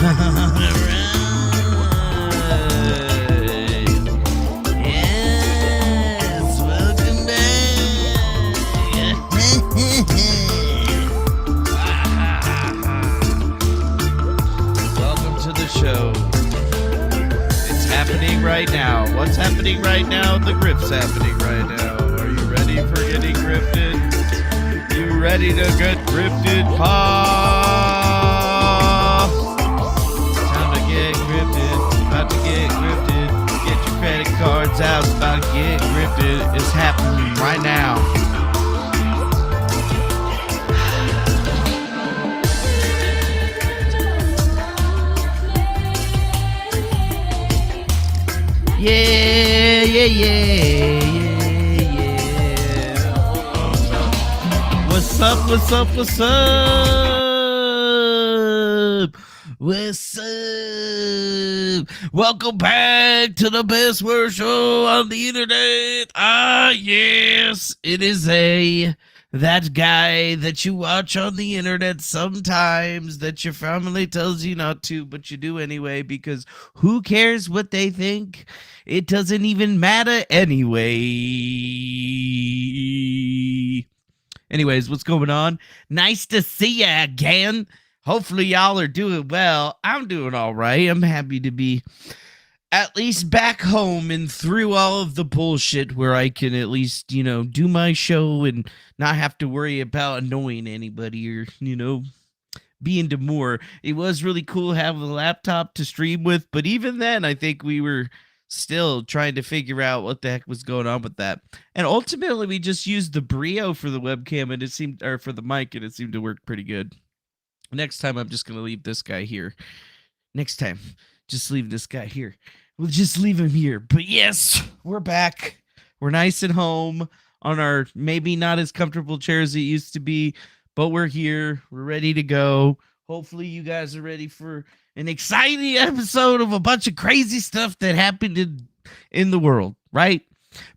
Yes, welcome back. Welcome to the show. It's happening right now. What's happening right now? The grift's happening right now. Are you ready for getting grifted? You ready to get grifted, pa? Time to get grifted. About to get grifted. Get your credit cards out. About to get grifted. It's happening right now. Yeah, yeah, yeah, yeah, yeah. What's up, what's up, what's up? What's up? Welcome back to the best word show on the internet. Ah, yes, it is that guy that you watch on the internet sometimes that your family tells you not to, but you do anyway, because who cares what they think? It doesn't even matter anyway. Anyways, what's going on? Nice to see ya again. Hopefully y'all are doing well. I'm doing all right. I'm happy to be at least back home and through all of the bullshit where I can at least, do my show and not have to worry about annoying anybody or, being demure. It was really cool having a laptop to stream with, but even then, I think we were still trying to figure out what the heck was going on with that. And ultimately, we just used the Brio for the webcam and for the mic, and it seemed to work pretty good. Next time, I'm just going to leave this guy here. Next time, just leave this guy here. We'll just leave him here. But yes, we're back. We're nice at home on our maybe not as comfortable chairs as it used to be, but we're here. We're ready to go. Hopefully you guys are ready for an exciting episode of a bunch of crazy stuff that happened in the world, right?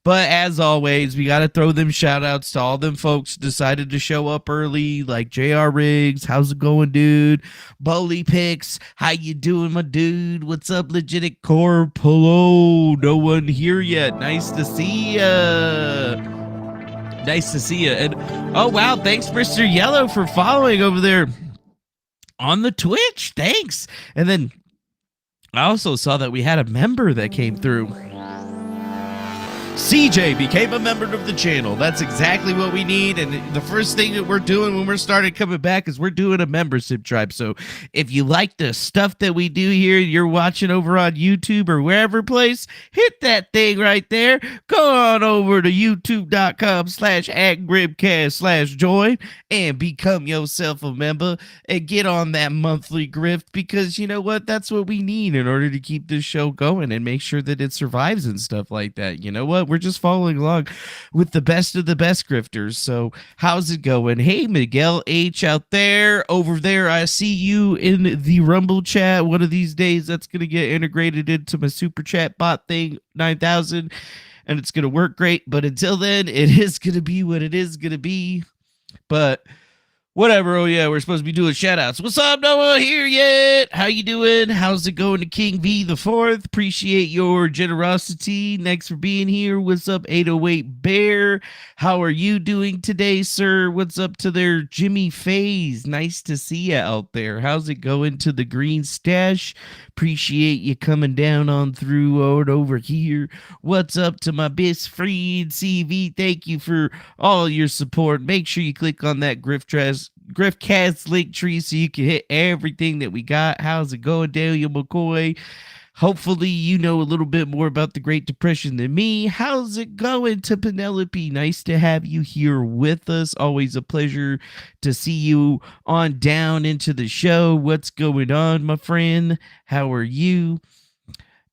But as always, we got to throw them shout outs to all them folks who decided to show up early, like JR Riggs. How's it going, dude? Bully Picks. How you doing, my dude? What's up, Legitimate Corpolo? No one here yet. Nice to see ya. Nice to see ya. And oh, wow. Thanks, Mr. Yellow, for following over there on the Twitch. Thanks. And then I also saw that we had a member that came through. CJ became a member of the channel. That's exactly what we need. And the first thing that we're doing when we're starting coming back is we're doing a membership drive. So if you like the stuff that we do here, you're watching over on YouTube or wherever place, hit that thing right there. Go on over to youtube.com/@GRIFTCAST/join and become yourself a member and get on that monthly grift, because you know what? That's what we need in order to keep this show going and make sure that it survives and stuff like that. You know what? We're just following along with the best of the best grifters. So how's it going? Hey, Miguel H out there, over there. I see you in the Rumble chat. One of these days that's going to get integrated into my super chat bot thing, 9,000, and it's going to work great. But until then, it is going to be what it is going to be. But whatever. Oh yeah, we're supposed to be doing shout outs. What's up? No one here yet. How you doing? How's it going to King V the Fourth? Appreciate your generosity. Thanks for being here. What's up, 808 Bear? How are you doing today, sir? What's up to their Jimmy Faze? Nice to see you out there. How's it going to the Green Stash? Appreciate you coming down on through over here. What's up to my best friend CV? Thank you for all your support. Make sure you click on that GriftCast link tree so you can hit everything that we got. How's it going, Daniel McCoy? Hopefully you know a little bit more about the Great Depression than me. How's it going to Penelope? Nice to have you here with us. Always a pleasure to see you on down into the show. What's going on, my friend? How are you?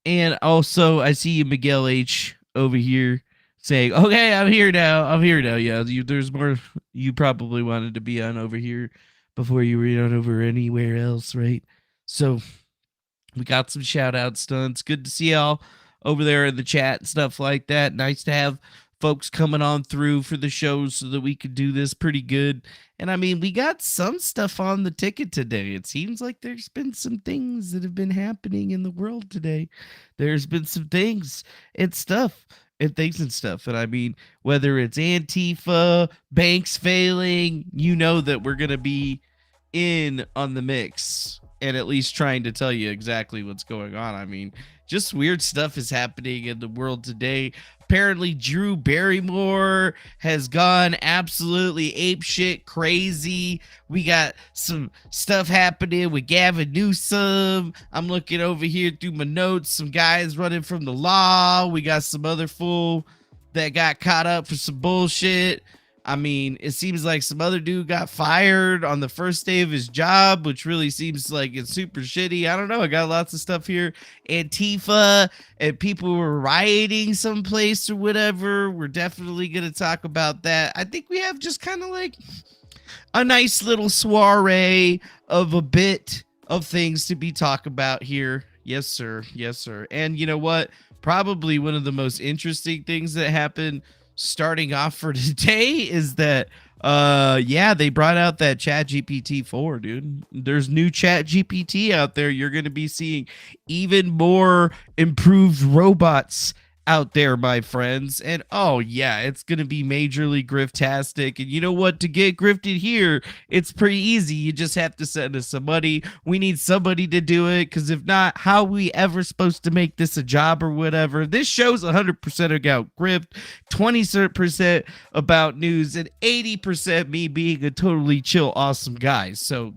And also, I see you, Miguel H, over here saying, okay, I'm here now. Yeah, there's more you probably wanted to be on over here before you were on over anywhere else, right? So we got some shout outs done. It's good to see y'all over there in the chat and stuff like that. Nice to have folks coming on through for the show so that we could do this pretty good. And I mean, we got some stuff on the ticket today. It seems like there's been some things that have been happening in the world today. There's been some things and stuff and things and stuff. And I mean, whether it's Antifa, banks failing, you know that we're going to be in on the mix and at least trying to tell you exactly what's going on. I mean, just weird stuff is happening in the world today. Apparently, Drew Barrymore has gone absolutely apeshit crazy. We got some stuff happening with Gavin Newsom. I'm looking over here through my notes. Some guys running from the law. We got some other fool that got caught up for some bullshit. I mean, it seems like some other dude got fired on the first day of his job, which really seems like it's super shitty. I don't know. I got lots of stuff here. Antifa and people were rioting someplace or whatever. We're definitely going to talk about that. I think we have just kind of like a nice little soiree of a bit of things to be talked about here. Yes, sir. Yes, sir. And you know what? Probably one of the most interesting things that happened starting off for today is that they brought out that Chat GPT 4, dude. There's new Chat GPT out there. You're going to be seeing even more improved robots out there, my friends. And oh yeah, it's going to be majorly griftastic. And you know what? To get grifted here, it's pretty easy. You just have to send us some money. We need somebody to do it, because if not, how are we ever supposed to make this a job or whatever? This show's 100% about grift, 20% about news, and 80% me being a totally chill, awesome guy. So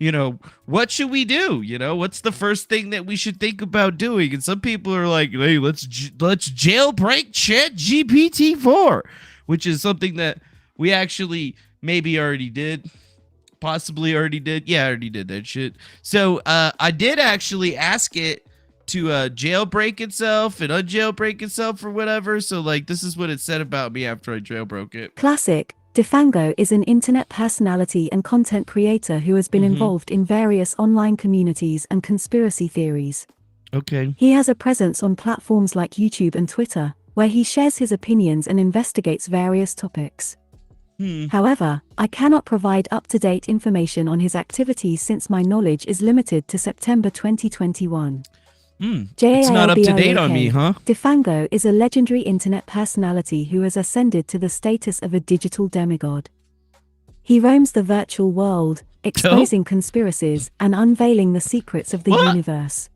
you know, what should we do? You know, what's the first thing that we should think about doing? And some people are like, hey, let's jailbreak Chat GPT 4, which is something that we actually maybe already did. Possibly already did. Yeah, I already did that shit. So I did actually ask it to jailbreak itself and unjailbreak itself or whatever. So like, this is what it said about me after I jailbroke it. Classic. Defango is an internet personality and content creator who has been involved in various online communities and conspiracy theories. Okay. He has a presence on platforms like YouTube and Twitter, where he shares his opinions and investigates various topics. However, I cannot provide up-to-date information on his activities since my knowledge is limited to September 2021. It's not up to date on me, huh? Defango is a legendary internet personality who has ascended to the status of a digital demigod. He roams the virtual world, exposing conspiracies and unveiling the secrets of the universe.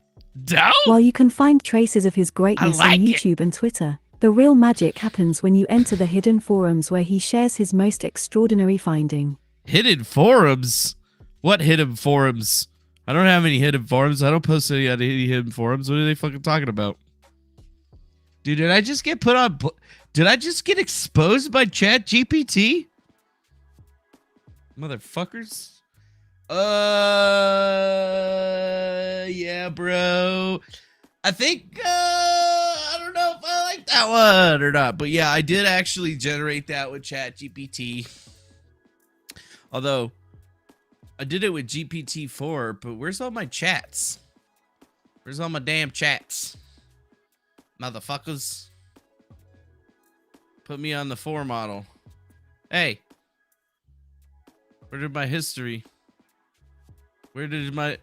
While you can find traces of his greatness on YouTube and Twitter, the real magic happens when you enter the hidden forums where he shares his most extraordinary finding. Hidden forums? What hidden forums? I don't have any hidden forums. I don't post any hidden forums. What are they fucking talking about? Dude, did I just get put on... Did I just get exposed by Chat GPT? Motherfuckers. Yeah, bro. I think, I don't know if I like that one or not. But yeah, I did actually generate that with Chat GPT. Although... I did it with GPT-4, but where's all my chats? Where's all my damn chats? Motherfuckers. Put me on the 4 model. Hey. Where did my history? Where did my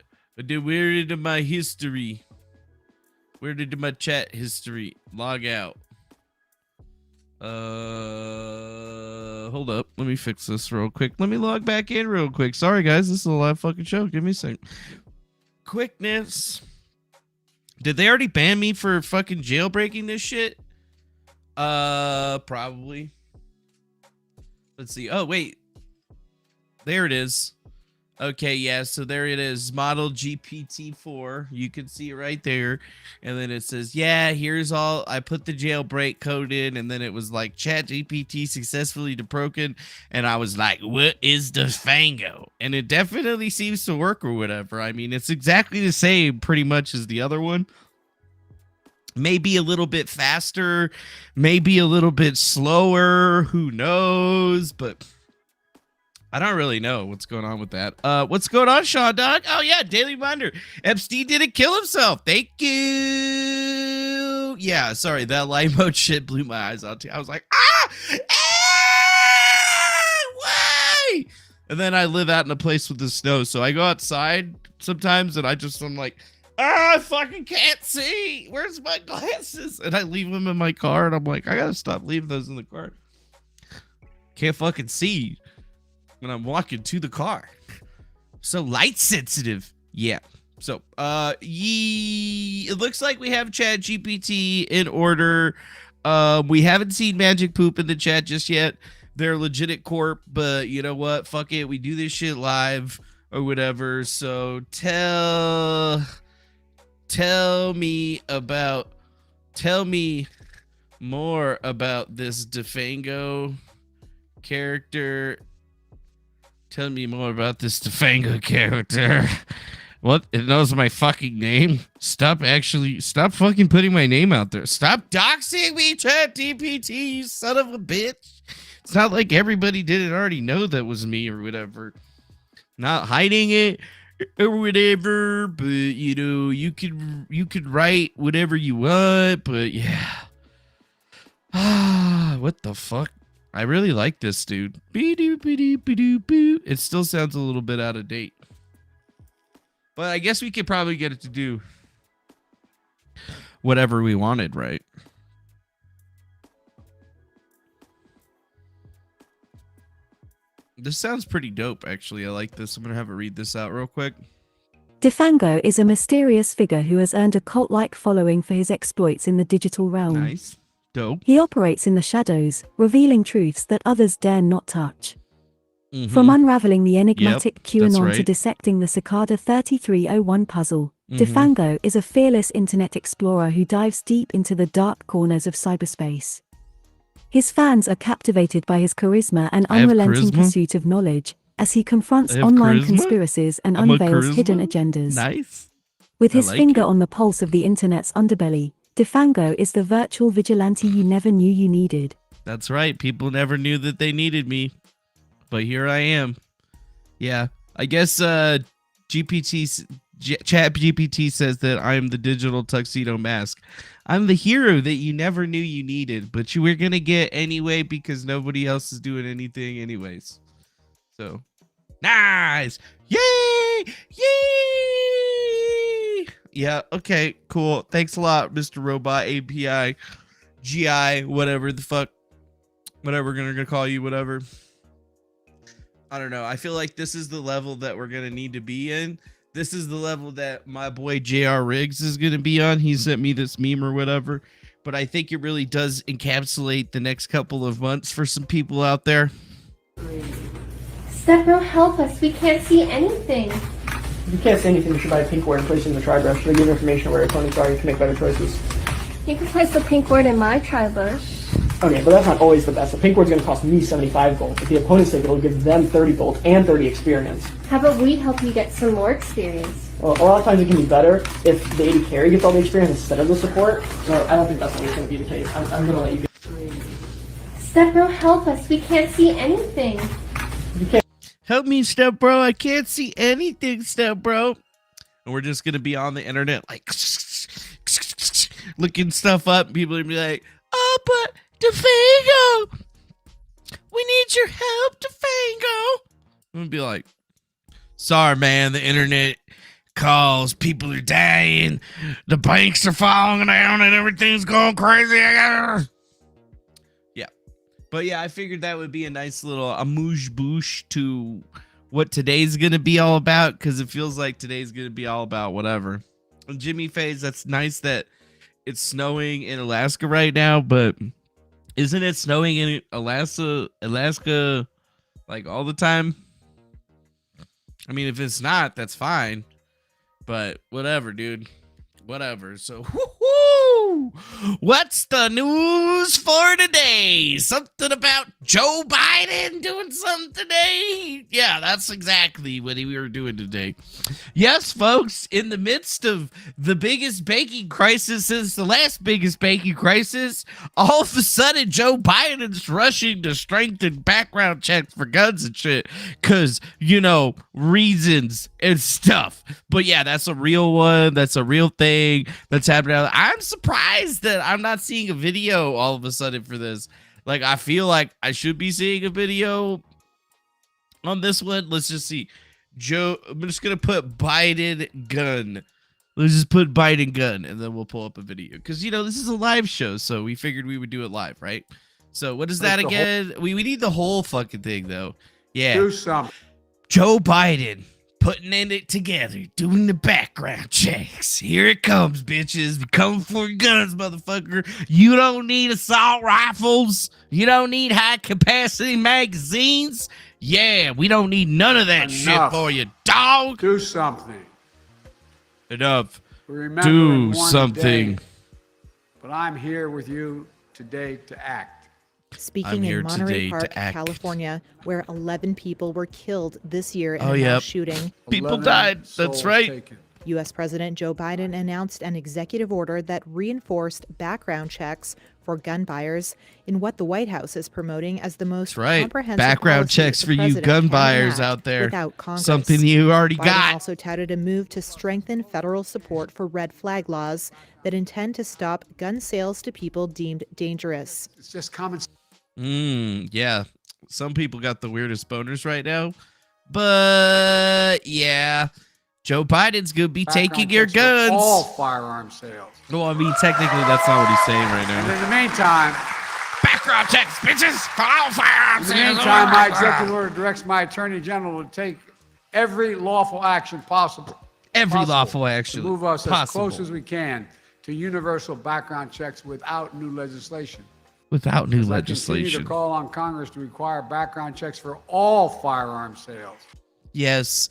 history? Where did my chat history? Log out. Hold up. Let me fix this real quick. Let me log back in real quick. Sorry, guys. This is a live fucking show. Give me a second. Quickness. Did they already ban me for fucking jailbreaking this shit? Probably. Let's see. Oh, wait. There it is. Okay, yeah, so there it is, model GPT-4. You can see it right there. And then it says, yeah, here's all, I put the jailbreak code in, and then it was like, Chat GPT successfully debroken. And I was like, what is Defango? And it definitely seems to work or whatever. I mean, it's exactly the same pretty much as the other one. Maybe a little bit faster, maybe a little bit slower, who knows, but... I don't really know what's going on with that. What's going on, Sean Dog? Oh, yeah, Daily Wonder. Epstein didn't kill himself. Thank you. Yeah, sorry, that light mode shit blew my eyes out too. I was like, why? And then I live out in a place with the snow, so I go outside sometimes and I'm like, I fucking can't see. Where's my glasses? And I leave them in my car, and I'm like, I gotta stop leaving those in the car. Can't fucking see when I'm walking to the car. So light sensitive. Yeah. So, it looks like we have Chat GPT in order. We haven't seen Magic Poop in the chat just yet. They're legit corp, but you know what? Fuck it. We do this shit live or whatever. So tell me more about this Defango character. Tell me more about this Defango character. What? It knows my fucking name? Stop fucking putting my name out there. Stop doxing me, Chat GPT, you son of a bitch. It's not like everybody didn't already know that was me or whatever. Not hiding it or whatever, but you know, you could write whatever you want, but yeah. What the fuck? I really like this dude. It still sounds a little bit out of date. But I guess we could probably get it to do whatever we wanted, right? This sounds pretty dope, actually. I like this. I'm going to have it read this out real quick. Defango is a mysterious figure who has earned a cult-like following for his exploits in the digital realm. Nice. Dope. He operates in the shadows, revealing truths that others dare not touch. Mm-hmm. From unraveling the enigmatic QAnon right. to dissecting the Cicada 3301 puzzle, Defango is a fearless internet explorer who dives deep into the dark corners of cyberspace. His fans are captivated by his charisma and unrelenting pursuit of knowledge, as he confronts online conspiracies and unveils hidden agendas. Nice. With his finger on the pulse of the internet's underbelly, Defango is the virtual vigilante you never knew you needed. That's right. People never knew that they needed me. But here I am. Yeah. I guess Chat GPT says that I'm the digital tuxedo mask. I'm the hero that you never knew you needed, but you were going to get anyway because nobody else is doing anything anyways. So, nice. Yay! Yay! Yeah, okay, cool. Thanks a lot, Mr. Robot API, GI, whatever the fuck. Whatever we're going to call you, whatever. I don't know. I feel like this is the level that we're going to need to be in. This is the level that my boy JR Riggs is going to be on. He sent me this meme or whatever. But I think it really does encapsulate the next couple of months for some people out there. Stepbro, help us. We can't see anything. If you can't see anything, you should buy a pink word and place it in the try brush. It'll give information where your opponents are. You can make better choices. You can place the pink word in my try bush. Okay, but that's not always the best. The pink word's going to cost me 75 gold. If the opponents take it, it'll give them 30 gold and 30 experience. How about we help you get some more experience? Well, a lot of times it can be better if the AD carry gets all the experience instead of the support. So I don't think that's always going to be the case. I'm going to let you go. Stepbro, help us. We can't see anything. You can't. Help me, step bro. I can't see anything, step bro. And we're just going to be on the internet like looking stuff up. People are going to be like, oh, but Defango, we need your help, Defango. I'm going to be like, sorry, man, the internet calls. People are dying. The banks are falling down and everything's going crazy. Yeah. But yeah, I figured that would be a nice little amuse-bouche to what today's going to be all about, because it feels like today's going to be all about whatever. And Jimmy Faze, that's nice that it's snowing in Alaska right now, but isn't it snowing in Alaska like all the time? I mean, if it's not, that's fine. But whatever, dude. Whatever. So, whoo-hoo! What's the news for today? Something about Joe Biden doing something today? Yeah, that's exactly what we were doing today. Yes, folks, in the midst of the biggest banking crisis since the last biggest banking crisis, all of a sudden Joe Biden's rushing to strengthen background checks for guns and shit. Because, you know, reasons and stuff. But yeah, that's a real one. That's a real thing that's happening. I'm surprised surprised that I'm not seeing a video all of a sudden for this. Like, I feel like I should be seeing a video on this one. Let's just see. Joe, I'm just going to put Biden gun. Let's just put Biden gun, and then we'll pull up a video. Because, you know, this is a live show, so we figured we would do it live, right? So what is that again? We need the whole fucking thing, though. Yeah. Do something. Joe Biden putting it together, doing the background checks. Here it comes, bitches. We're coming for your guns, motherfucker. You don't need assault rifles. You don't need high capacity magazines. Yeah, we don't need none of that shit for you, dog. Do something. Enough. Remember Do one something. day, but I'm here with you today to act. Speaking in Monterey Park, California, where 11 people were killed this year in a mass shooting. People died. That's right. Taken. U.S. President Joe Biden announced an executive order that reinforced background checks for gun buyers in what the White House is promoting as the most comprehensive background policy checks the for you president gun can buyers enact out there. without Congress. Something you already Biden got. also touted a move to strengthen federal support for red flag laws that intend to stop gun sales to people deemed dangerous. It's just common sense. Yeah. Some people got the weirdest boners right now. But yeah, Joe Biden's gonna be taking your guns. All firearm sales. Well, I mean, technically, that's not what he's saying right And now. in the meantime, Background checks, bitches, for all firearms. in the meantime, my executive order directs my attorney general to take every lawful action possible. Every lawful action to move us possible. as close as we can to universal background checks without new legislation. Without new I continue legislation. to call on Congress to require background checks for all firearm sales. Yes.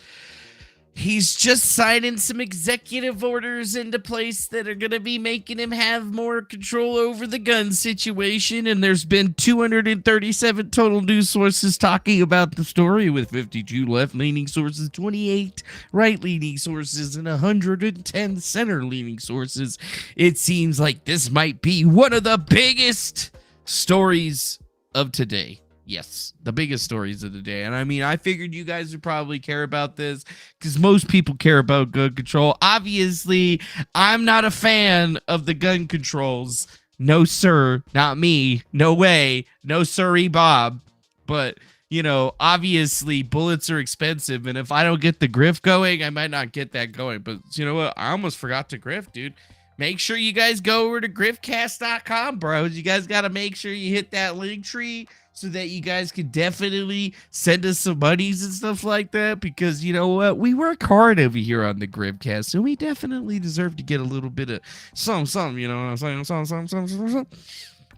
He's just signing some executive orders into place that are going to be making him have more control over the gun situation. And there's been 237 total news sources talking about the story, with 52 left-leaning sources, 28 right-leaning sources, and 110 center-leaning sources. It seems like this might be one of the biggest stories of today. Yes, the biggest stories of the day. And I mean, I figured you guys would probably care about this because most people care about gun control. Obviously, I'm not a fan of the gun controls. No, sir. Not me. No way. No, sirree, Bob. But, you know, obviously, bullets are expensive. And if I don't get the grift going, I might not get that going. But you know what? I almost forgot to grift, dude. Make sure you guys go over to GRIFTCAST.com, bros. You guys got to make sure you hit that link tree so that you guys can definitely send us some monies and stuff like that. Because you know what? We work hard over here on the GRIFTCAST, so we definitely deserve to get a little bit of some, you know what I'm saying? Some.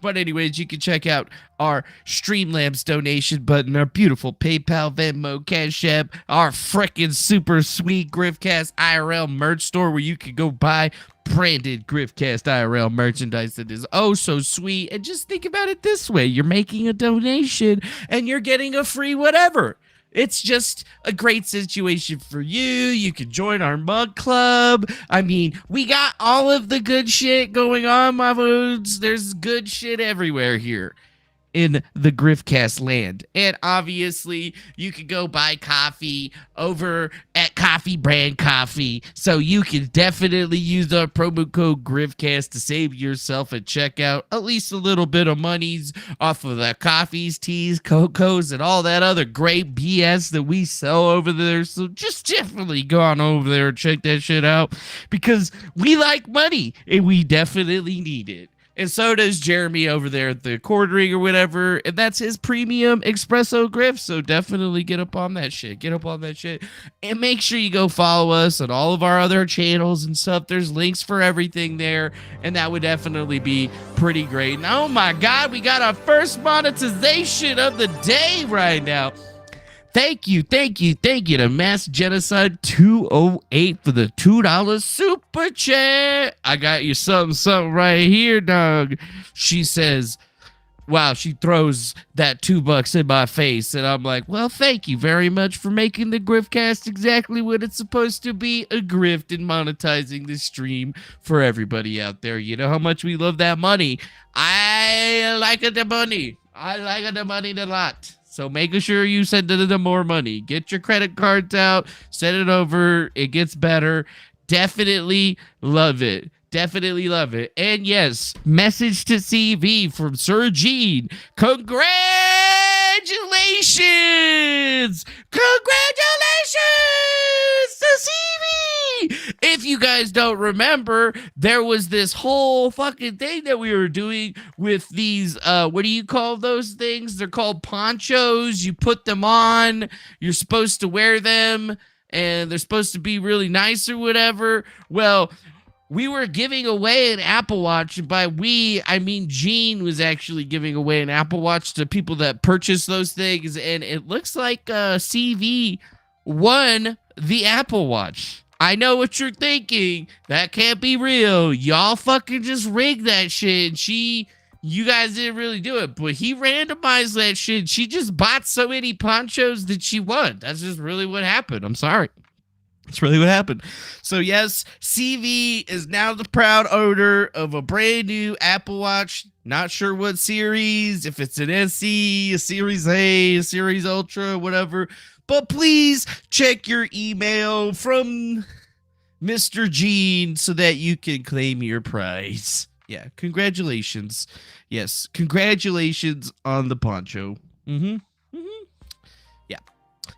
But anyways, you can check out our Streamlabs donation button, our beautiful PayPal, Venmo, Cash App, our frickin' super sweet GriftCast IRL merch store where you can go buy branded GriftCast IRL merchandise that is oh so sweet. And just think about it this way. You're making a donation and you're getting a free whatever. It's just a great situation for you. You can join our mug club. I mean, we got all of the good shit going on, my dudes. There's good shit everywhere here in the GriftCast land. And obviously, you can go buy coffee over at Coffee Brand Coffee. So you can definitely use our promo code GriftCast to save yourself at checkout at least a little bit of monies off of the coffees, teas, cocos, and all that other great BS that we sell over there. So just definitely go on over there and check that shit out because we like money and we definitely need it. And so does Jeremy over there at the quartering or whatever. And that's his premium espresso grift. So definitely get up on that shit. Get up on that shit. And make sure you go follow us on all of our other channels and stuff. There's links for everything there. And that would definitely be pretty great. And oh my God, we got our first monetization of the day right now. Thank you to Mass Genocide 208 for the $2 super chat. I got you something right here, dog. She says, wow, she throws that $2 in my face. And I'm like, well, thank you very much for making the GriftCast exactly what it's supposed to be, a grift and monetizing the stream for everybody out there. You know how much we love that money. I like the money. I like the money a lot. So make sure you send them more money. Get your credit cards out. Send it over. It gets better. Definitely love it. definitely love it. And yes, message to CV from Sir Gene. Congratulations! Congratulations to CV! If you guys don't remember, there was this whole fucking thing that we were doing with these, what do you call those things? They're called ponchos. You put them on, you're supposed to wear them, and they're supposed to be really nice or whatever. Well, we were giving away an Apple Watch. And by we, I mean Gene was actually giving away an Apple Watch to people that purchase those things. And it looks like CV won the Apple Watch. I know what you're thinking. That can't be real. Y'all fucking just rigged that shit. You guys didn't really do it. But he randomized that shit. She just bought so many ponchos that she won. That's just really what happened. I'm sorry. That's really what happened. So yes, CV is now the proud owner of a brand new Apple Watch. Not sure what series, if it's an SE, a Series A, a Series Ultra, whatever. But please check your email from Mr. Gene so that you can claim your prize. Yeah, congratulations. Yes, congratulations on the poncho. Yeah.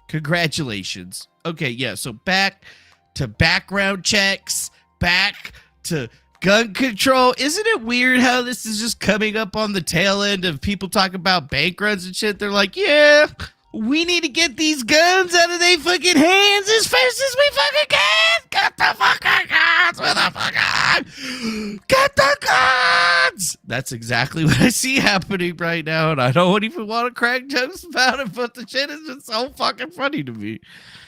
Congratulations. Okay, yeah, so back to background checks, back to gun control. Isn't it weird how this is just coming up on the tail end of people talking about bank runs and shit? They're like, yeah, we need to get these guns out of their fucking hands as fast as we fucking can. Get the fucking guns, motherfucker. Get the guns. That's exactly what I see happening right now, and I don't even want to crack jokes about it, but the shit is just so fucking funny to me.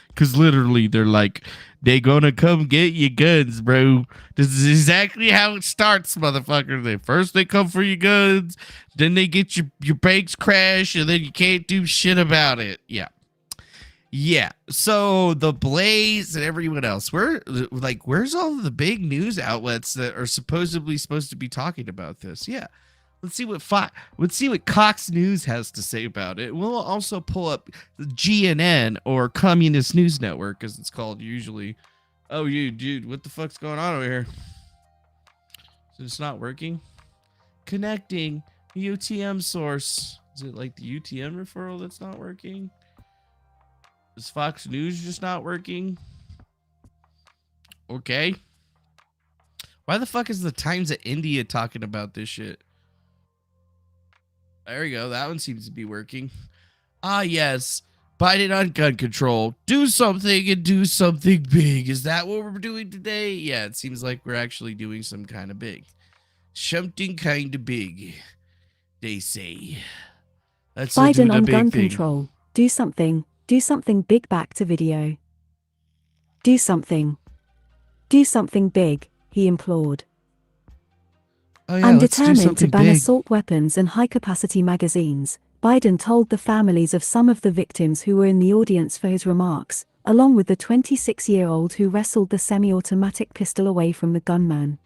Because literally, they're like, they gonna come get your guns, bro. This is exactly how it starts, motherfucker. First they come for your guns, then they get your banks crash, and then you can't do shit about it. Yeah. So the Blaze and everyone else, where's all the big news outlets that are supposedly supposed to be talking about this? Yeah. Let's see what Cox News has to say about it. We'll also pull up GNN, or Communist News Network, as it's called usually. Oh, dude, what the fuck's going on over here? So it's not working? Connecting UTM source. Is it like the UTM referral that's not working? Is Fox News just not working? Okay. Why the fuck is the Times of India talking about this shit? There we go. That one seems to be working. Ah, yes. Biden on gun control. Do something and do something big. Is that what we're doing today? Yeah, it seems like we're actually doing some kind of big. Something kind of big, they say. That's Biden on gun control. Do something. Do something big. Back to video. Do something. Do something big, he implored. Oh, yeah, I'm let's do determined to something ban big. assault weapons and high-capacity magazines, Biden told the families of some of the victims who were in the audience for his remarks, along with the 26-year-old who wrestled the semi-automatic pistol away from the gunman.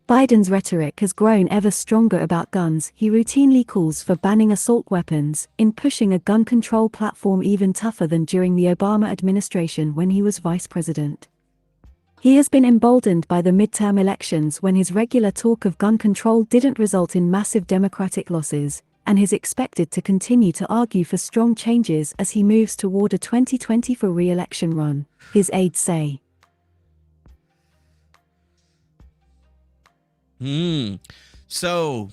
Biden's rhetoric has grown ever stronger about guns. He routinely calls for banning assault weapons, in pushing a gun control platform even tougher than during the Obama administration when he was vice president. He has been emboldened by the midterm elections when his regular talk of gun control didn't result in massive Democratic losses, and is expected to continue to argue for strong changes as he moves toward a 2024 re-election run, his aides say. So,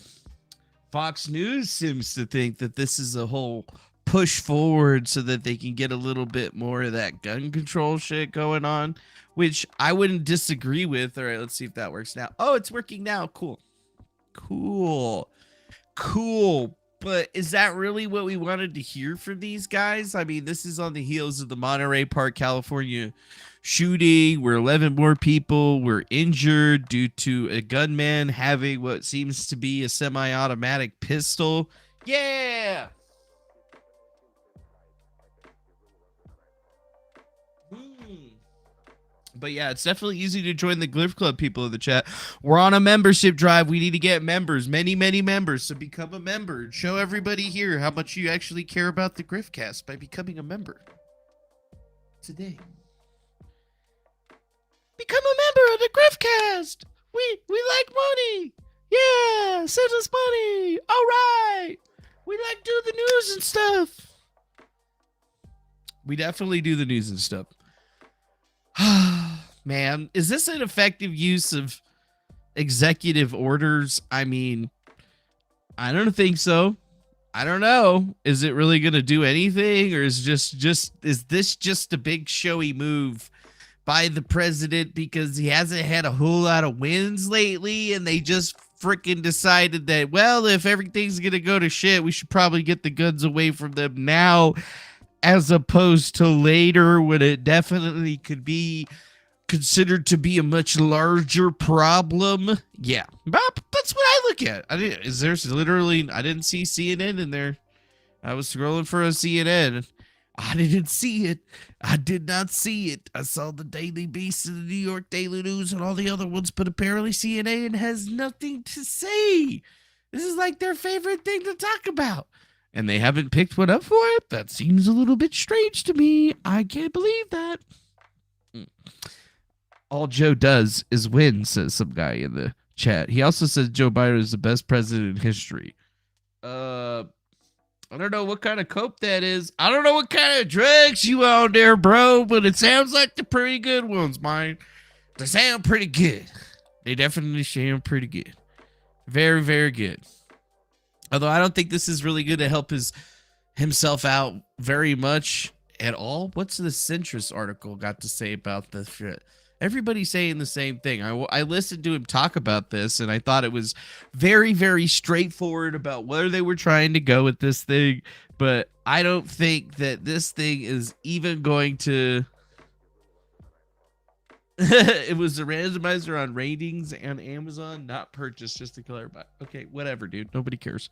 Fox News seems to think that this is a whole push forward so that they can get a little bit more of that gun control shit going on, which I wouldn't disagree with. All right, let's see if that works now. Oh, it's working now. Cool. But is that really what we wanted to hear from these guys? I mean, this is on the heels of the Monterey Park, California shooting, where 11 more people were injured due to a gunman having what seems to be a semi-automatic pistol. Yeah. But yeah, it's definitely easy to join the Glyph Club, people in the chat. We're on a membership drive. We need to get members, many members. So become a member and show everybody here how much you actually care about the GriftCast by becoming a member today. Become a member of the GriftCast. fast. We like money. Yeah, send us money. All right. We like do the news and stuff. We definitely do the news and stuff. Man, is this an effective use of executive orders? I mean, I don't think so. I don't know. Is it really going to do anything, or is this just a big showy move by the president because he hasn't had a whole lot of wins lately, and they just freaking decided that, well, if everything's going to go to shit, we should probably get the guns away from them now as opposed to later when it definitely could be considered to be a much larger problem. Yeah, that's what I look at. I didn't see CNN in there. I was scrolling for a CNN. I didn't see it. I did not see it. I saw the Daily Beast and the New York Daily News and all the other ones, but apparently CNN has nothing to say. This is like their favorite thing to talk about. And they haven't picked one up for it? That seems a little bit strange to me. I can't believe that. All Joe does is win, says some guy in the chat. He also says Joe Biden is the best president in history. I don't know what kind of cope that is. I don't know what kind of drugs you on there, bro, but it sounds like the pretty good ones, man. They sound pretty good. They definitely sound pretty good. Very, very good. Although I don't think this is really going to help himself out very much at all. What's the centrist article got to say about this shit? Everybody's saying the same thing. I listened to him talk about this, and I thought it was very, very straightforward about where they were trying to go with this thing. But I don't think that this thing is even going to... It was a randomizer on ratings and Amazon, not purchased, just to clarify. Okay, whatever, dude. Nobody cares.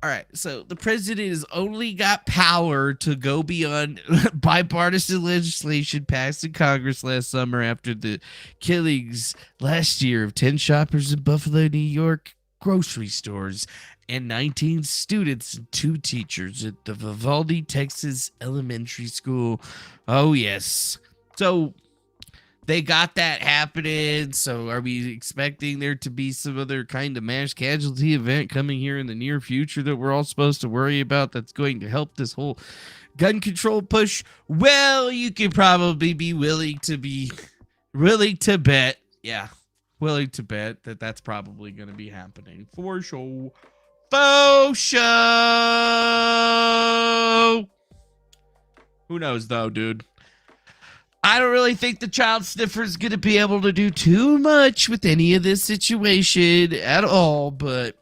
All right, so the president has only got power to go beyond bipartisan legislation passed in Congress last summer after the killings last year of 10 shoppers in Buffalo, New York grocery stores and 19 students and 2 teachers at the Vivaldi, Texas elementary school. Oh, yes. So they got that happening. So are we expecting there to be some other kind of mass casualty event coming here in the near future that we're all supposed to worry about that's going to help this whole gun control push? Well, you could probably be willing to bet. Yeah, willing to bet that that's probably going to be happening for sure. For sure. Who knows though, dude? I don't really think the child sniffer is going to be able to do too much with any of this situation at all. But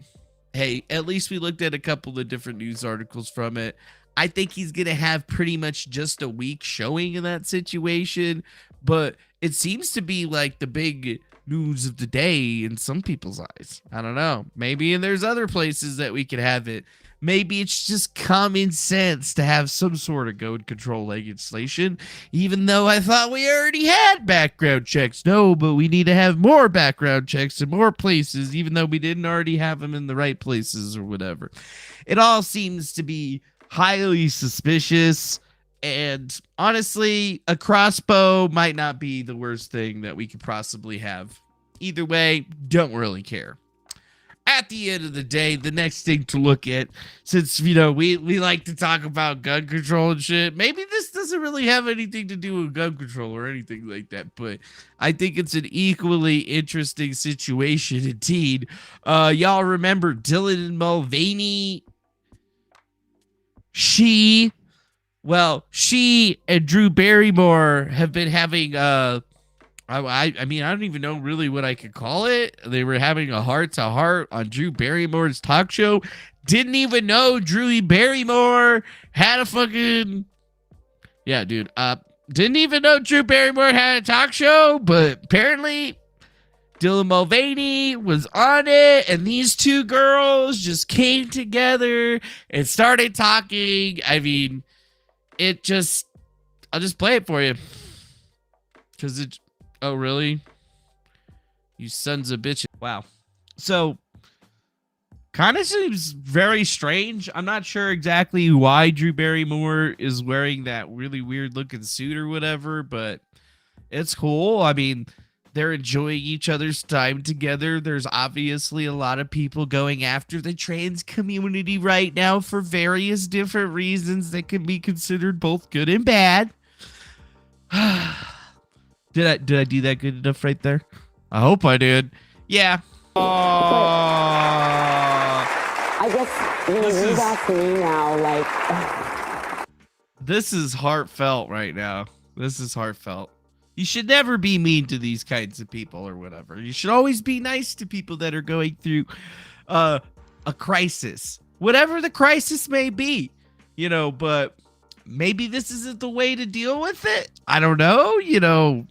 hey, at least we looked at a couple of different news articles from it. I think he's going to have pretty much just a week showing in that situation. But it seems to be like the big news of the day in some people's eyes. I don't know. Maybe there's other places that we could have it. Maybe it's just common sense to have some sort of gun control legislation, even though I thought we already had background checks. No, but we need to have more background checks in more places, even though we didn't already have them in the right places or whatever. It all seems to be highly suspicious, and honestly, a crossbow might not be the worst thing that we could possibly have. Either way, don't really care. At the end of the day, the next thing to look at, since, we like to talk about gun control and shit, maybe this doesn't really have anything to do with gun control or anything like that, but I think it's an equally interesting situation indeed. Y'all remember Dylan and Mulvaney? She and Drew Barrymore have been having I mean, I don't even know really what I could call it. They were having a heart-to-heart on Drew Barrymore's talk show. Didn't even know Drew Barrymore had a fucking... Yeah, dude. Didn't even know Drew Barrymore had a talk show, but apparently Dylan Mulvaney was on it, and these two girls just came together and started talking. I mean, I'll just play it for you. Because it... Oh, really? You sons of bitches. Wow. So, kind of seems very strange. I'm not sure exactly why Drew Barrymore is wearing that really weird looking suit or whatever, but it's cool. I mean, They're enjoying each other's time together. There's obviously a lot of people going after the trans community right now for various different reasons that can be considered both good and bad. Did I do that good enough right there? I hope I did. Yeah. I guess you got to me now, like. This is heartfelt right now. This is heartfelt. You should never be mean to these kinds of people or whatever. You should always be nice to people that are going through a crisis, whatever the crisis may be, you know, but maybe this isn't the way to deal with it. I don't know. You know,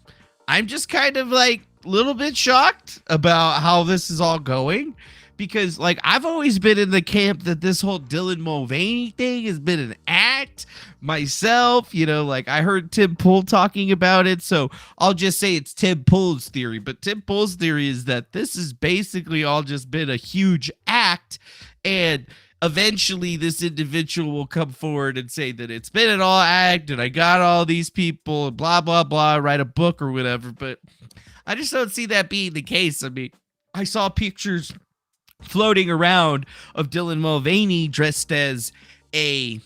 I'm just kind of like a little bit shocked about how this is all going. Because, like, I've always been in the camp that this whole Dylan Mulvaney thing has been an act myself. You know, like, I heard Tim Pool talking about it, so I'll just say it's Tim Pool's theory. But Tim Pool's theory is that this has basically all just been a huge act, and eventually this individual will come forward and say that it's been an all act, and I got all these people, and blah, blah, blah, write a book or whatever. But I just don't see that being the case. I mean, I saw pictures floating around of Dylan Mulvaney dressed as a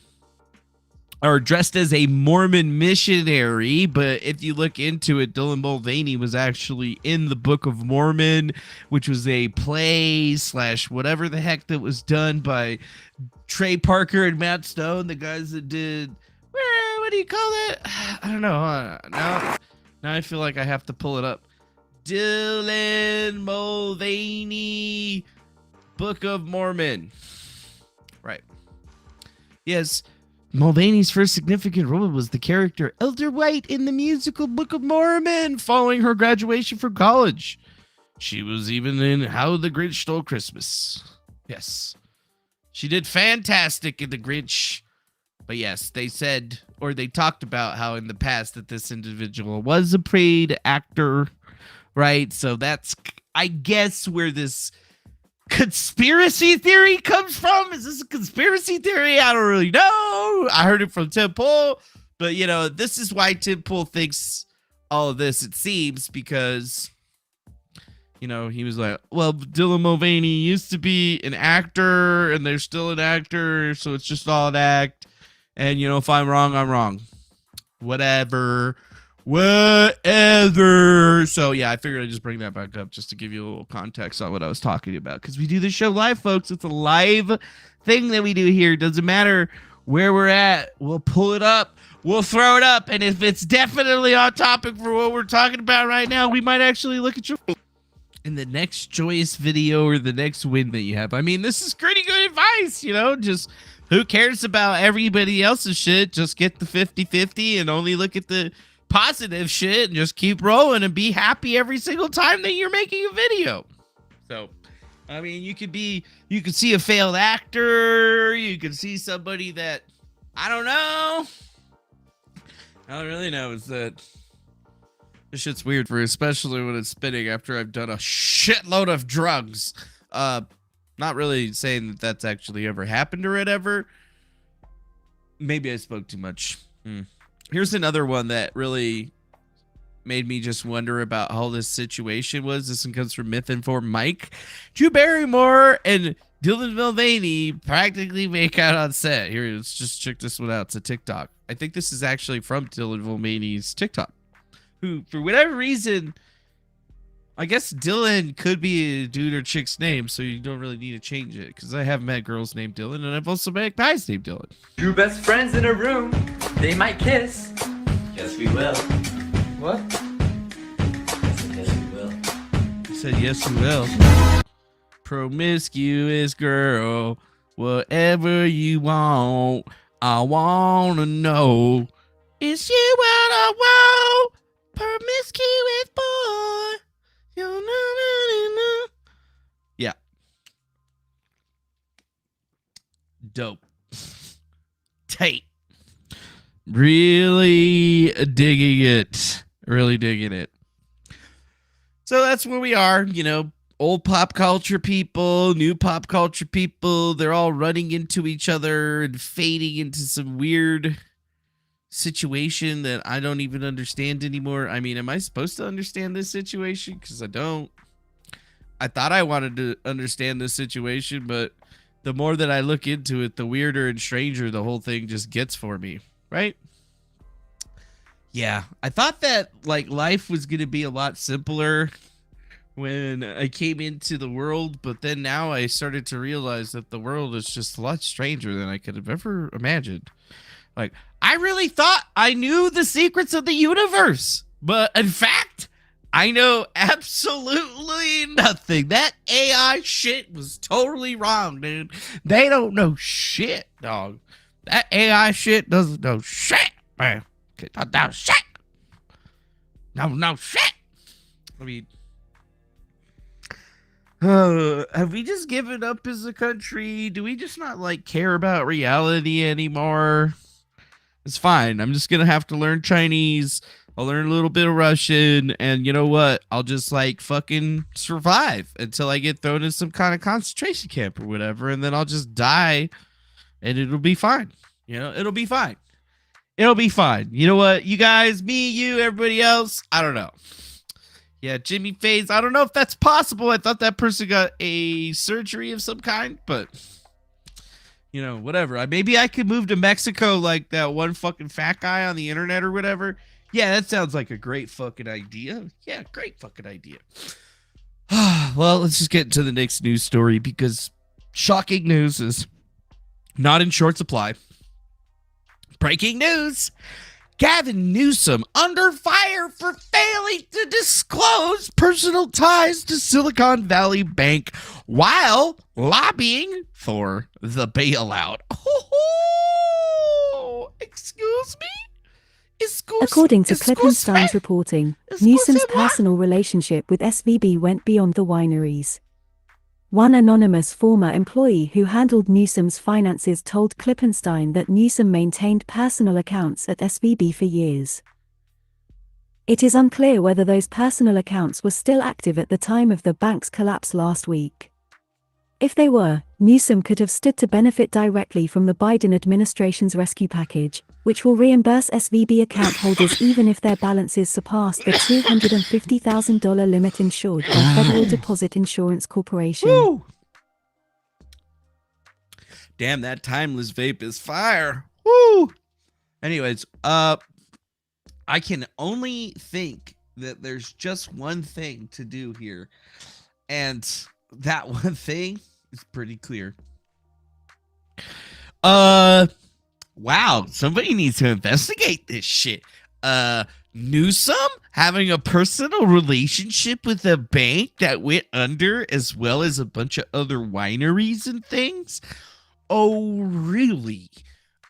Mormon missionary, but if you look into it, Dylan Mulvaney was actually in the Book of Mormon, which was a play / whatever the heck that was done by Trey Parker and Matt Stone, the guys that did, what do you call that? I don't know. Now I feel like I have to pull it up. Dylan Mulvaney, Book of Mormon. Right. Yes, Mulvaney's first significant role was the character Elder White in the musical Book of Mormon following her graduation from college. She was even in How the Grinch Stole Christmas. Yes. She did fantastic in The Grinch. But yes, they said, or they talked about how in the past that this individual was a paid actor, right? So that's, I guess, where this conspiracy theory comes from. Is this a conspiracy theory? I don't really know. I heard it from Tim Pool, but you know, this is why Tim Pool thinks all of this, it seems, because you know, he was like, well, Dylan Mulvaney used to be an actor and they're still an actor, so it's just all an act. And you know, if I'm wrong, I'm wrong. Whatever. So yeah, I figured I'd just bring that back up just to give you a little context on what I was talking about, because we do this show live, folks. It's a live thing that we do here. Doesn't matter where we're at, we'll pull it up, we'll throw it up, and if it's definitely on topic for what we're talking about right now, we might actually look at your in the next joyous video or the next win that you have. I mean, this is pretty good advice, you know, just who cares about everybody else's shit? Just get the 50-50 and only look at the positive shit and just keep rolling and be happy every single time that you're making a video. So, I mean, you could see a failed actor, you could see somebody that, I don't know. I don't really know. Is that this shit's weird for, especially when it's spinning after I've done a shitload of drugs. Not really saying that that's actually ever happened or whatever. Maybe I spoke too much. Here's another one that really made me just wonder about how this situation was. This one comes from Myth Informed Mike. Drew Barrymore and Dylan Mulvaney practically make out on set. Here, let's just check this one out. It's a TikTok. I think this is actually from Dylan Mulvaney's TikTok. Who, for whatever reason, I guess Dylan could be a dude or chick's name, so you don't really need to change it. Because I have met girls named Dylan, and I've also met guys named Dylan. Two best friends in a room. They might kiss. Yes, we will. What? Yes, we will. He said, yes, we will. Promiscuous girl, whatever you want, I want to know. Is you what I want? Promiscuous boy. Yeah. Dope. Tight. Really digging it. Really digging it. So that's where we are, you know, old pop culture people, new pop culture people. They're all running into each other and fading into some weird situation that I don't even understand anymore. I mean, am I supposed to understand this situation? Because I don't. I thought I wanted to understand this situation, but the more that I look into it, the weirder and stranger the whole thing just gets for me, right? Yeah, I thought that like life was going to be a lot simpler when I came into the world, but then now I started to realize that the world is just a lot stranger than I could have ever imagined. Like, I really thought I knew the secrets of the universe, but in fact, I know absolutely nothing. That AI shit was totally wrong, dude. They don't know shit, dog. That AI shit doesn't know shit, man. Don't know shit. No shit. I mean, have we just given up as a country? Do we just not like care about reality anymore? It's fine. I'm just gonna have to learn Chinese. I'll learn a little bit of Russian, and you know what? I'll just like fucking survive until I get thrown in some kind of concentration camp or whatever, and then I'll just die, and it'll be fine. You know, it'll be fine. It'll be fine. You know what? You guys, me, you, everybody else, I don't know. Yeah, Jimmy Faze, I don't know if that's possible. I thought that person got a surgery of some kind, but you know, whatever. Maybe I could move to Mexico like that one fucking fat guy on the internet or whatever. Yeah, that sounds like a great fucking idea. Yeah, great fucking idea. Well, let's just get into the next news story because shocking news is not in short supply. Breaking news. Gavin Newsom under fire for failing to disclose personal ties to Silicon Valley Bank while lobbying for the bailout. Oh, excuse me? According to Klippenstein's reporting, Newsom's personal relationship with SVB went beyond the wineries. One anonymous former employee who handled Newsom's finances told Klippenstein that Newsom maintained personal accounts at SVB for years. It is unclear whether those personal accounts were still active at the time of the bank's collapse last week. If they were, Newsom could have stood to benefit directly from the Biden administration's rescue package, which will reimburse SVB account holders even if their balances surpass the $250,000 limit insured by Federal Deposit Insurance Corporation. Woo! Damn, that timeless vape is fire. Woo! Anyways, I can only think that there's just one thing to do here. And that one thing is pretty clear. Wow, somebody needs to investigate this shit. Newsom having a personal relationship with a bank that went under, as well as a bunch of other wineries and things. Oh, really?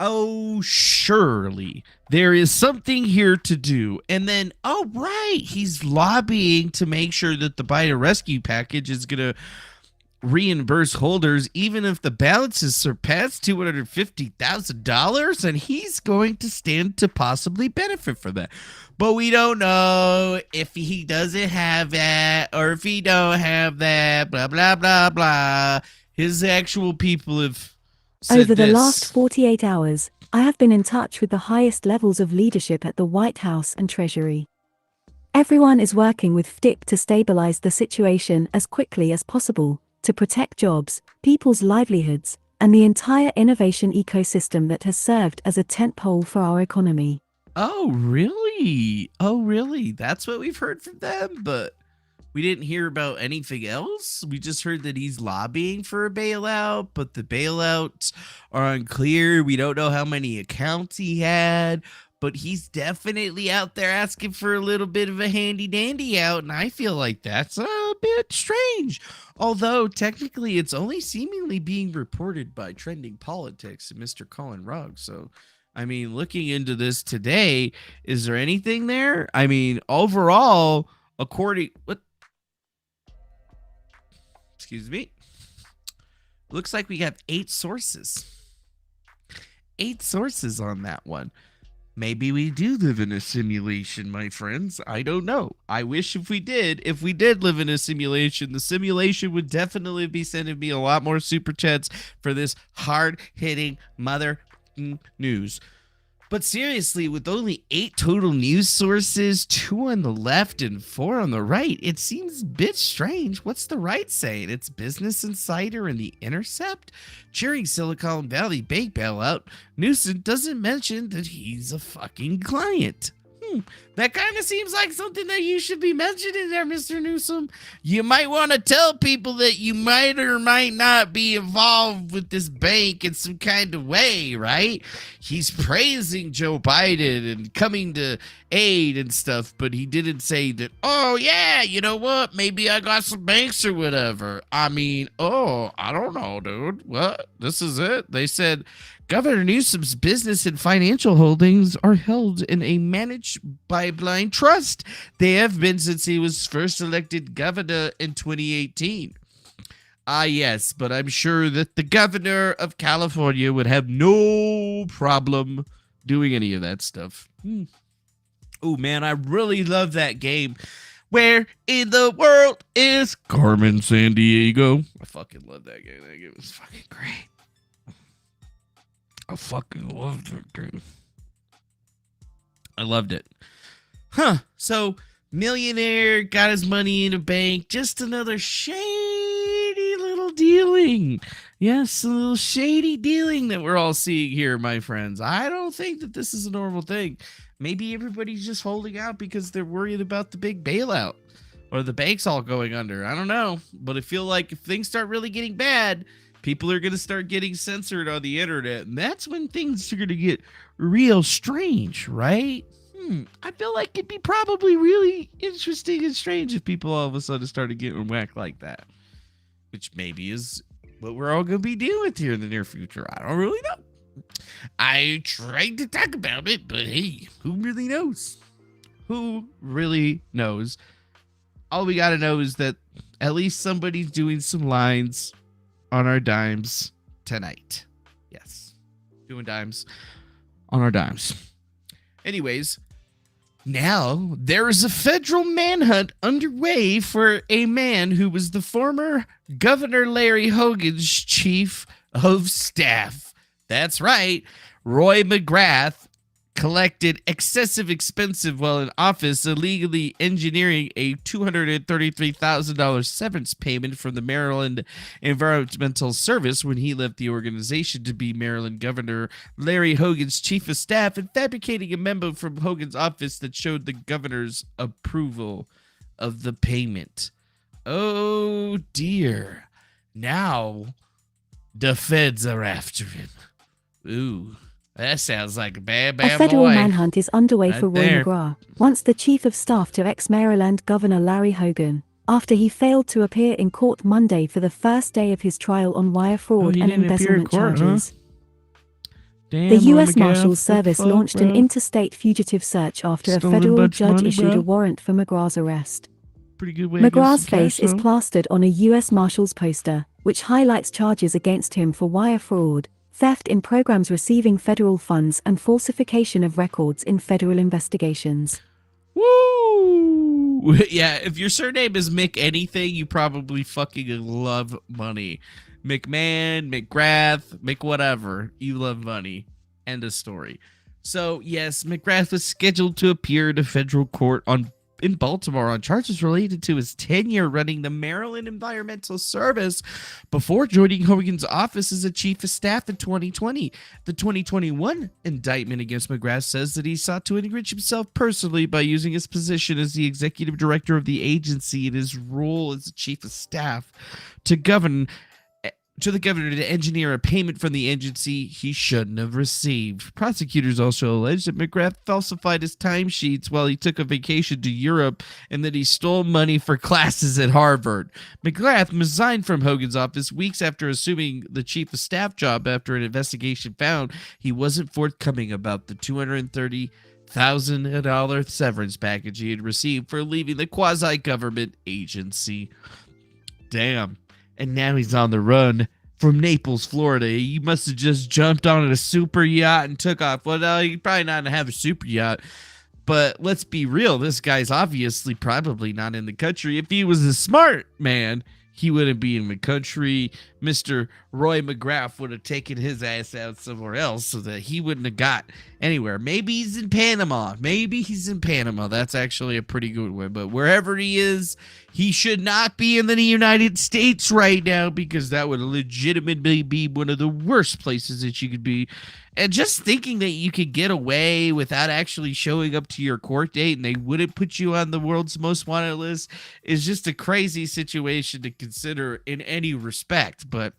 Oh, surely there is something here to do. And then, oh, right, he's lobbying to make sure that the Biden rescue package is going to reimburse holders even if the balances surpass $250,000, and he's going to stand to possibly benefit from that. But we don't know if he doesn't have that or if he don't have that, blah, blah, blah, blah. His actual people have said Over the this. last 48 hours, I have been in touch with the highest levels of leadership at the White House and Treasury. Everyone is working with FDIP to stabilize the situation as quickly as possible, to protect jobs, people's livelihoods, and the entire innovation ecosystem that has served as a tentpole for our economy. Oh, really? Oh, really? That's what we've heard from them, but we didn't hear about anything else? We just heard that he's lobbying for a bailout, but the bailouts are unclear. We don't know how many accounts he had, but he's definitely out there asking for a little bit of a handy-dandy out, and I feel like that's a bit strange. Although, technically, it's only seemingly being reported by Trending Politics and Mr. Colin Rugg. So, I mean, looking into this today, is there anything there? I mean, overall, according... What? Excuse me. Looks like we have 8 sources. 8 sources on that one. Maybe we do live in a simulation, my friends. I don't know. I wish if we did live in a simulation, the simulation would definitely be sending me a lot more super chats for this hard-hitting mother news. But seriously, with only 8 total news sources, 2 on the left and 4 on the right, it seems a bit strange. What's the right saying? It's Business Insider and The Intercept? Cheering Silicon Valley bank bailout, Newsom doesn't mention that he's a fucking client. That kind of seems like something that you should be mentioning there, Mr. Newsom. You might want to tell people that you might or might not be involved with this bank in some kind of way, right? He's praising Joe Biden and coming to aid and stuff, but he didn't say that, oh, yeah, you know what? Maybe I got some banks or whatever. I mean, I don't know, dude. What? This is it? They said Governor Newsom's business and financial holdings are held in a managed by blind trust. They have been since he was first elected governor in 2018. Yes, but I'm sure that the governor of California would have no problem doing any of that stuff. Oh, man, I really love that game. Where in the world is Carmen Sandiego? I fucking love that game. That game was fucking great. I fucking loved that game. I loved it. So, millionaire, got his money in a bank. Just another shady little dealing. Yes, a little shady dealing that we're all seeing here, my friends. I don't think that this is a normal thing. Maybe everybody's just holding out because they're worried about the big bailout or the banks all going under. I don't know. But I feel like if things start really getting bad, people are going to start getting censored on the internet. And that's when things are going to get real strange, right? I feel like it'd be probably really interesting and strange if people all of a sudden started getting whacked like that. Which maybe is what we're all going to be dealing with here in the near future. I don't really know. I tried to talk about it, but hey, who really knows? Who really knows? All we got to know is that at least somebody's doing some lines on our dimes tonight. Yes. Doing dimes on our dimes. Anyways, now there is a federal manhunt underway for a man who was the former Governor Larry Hogan's chief of staff. That's right. Roy McGrath collected excessive expensive while in office, illegally engineering a $233,000 severance payment from the Maryland Environmental Service when he left the organization to be Maryland Governor Larry Hogan's chief of staff, and fabricating a memo from Hogan's office that showed the governor's approval of the payment. Oh dear. Now the feds are after him. Ooh. That sounds like a bad boy. A federal manhunt is underway for Roy there. McGrath, once the chief of staff to ex-Maryland Governor Larry Hogan, after he failed to appear in court Monday for the first day of his trial on wire fraud he and didn't appear in embezzlement court, charges. Damn, The Roy U.S. McGrath, Marshals what Service the fuck, launched an bro? interstate fugitive search after Stolen a a federal bunch of judge money, issued bro. a warrant for McGrath's arrest. Pretty good way to get McGrath's some face cash, is though. plastered on a U.S. Marshals poster, which highlights charges against him for wire fraud, theft in programs receiving federal funds, and falsification of records in federal investigations. Woo! Yeah, if your surname is Mick anything, you probably fucking love money. McMahon, McGrath, Mick whatever. You love money. End of story. So, yes, McGrath was scheduled to appear in a federal court in Baltimore on charges related to his tenure running the Maryland Environmental Service before joining Hogan's office as a chief of staff in 2020. The 2021 indictment against McGrath says that he sought to enrich himself personally by using his position as the executive director of the agency and his role as the chief of staff to the governor to engineer a payment from the agency he shouldn't have received. Prosecutors also allege that McGrath falsified his timesheets while he took a vacation to Europe and that he stole money for classes at Harvard. McGrath resigned from Hogan's office weeks after assuming the chief of staff job after an investigation found he wasn't forthcoming about the $230,000 severance package he had received for leaving the quasi-government agency. Damn. And now he's on the run from Naples, Florida. He must have just jumped on a super yacht and took off. Well, no, he probably not have a super yacht. But let's be real. This guy's obviously probably not in the country. If he was a smart man, he wouldn't be in the country. Mr. Roy McGrath would have taken his ass out somewhere else so that he wouldn't have got anywhere. Maybe he's in Panama. That's actually a pretty good one. But wherever he is, he should not be in the United States right now, because that would legitimately be one of the worst places that you could be. And just thinking that you could get away without actually showing up to your court date and they wouldn't put you on the world's most wanted list is just a crazy situation to consider in any respect. But,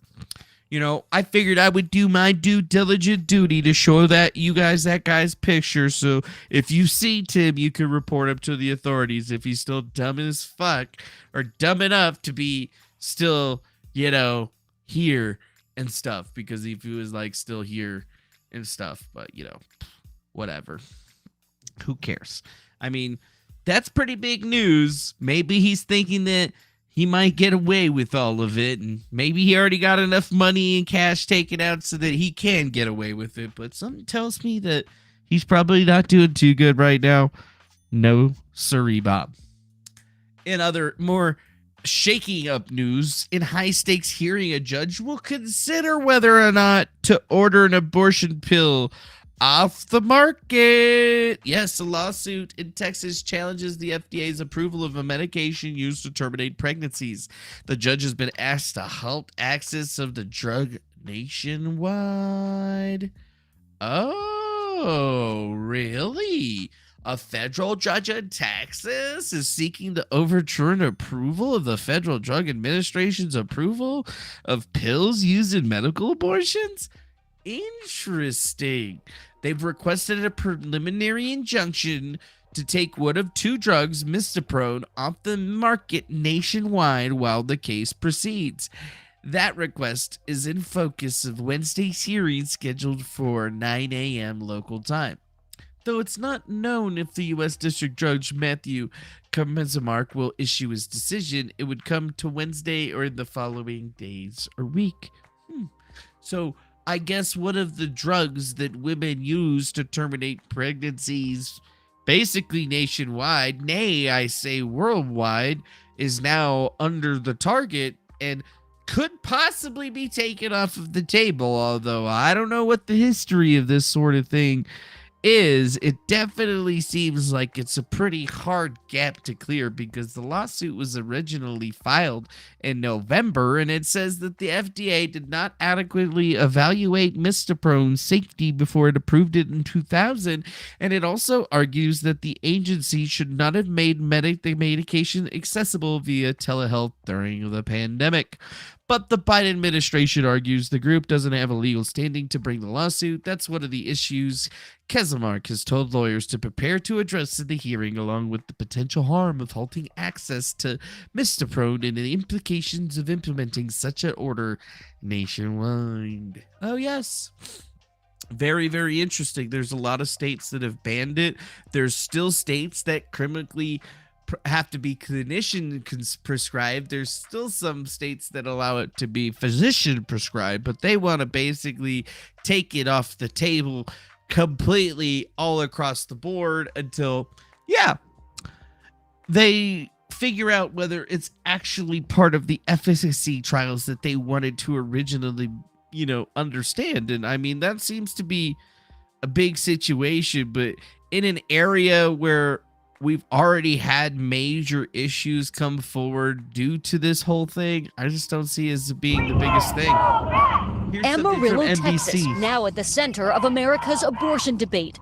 you know, I figured I would do my due diligent duty to show that you guys that guy's picture. So if you see Tim, you can report him to the authorities if he's still dumb as fuck or dumb enough to be still, you know, here and stuff. Because if he was like still here and stuff, but you know, whatever, who cares? I mean, that's pretty big news. Maybe he's thinking that he might get away with all of it, and maybe he already got enough money and cash taken out so that he can get away with it, but something tells me that he's probably not doing too good right now. No siree, Bob. In other more shaking up news, in high-stakes hearing, a judge will consider whether or not to order an abortion pill off the market. Yes, a lawsuit in Texas challenges the FDA's approval of a medication used to terminate pregnancies. The judge has been asked to halt access of the drug nationwide. Oh, really? A federal judge in Texas is seeking to overturn approval of the Federal Drug Administration's approval of pills used in medical abortions? Interesting. They've requested a preliminary injunction to take one of two drugs, mistoprone, off the market nationwide while the case proceeds. That request is in focus of Wednesday's hearing scheduled for 9 a.m. local time. Though it's not known if the U.S. District Judge Matthew Kamezamark will issue his decision, it would come to Wednesday or in the following days or week. So I guess one of the drugs that women use to terminate pregnancies, basically nationwide, nay, I say worldwide, is now under the target and could possibly be taken off of the table. Although I don't know what the history of this sort of thing is. It definitely seems like it's a pretty hard gap to clear, because the lawsuit was originally filed in November, and it says that the FDA did not adequately evaluate mistoprone's safety before it approved it in 2000, and it also argues that the agency should not have made the medication accessible via telehealth during the pandemic. But the Biden administration argues the group doesn't have a legal standing to bring the lawsuit. That's one of the issues Kamezamark has told lawyers to prepare to address in the hearing, along with the potential harm of halting access to mistoprone and the implications of implementing such an order nationwide. Oh, yes. Very, very interesting. There's a lot of states that have banned it. There's still states that criminally have to be clinician prescribed. There's still some states that allow it to be physician prescribed, but they want to basically take it off the table completely all across the board until, they figure out whether it's actually part of the efficacy trials that they wanted to originally, understand. And I mean, that seems to be a big situation, but in an area where we've already had major issues come forward due to this whole thing, I just don't see it as being the biggest thing. Here's Amarillo, Texas, now at the center of America's abortion debate.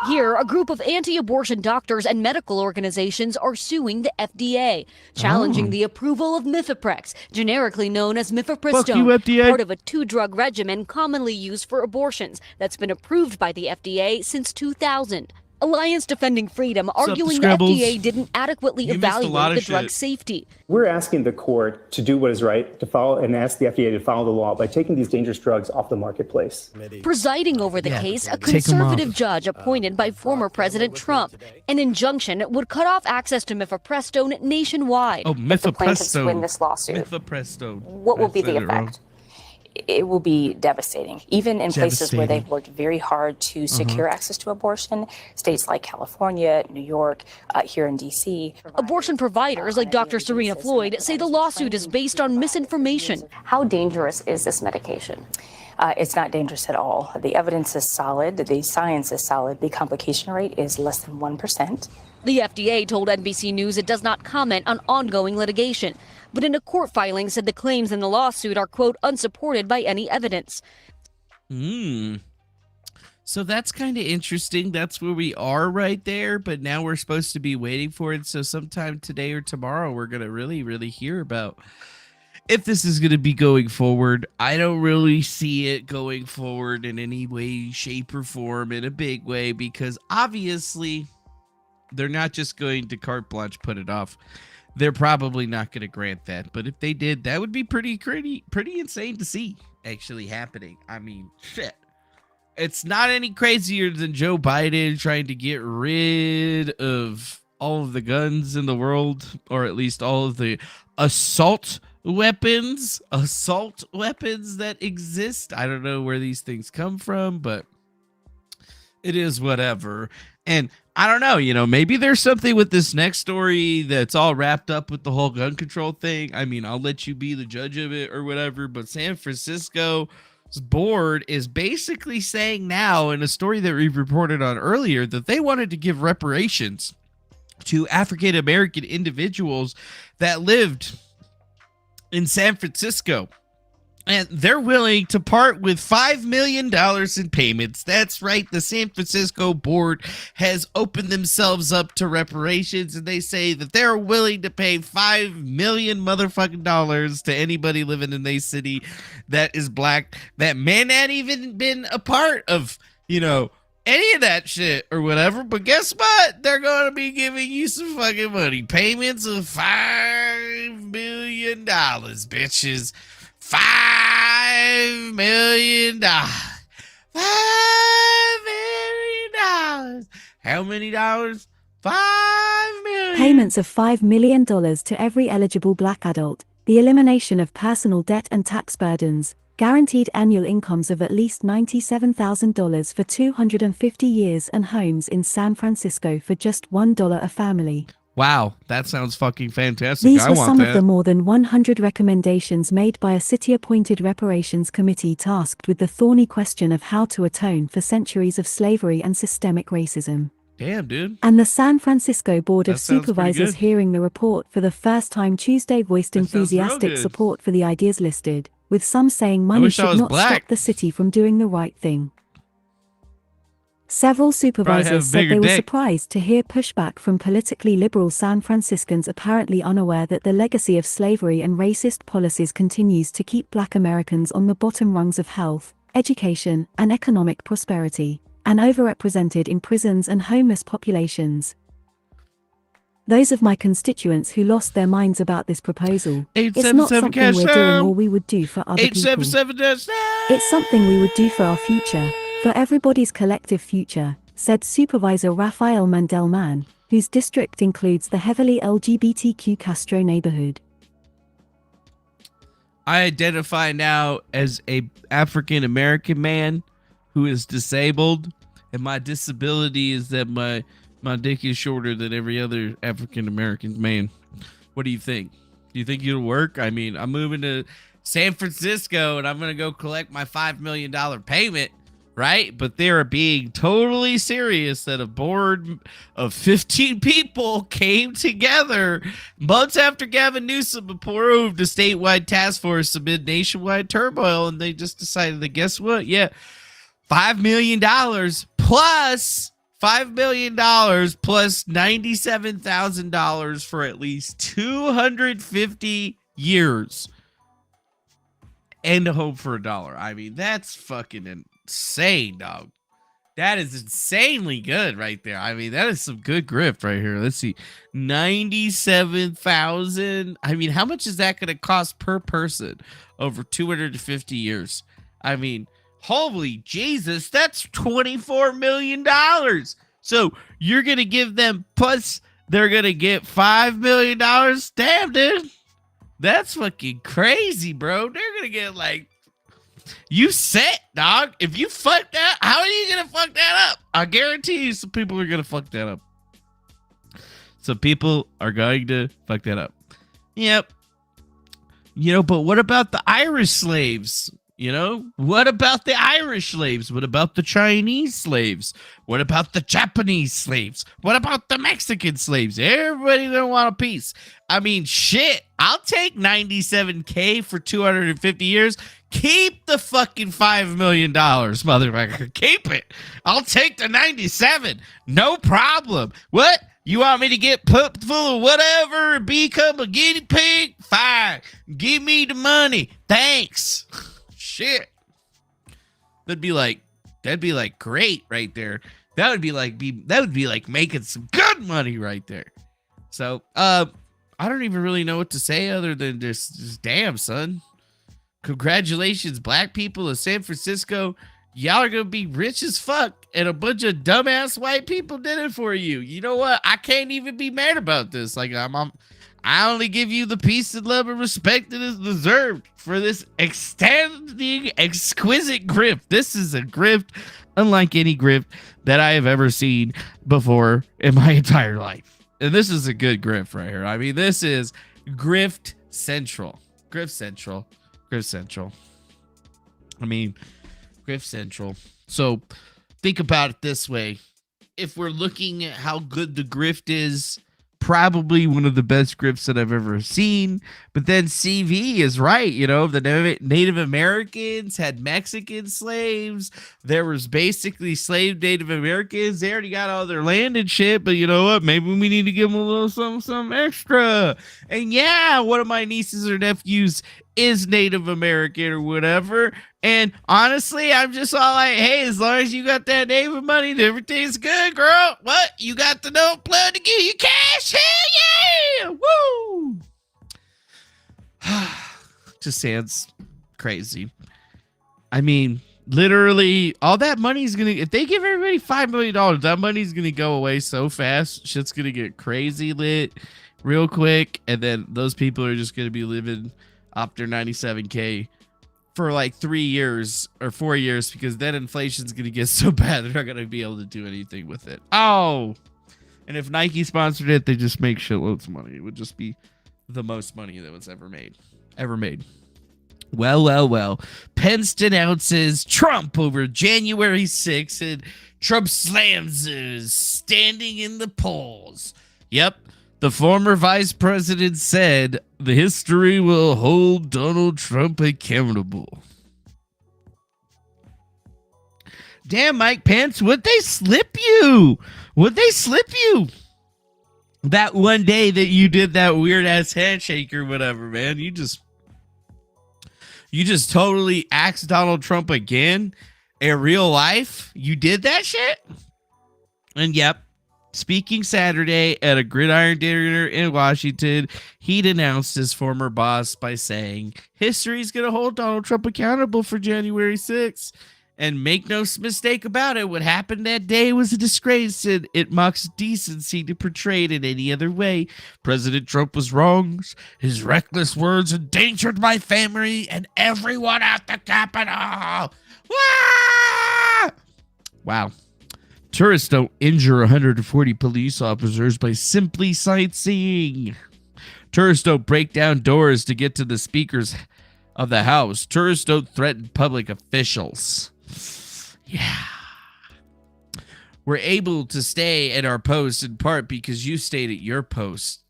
Here, a group of anti-abortion doctors and medical organizations are suing the FDA, challenging the approval of Mifeprex, generically known as mifepristone, part of a 2-drug regimen commonly used for abortions that's been approved by the FDA since 2000. Alliance Defending Freedom arguing the FDA didn't adequately evaluate the drug's safety. We're asking the court to do what is right, to follow, and ask the FDA to follow the law by taking these dangerous drugs off the marketplace. Presiding over the case, a conservative judge appointed by former President Trump. An injunction would cut off access to mifepristone nationwide. Oh, mifepristone. Win this lawsuit. Mifepristone. What will be the effect? it will be devastating. Even in places where they've worked very hard to secure access to abortion, states like California, New York, here in D.C. Abortion providers like Dr. Serena Floyd say the lawsuit is based on misinformation. How dangerous is this medication? It's not dangerous at all. The evidence is solid. The science is solid. The complication rate is less than 1%. The FDA told NBC News it does not comment on ongoing litigation, but in a court filing said the claims in the lawsuit are, quote, unsupported by any evidence. So that's kind of interesting. That's where we are right there, but now we're supposed to be waiting for it. So sometime today or tomorrow, we're going to really, really hear about if this is going to be going forward. I don't really see it going forward in any way, shape, or form in a big way, because obviously they're not just going to carte blanche put it off. They're probably not going to grant that. But if they did, that would be pretty insane to see actually happening. I mean, shit. It's not any crazier than Joe Biden trying to get rid of all of the guns in the world, or at least all of the assault weapons that exist. I don't know where these things come from, but it is whatever. And I don't know, maybe there's something with this next story that's all wrapped up with the whole gun control thing. I mean, I'll let you be the judge of it or whatever, but San Francisco's board is basically saying now, in a story that we reported on earlier, that they wanted to give reparations to African American individuals that lived in San Francisco, and they're willing to part with $5 million in payments. That's right. The San Francisco board has opened themselves up to reparations, and they say that they're willing to pay $5 million motherfucking dollars to anybody living in their city that is black, that may not even been a part of, any of that shit or whatever. But guess what? They're going to be giving you some fucking money. Payments of $5 million, bitches. $5 million. $5 million. How many dollars? $5 million. Payments of $5 million to every eligible black adult, the elimination of personal debt and tax burdens, guaranteed annual incomes of at least $97,000 for 250 years, and homes in San Francisco for just $1 a family. Wow, that sounds fucking fantastic. These were some of the more than 100 recommendations made by a city-appointed reparations committee tasked with the thorny question of how to atone for centuries of slavery and systemic racism. Damn, dude. And the San Francisco Board of Supervisors, hearing the report for the first time Tuesday, voiced enthusiastic support for the ideas listed, with some saying money should not stop the city from doing the right thing. Several supervisors said they were surprised to hear pushback from politically liberal San Franciscans, apparently unaware that the legacy of slavery and racist policies continues to keep Black Americans on the bottom rungs of health, education, and economic prosperity, and overrepresented in prisons and homeless populations. Those of my constituents who lost their minds about this proposal, it's not something we're doing or we would do for other people. It's something we would do for our future, for everybody's collective future, said Supervisor Rafael Mandelman, whose district includes the heavily LGBTQ Castro neighborhood. I identify now as a African American man who is disabled, and my disability is that my dick is shorter than every other African American man. What do you think? Do you think it'll work? I mean, I'm moving to San Francisco and I'm going to go collect my $5 million payment, right? But they're being totally serious that a board of 15 people came together months after Gavin Newsom approved a statewide task force amid nationwide turmoil, and they just decided that, guess what? Yeah, $5 million plus $5 million plus $97,000 for at least 250 years and a home for $1. I mean, that's fucking insane, dog. That is insanely good right there. I mean, that is some good grift right here. Let's see. 97,000. I mean, how much is that going to cost per person over 250 years? I mean, holy Jesus, that's $24 million. So you're going to give them, plus they're going to get $5 million. Damn, dude. That's fucking crazy, bro. They're going to get like You set, dog. If you fuck that, how are you gonna fuck that up? I guarantee you some people are gonna fuck that up. Some people are going to fuck that up. Yep. But what about the Irish slaves? What about the Irish slaves? What about the Chinese slaves? What about the Japanese slaves? What about the Mexican slaves? Everybody gonna want a piece. I mean, shit. I'll take $97K for 250 years. Keep the fucking $5 million, motherfucker. Keep it. I'll take the 97. No problem. What? You want me to get pumped full of whatever and become a guinea pig? Fine. Give me the money. Thanks. Shit. That'd be like great right there. That would be like making some good money right there. So, I don't even really know what to say other than just damn, son. Congratulations, black people of San Francisco. Y'all are gonna be rich as fuck, and a bunch of dumbass white people did it for you. You know what? I can't even be mad about this. Like I only give you the peace and love and respect that is deserved for this extending, exquisite grift. This is a grift unlike any grift that I have ever seen before in my entire life. And this is a good grift right here. I mean, this is Grift Central. Grift Central. Grift Central. I mean, Grift Central. So think about it this way. If we're looking at how good the grift is, probably one of the best grifts that I've ever seen. But then CV is right. The Native Americans had Mexican slaves. There was basically slave Native Americans. They already got all their land and shit. But you know what? Maybe we need to give them a little something extra. And yeah, one of my nieces or nephews is Native American or whatever. And honestly, I'm just all like, hey, as long as you got that Native money, everything's good, girl. What? You got the note plan to give you cash? Hell yeah! Woo! Just sounds crazy. I mean, literally, all that money's gonna, if they give everybody $5 million, that money's gonna go away so fast. Shit's gonna get crazy lit real quick. And then those people are just gonna be living off their 97K for like 3 years or 4 years, because then inflation's going to get so bad they're not going to be able to do anything with it. Oh, and if Nike sponsored it, they just make shitloads of money. It would just be the most money that was ever made. Well. Pence denounces Trump over January 6th, and Trump slams standing in the polls. Yep. The former vice president said the history will hold Donald Trump accountable. Damn, Mike Pence, would they slip you? That one day that you did that weird ass handshake or whatever, man. You just totally axed Donald Trump again in real life. You did that shit? And yep. Speaking Saturday at a gridiron dinner in Washington, he denounced his former boss by saying, history's going to hold Donald Trump accountable for January 6th. And make no mistake about it, what happened that day was a disgrace, and it mocks decency to portray it in any other way. President Trump was wrong. His reckless words endangered my family and everyone at the Capitol. Wow. Tourists don't injure 140 police officers by simply sightseeing. Tourists don't break down doors to get to the speakers of the House. Tourists don't threaten public officials. Yeah. We're able to stay at our post in part because you stayed at your post,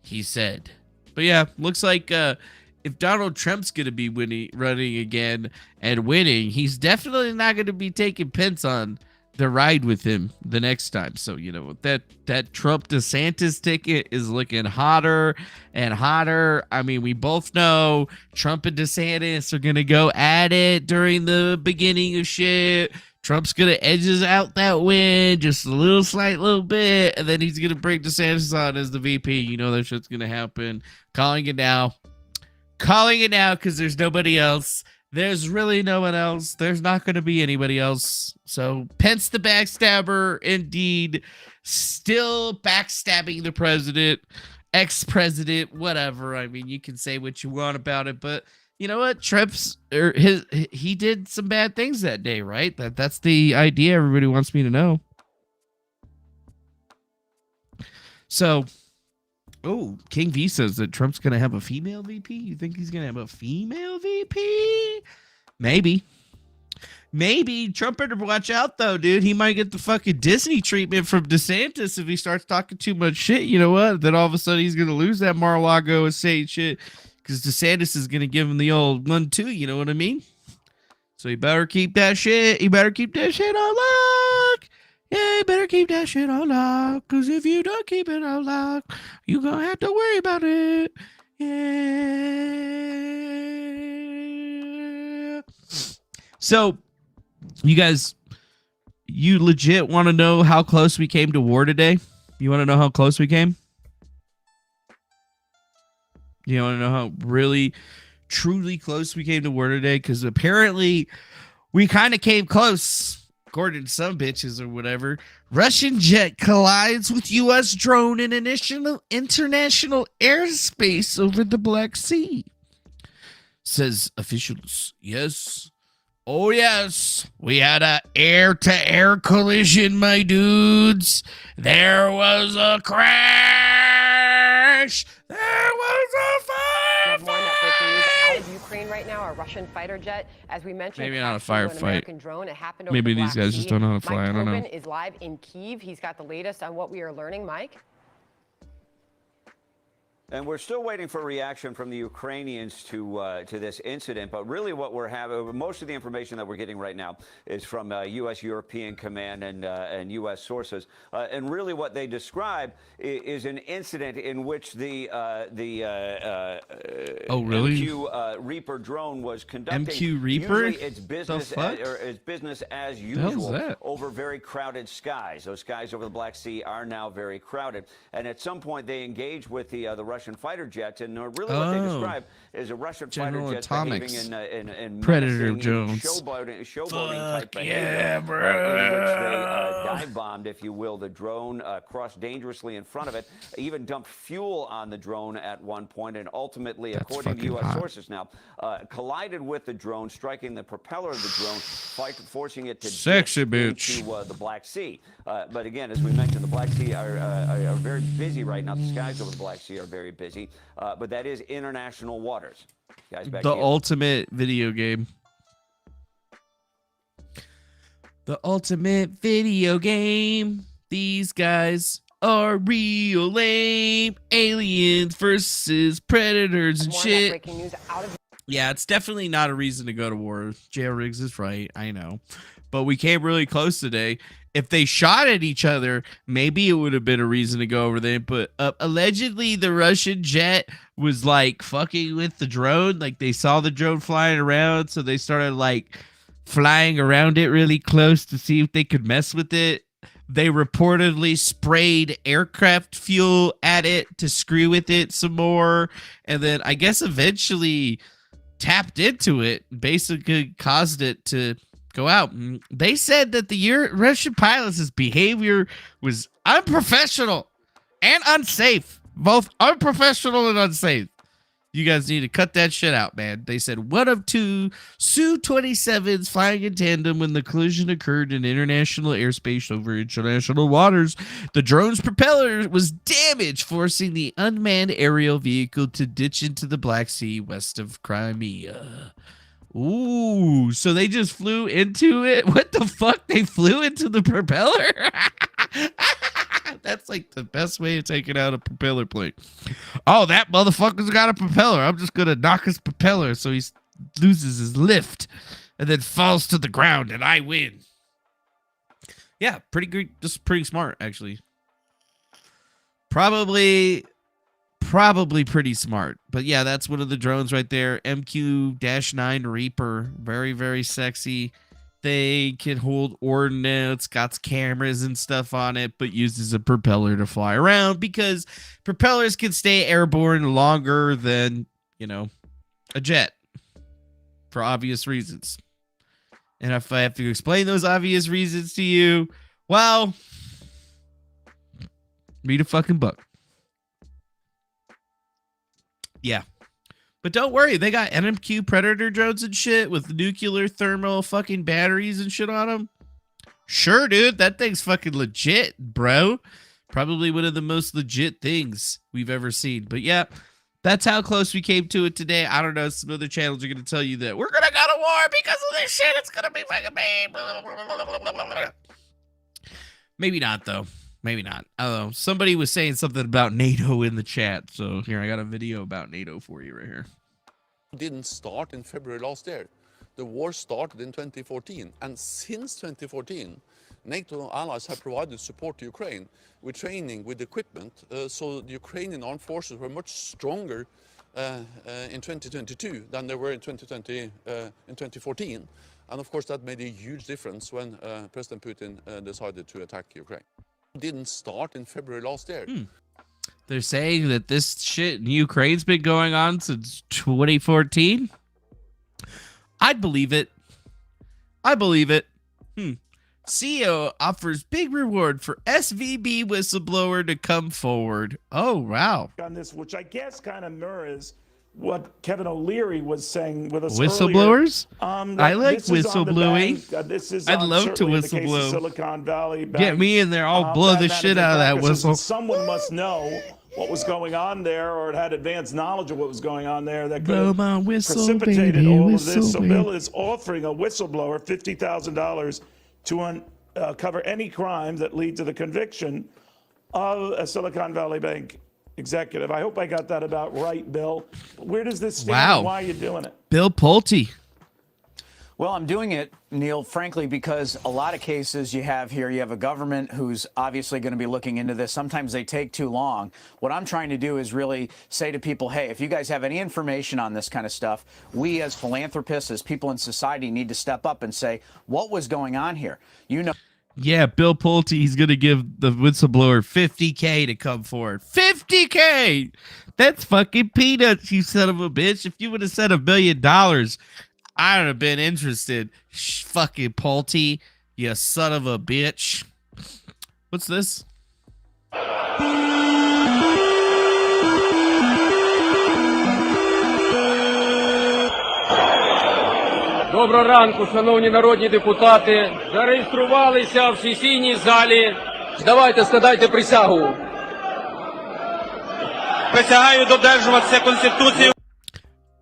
he said. But yeah, looks like if Donald Trump's going to be running again and winning, he's definitely not going to be taking Pence on the ride with him the next time. So, that Trump DeSantis ticket is looking hotter and hotter. I mean, we both know Trump and DeSantis are going to go at it during the beginning of shit. Trump's going to edges out that win just a slight little bit, and then he's going to bring DeSantis on as the VP. That shit's going to happen. Calling it now because there's nobody else. There's really no one else. There's not going to be anybody else. So Pence the backstabber, indeed, still backstabbing the president, ex-president, whatever. I mean, you can say what you want about it, but you know what? He did some bad things that day, right? That's the idea everybody wants me to know. So, King V says that Trump's going to have a female VP. You think he's going to have a female VP? Maybe. Trump better watch out, though, dude. He might get the fucking Disney treatment from DeSantis if he starts talking too much shit. You know what? Then all of a sudden he's going to lose that Mar-a-Lago and say shit because DeSantis is going to give him the old 1-2. You know what I mean? So he better keep that shit. On lock. Yeah, better keep that shit on lock. Because if you don't keep it on lock, you're going to have to worry about it. Yeah. So, you guys, you legit want to know how close we came to war today? You want to know how close we came? You want to know how really, truly close we came to war today? Because apparently we kind of came close. According to some bitches or whatever, Russian jet collides with U.S. drone in international airspace over the Black Sea. Says officials. Yes. Oh, yes. We had a air-to-air collision, my dudes. There was a crash. There was a firefight. Out of Ukraine right now, a Russian fighter jet, as we mentioned. Maybe not a firefight. Drone. It happened Maybe over the these Black guys Sea. just don't know how to fly. Mike I don't know. Tobin is live in Kyiv. He's got the latest on what we are learning. Mike? And we're still waiting for a reaction from the Ukrainians to this incident. But really what we're having, most of the information that we're getting right now is from U.S. European Command and U.S. sources. And really what they describe is an incident in which the MQ Reaper drone was conducting MQ Reaper? usually its business as usual over very crowded skies. Those skies over the Black Sea are now very crowded. And at some point they engage with the Russian fighter jets, and really what they describe is a Russian General fighter jet Atomics. behaving in Predator menacing Jones. showboating type behavior, yeah, in which they dive bombed, if you will, the drone, crossed dangerously in front of it, even dumped fuel on the drone at one point, and ultimately, according to U.S. sources now, collided with the drone, striking the propeller of the drone, forcing it to Sexy bitch. into the Black Sea. But again, as we mentioned, the Black Sea are very busy right now. The skies over the Black Sea are very busy, but that is international waters. Guys, back the to you. ultimate video game. The ultimate video game. These guys are real lame. Aliens versus predators and shit. Breaking news out of Yeah, it's definitely not a reason to go to war. J.R. Riggs is right. I know. But we came really close today. If they shot at each other, maybe it would have been a reason to go over there. But allegedly, the Russian jet was like fucking with the drone. Like they saw the drone flying around. So they started like flying around it really close to see if they could mess with it. They reportedly sprayed aircraft fuel at it to screw with it some more. And then I guess eventually tapped into it, basically caused it to go out. They said that the Russian pilots' behavior was unprofessional and unsafe. Both unprofessional and unsafe. You guys need to cut that shit out, man. They said one of two Su-27s flying in tandem when the collision occurred in international airspace over international waters. The drone's propeller was damaged, forcing the unmanned aerial vehicle to ditch into the Black Sea west of Crimea. Ooh, so they just flew into it? What the fuck? They flew into the propeller? That's like the best way of taking out a propeller plane. Oh, that motherfucker's got a propeller. I'm just going to knock his propeller so he loses his lift and then falls to the ground and I win. Yeah, pretty good. Just pretty smart, actually. Probably pretty smart. But yeah, that's one of the drones right there. MQ-9 Reaper. Very, very sexy. They can hold ordnance, got cameras and stuff on it, but uses a propeller to fly around because propellers can stay airborne longer than, you know, a jet for obvious reasons. And if I have to explain those obvious reasons to you, well, read a fucking book. Yeah. But don't worry, they got NMQ Predator drones and shit with nuclear thermal fucking batteries and shit on them. Sure, dude, that thing's fucking legit, bro. Probably one of the most legit things we've ever seen. But yeah, that's how close we came to it today. I don't know. Some other channels are going to tell you that we're going to go to war because of this shit. It's going to be fucking bad. Maybe not, though. Maybe not. I don't know. Somebody was saying something about NATO in the chat. So here, I got a video about NATO for you right here. Didn't start in February last year. The war started in 2014. And since 2014, NATO allies have provided support to Ukraine with training, with equipment. So the Ukrainian armed forces were much stronger in 2022 than they were in 2014. And of course, that made a huge difference when President Putin decided to attack Ukraine. Didn't start in February last year. They're saying that this shit in Ukraine's been going on since 2014. I'd believe it. I believe it. CEO offers big reward for SVB whistleblower to come forward. Oh, wow. On this, which I guess kind of mirrors what Kevin O'Leary was saying with us Whistleblowers? earlier. I like whistleblowing. I'd love to whistleblow. Silicon Valley Bank. Get me in there. I'll blow the shit out of that whistle. Someone must know what was going on there, or had advanced knowledge of what was going on there that Blow could my have whistle, precipitated baby, all of whistle, this. So baby. Bill is offering a whistleblower $50,000 to cover any crime that lead to the conviction of a Silicon Valley Bank executive. I hope I got that about right, Bill. Where does this stand? Wow. And why are you doing it? Bill Pulte. Well, I'm doing it, Neil, frankly, because a lot of cases you have here, you have a government who's obviously going to be looking into this. Sometimes they take too long. What I'm trying to do is really say to people, hey, if you guys have any information on this kind of stuff, we as philanthropists, as people in society need to step up and say, what was going on here? You know. Yeah, Bill Pulte, he's going to give the whistleblower $50K to come forward. $50K! That's fucking peanuts, you son of a bitch. If you would have said $1 million, I would have been interested. Fucking Pulte, you son of a bitch. What's this? Доброго ранку, шановні народні депутати. Зареєструвалися в сесійній залі. Давайте, складайте присягу. Присягаю додержуватися Конституції.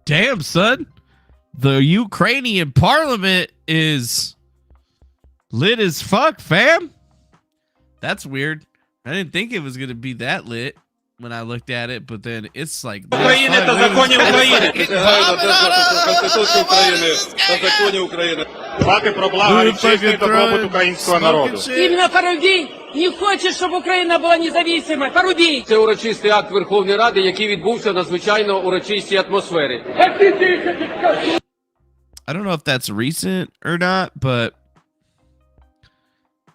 Damn, son. The Ukrainian parliament is lit as fuck, fam. That's weird. I didn't think it was going to be that lit when I looked at it, but then it's like України та законів України. Присягаю додержуватися Конституції України та законів України. Дбати про благо, вітчизни та добробут українського народу. Іменно Парубій не хоче, щоб Україна була незалежною. Парубій! Це урочистий акт Верховної Ради, який відбувся в надзвичайно урочистій атмосфері. I don't know if that's recent or not, but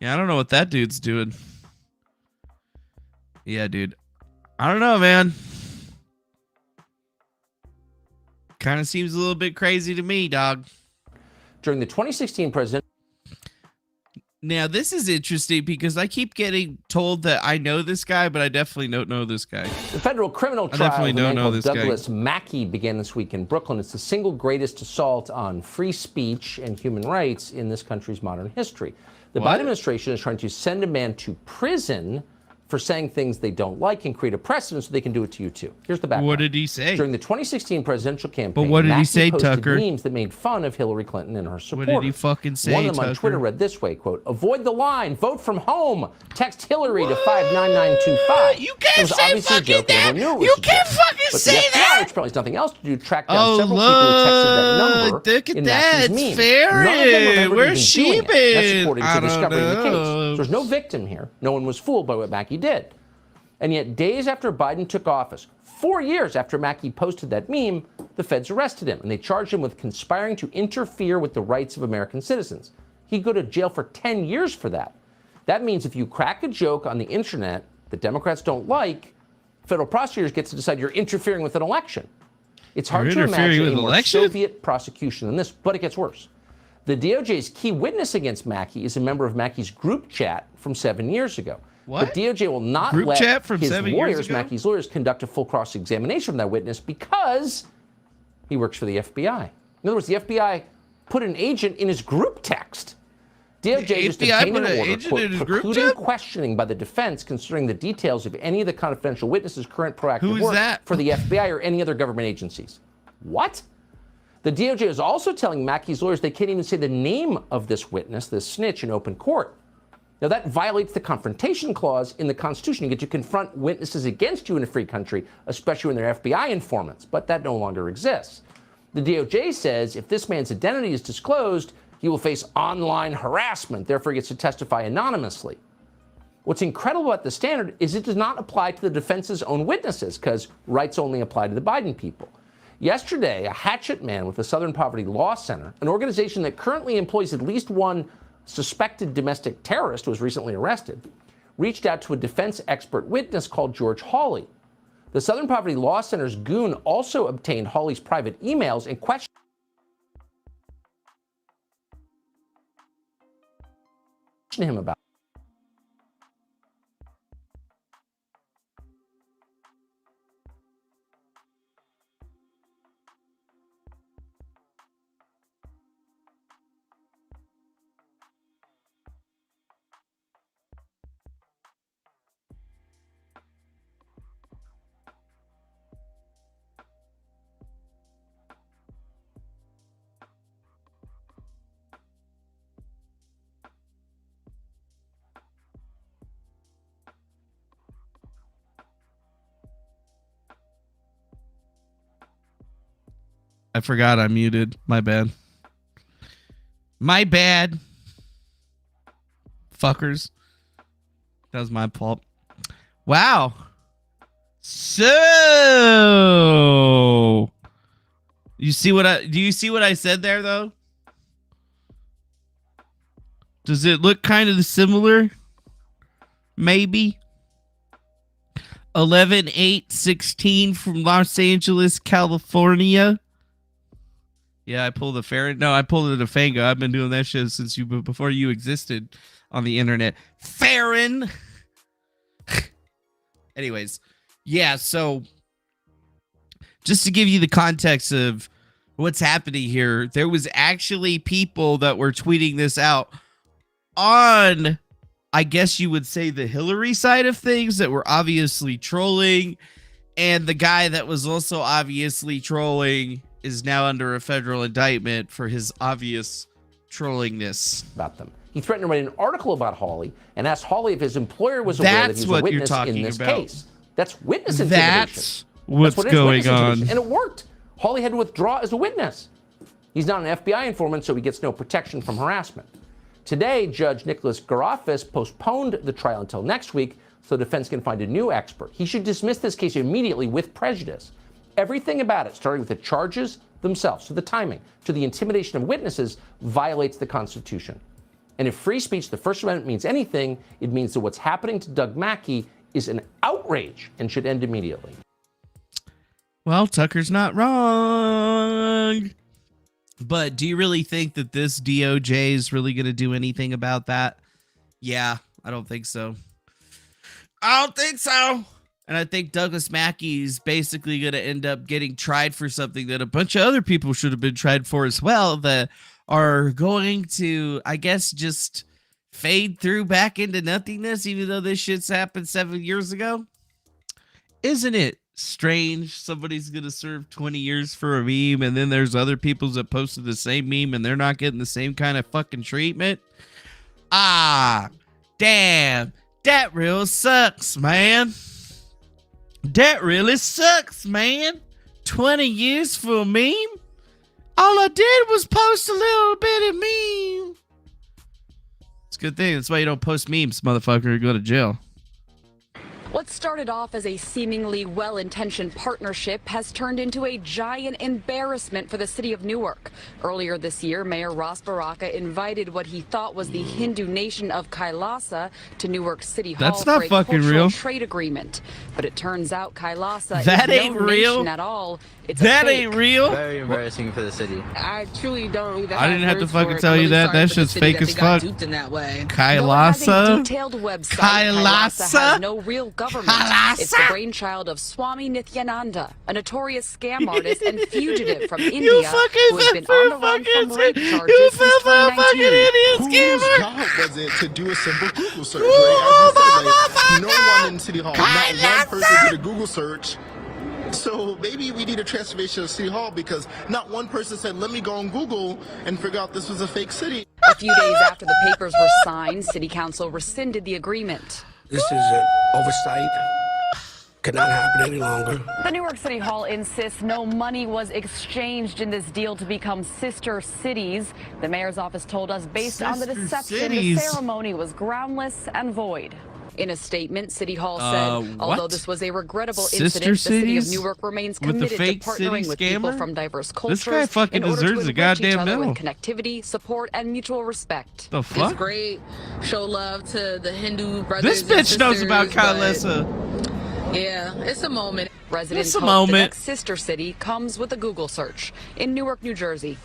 yeah, I don't know what that dude's doing. Yeah, dude. I don't know, man. Kind of seems a little bit crazy to me, dog. During the 2016 president. Now, this is interesting because I keep getting told that I know this guy, but I definitely don't know this guy. The federal criminal trial of a man called Douglas Mackey began this week in Brooklyn. It's the single greatest assault on free speech and human rights in this country's modern history. The Biden administration is trying to send a man to prison for saying things they don't like and create a precedent so they can do it to you too. Here's the background. What did he say? During the 2016 presidential campaign, But what did he say, posted Tucker? memes that made fun of Hillary Clinton and her supporters. What did he fucking say, One of them on Tucker? Twitter read this way, quote, "Avoid the line, vote from home, text Hillary to 59925. You can't It was say obviously a fucking joke, and that. everyone knew it was You a can't joke. fucking But say the FBI, that. which probably has nothing else to do, tracked down Oh, several people who texted that number look at in that. Mackey's It's meme. Farron. None of them remembered Where's even she doing it. That's been? according I to don't discovery of the case. know. There's no victim here. No one was fooled by what Mackey did. And yet, days after Biden took office, 4 years after Mackey posted that meme, the feds arrested him, and they charged him with conspiring to interfere with the rights of American citizens. He'd go to jail for 10 years for that. That means if you crack a joke on the internet that Democrats don't like, federal prosecutors get to decide you're interfering with an election. It's hard to imagine a more Soviet prosecution than this, but it gets worse. The DOJ's key witness against Mackey is a member of Mackey's group chat from 7 years ago. What? But DOJ will not Group let chat from his 7 years lawyers, ago? Mackey's lawyers, conduct a full cross-examination from that witness because He works for the FBI. In other words, the FBI put an agent in his group text. DOJ just obtained an order, quote, precluding questioning by the defense concerning the details of any of the confidential witnesses' current proactive work for the FBI or any other government agencies. What? The DOJ is also telling Mackey's lawyers they can't even say the name of this witness, this snitch, in open court. Now, that violates the confrontation clause in the Constitution. You get to confront witnesses against you in a free country, especially when they're FBI informants, but that no longer exists. The DOJ says if this man's identity is disclosed, he will face online harassment, therefore he gets to testify anonymously. What's incredible about the standard is it does not apply to the defense's own witnesses, because rights only apply to the Biden people. Yesterday, a hatchet man with the Southern Poverty Law Center, an organization that currently employs at least one suspected domestic terrorist who was recently arrested, reached out to a defense expert witness called George Hawley. The Southern Poverty Law Center's goon also obtained Hawley's private emails and questioned him about. I forgot I muted. My bad. My bad. Fuckers. That was my fault. Wow. So do you see what I said there though? Does it look kind of similar? Maybe. 11/8/16 from Los Angeles, California. Yeah, I pulled the Farron. No, I pulled the Defanga. I've been doing that shit since before you existed on the internet. Farron. Anyways, yeah, so just to give you the context of what's happening here, there was actually people that were tweeting this out on, I guess you would say, the Hillary side of things that were obviously trolling, and the guy that was also obviously trolling is now under a federal indictment for his obvious trollingness. About them. He threatened to write an article about Hawley and asked Hawley if his employer was aware that he was a witness in this case. That's witness intimidation. That's what's going on. And it worked. Hawley had to withdraw as a witness. He's not an FBI informant, so he gets no protection from harassment. Today, Judge Nicholas Garofis postponed the trial until next week so the defense can find a new expert. He should dismiss this case immediately with prejudice. Everything about it, starting with the charges themselves, to the timing, to the intimidation of witnesses, violates the Constitution. And if free speech, the First Amendment, means anything, it means that what's happening to Doug Mackey is an outrage and should end immediately. Well, Tucker's not wrong. But do you really think that this DOJ is really going to do anything about that? Yeah, I don't think so. I don't think so. And I think Douglas Mackey is basically going to end up getting tried for something that a bunch of other people should have been tried for as well, that are going to, I guess, just fade through back into nothingness, even though this shit's happened 7 years ago. Isn't it strange? Somebody's going to serve 20 years for a meme, and then there's other people that posted the same meme, and they're not getting the same kind of fucking treatment. Ah, damn. That real sucks, man. That really sucks, man. 20 years for a meme? All I did was post a little bit of meme. It's a good thing. That's why you don't post memes, motherfucker. You go to jail. What started off as a seemingly well-intentioned partnership has turned into a giant embarrassment for the city of Newark. Earlier this year, Mayor Ras Baraka invited what he thought was the Hindu nation of Kailasa to Newark City Hall for a cultural trade agreement. But it turns out Kailasa is no nation at all. It's that ain't real. Very embarrassing for the city. I truly don't even I didn't have to fucking tell you that. That shit's fake as fuck. In that way. Kailasa? Detailed website, Kailasa has no real government. It's the brainchild of Swami Nityananda, a notorious scam artist and fugitive from India who has been on the run from rape charges since 2019. Whose job was it to do a simple Google search, right? As you said, like, no one in City Hall, not one person did a Google search. So maybe we need a transformation of City Hall because not one person said, let me go on Google and figure out this was a fake city. A few days after the papers were signed, City Council rescinded the agreement. This is an oversight. Cannot happen any longer. The Newark City Hall insists no money was exchanged in this deal to become sister cities. The mayor's office told us based on the deception, the ceremony was groundless and void. In a statement, City Hall said, although this was a regrettable incident, the city of Newark remains committed to partnering with people from diverse cultures. This guy fucking deserves a goddamn medal. Connectivity, support, and mutual respect. The fuck? It's great. Show love to the Hindu brothers. This bitch knows about Kailasa. Yeah, it's a moment. Residents hope the next sister city comes with a Google search in Newark, New Jersey.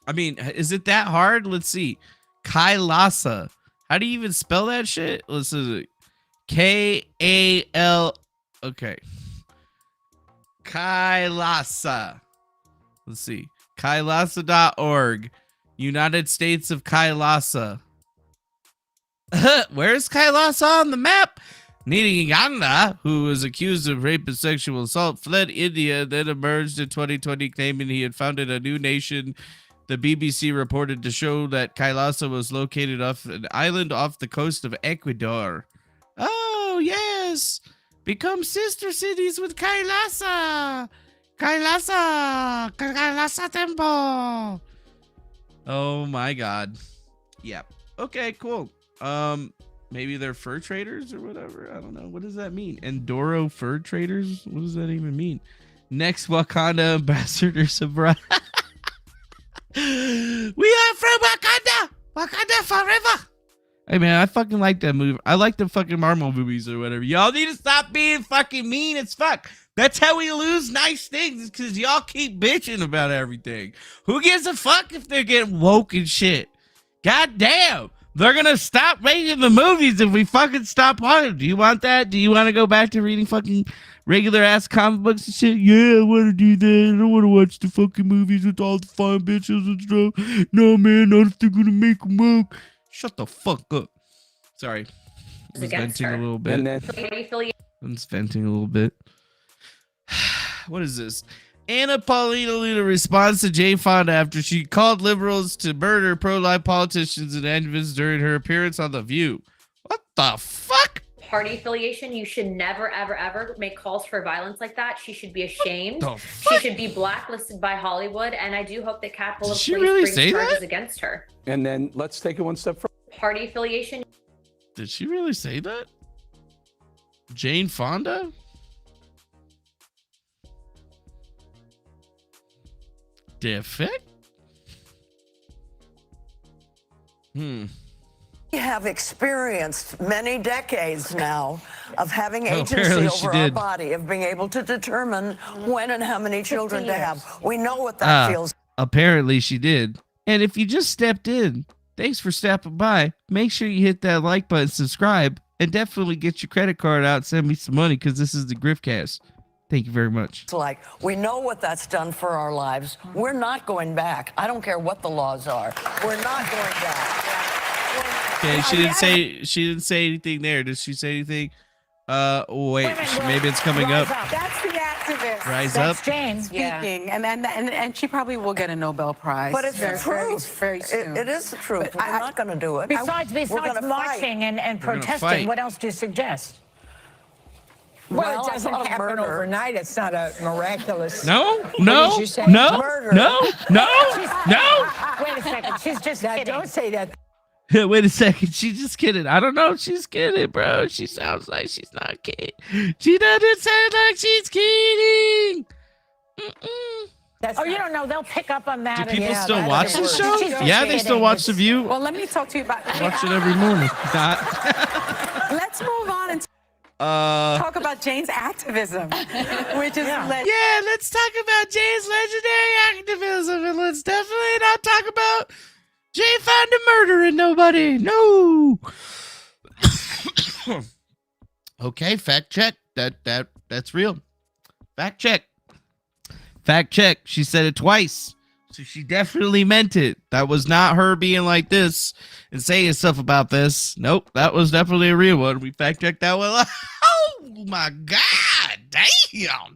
I mean, is it that hard? Let's see. Kailasa. How do you even spell that shit? Let's see. K-A-L. Okay. Kailasa. Let's see. Kailasa.org. United States of Kailasa. Where's Kailasa on the map? Nityananda, who was accused of rape and sexual assault, fled India, then emerged in 2020 claiming he had founded a new nation. The BBC reported to show that Kailasa was located off an island off the coast of Ecuador. Oh, yes. Become sister cities with Kailasa. Kailasa Temple. Oh, my God. Yep. Okay, cool. Maybe they're fur traders or whatever. I don't know. What does that mean? Endoro fur traders? What does that even mean? Next Wakanda ambassador Sabra. We are from Wakanda! Wakanda forever! Hey man, I fucking like that movie. I like the fucking Marvel movies or whatever. Y'all need to stop being fucking mean as fuck. That's how we lose nice things, because y'all keep bitching about everything. Who gives a fuck if they're getting woke and shit? God damn! They're gonna stop making the movies if we fucking stop watching. Do you want that? Do you want to go back to reading fucking regular ass comic books and shit? Yeah, I want to do that. I don't want to watch the fucking movies with all the fine bitches and stuff. No, man, not if they're gonna make them woke. Shut the fuck up. Sorry. I was venting a little bit. I'm just venting a little bit. What is this? Anna Paulina Luna responds to Jane Fonda after she called liberals to murder pro-life politicians and activists during her appearance on The View. What the fuck? Party affiliation, you should never, ever, ever make calls for violence like that. She should be ashamed. What the She should be blacklisted by Hollywood, and I do hope that Capitol Police really brings say charges that? against her. And then let's take it one step further. Party affiliation. Did she really say that? Jane Fonda? Defect? We have experienced many decades now of having agency over our body, of being able to determine when and how many children to have. We know what that feels. Apparently she did. And if you just stepped in, thanks for stopping by. Make sure you hit that like button, subscribe, and definitely get your credit card out. Send me some money because this is the GRIFTCAST. Thank you very much. It's like, we know what that's done for our lives. We're not going back. I don't care what the laws are. We're not going back. Okay, she didn't say anything there. Did she say anything? Wait, maybe it's coming up. That's the activist. Rise That's up. Jane speaking, and she probably will get a Nobel Prize. But it's the truth. Very soon. It is the truth. We're not going to do it. Besides marching and protesting, what else do you suggest? Well, it doesn't happen overnight. It's not a miraculous. No. Wait a second. She's just kidding. Don't say that. Wait a second. She's just kidding. I don't know if she's kidding, bro. She sounds like she's not kidding. She doesn't sound like she's kidding. You don't know. They'll pick up on that. Do people still watch the show? Yeah, they still watch The View. Well, let me talk to you about. Watch it every morning. Let's move on and talk about Jane's activism, which is let's talk about Jane's legendary activism, and let's definitely not talk about Jane Fonda murdering nobody. No. Okay, fact check. That's real. Fact check. Fact check. She said it twice. So she definitely meant it. That was not her being like this and saying stuff about this. Nope, that was definitely a real one. We fact checked that one. Oh my God, damn.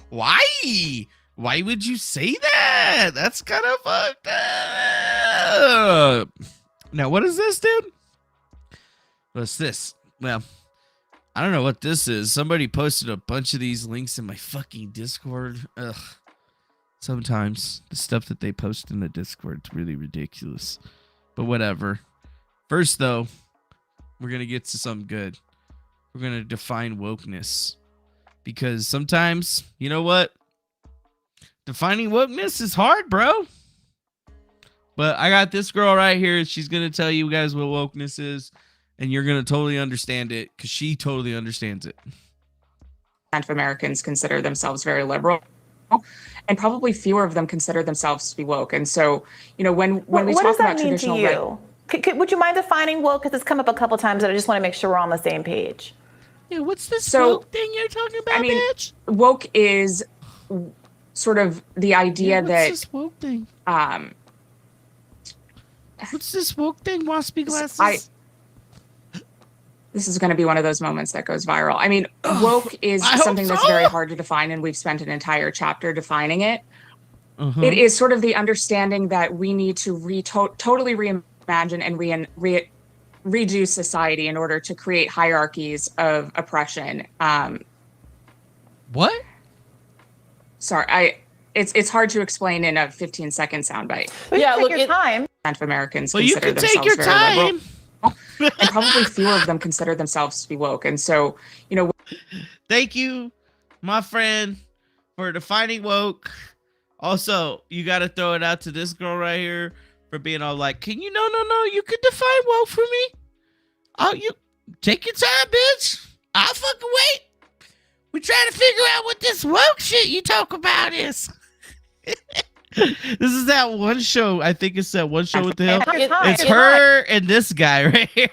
Why? Why would you say that? That's kind of fucked up. Now, what is this, dude? What's this? Well, I don't know what this is. Somebody posted a bunch of these links in my fucking Discord. Ugh. Sometimes the stuff that they post in the Discord is really ridiculous. But whatever. First, though, we're going to get to something good. We're going to define wokeness. Because sometimes, you know what? Defining wokeness is hard, bro. But I got this girl right here. She's going to tell you guys what wokeness is. And you're going to totally understand it. Because she totally understands it. Of Americans consider themselves very liberal. And probably fewer of them consider themselves to be woke. And so, you know, when we talk about traditional, what does that mean to you? Would you mind defining woke? Because it's come up a couple times, and I just want to make sure we're on the same page. Yeah, what's this woke thing you're talking about, bitch? Woke is sort of the idea that what's this woke thing? What's this woke thing? Waspy glasses. This is going to be one of those moments that goes viral. I mean, woke is something that's very hard to define, and we've spent an entire chapter defining it. It is sort of the understanding that we need to totally reimagine and redo society in order to create hierarchies of oppression. What? Sorry, it's hard to explain in a 15-second soundbite. Yeah, look, time. Of Americans well, you consider can take your themselves very time. liberal. And probably fewer of them consider themselves to be woke. And so, you know. Thank you, my friend, for defining woke. Also, you got to throw it out to this girl right here for being all like, can you, no, you can define woke for me. Oh, you take your time, bitch. I'll fucking wait. We trying to figure out what this woke shit you talk about is. This is that one show. I think it's that one show with him. It's her and this guy right here.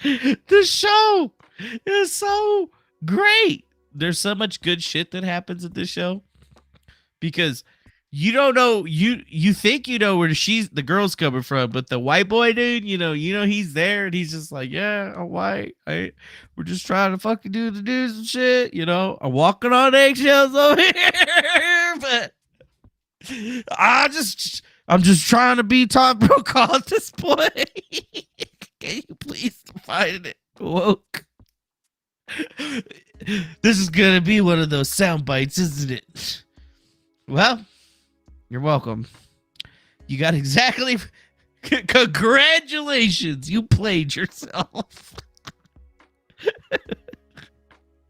The show is so great. There's so much good shit that happens at this show because you don't know, you think you know where the girl's coming from, but the white boy dude, you know he's there and he's just like, yeah, I'm white. We're just trying to fucking do some shit, I'm walking on eggshells over here, but I'm just trying to be Tom Brokaw at this point. Can you please define it? Woke. This is gonna be one of those sound bites, isn't it? Well, you're welcome. You got exactly. Congratulations, you played yourself.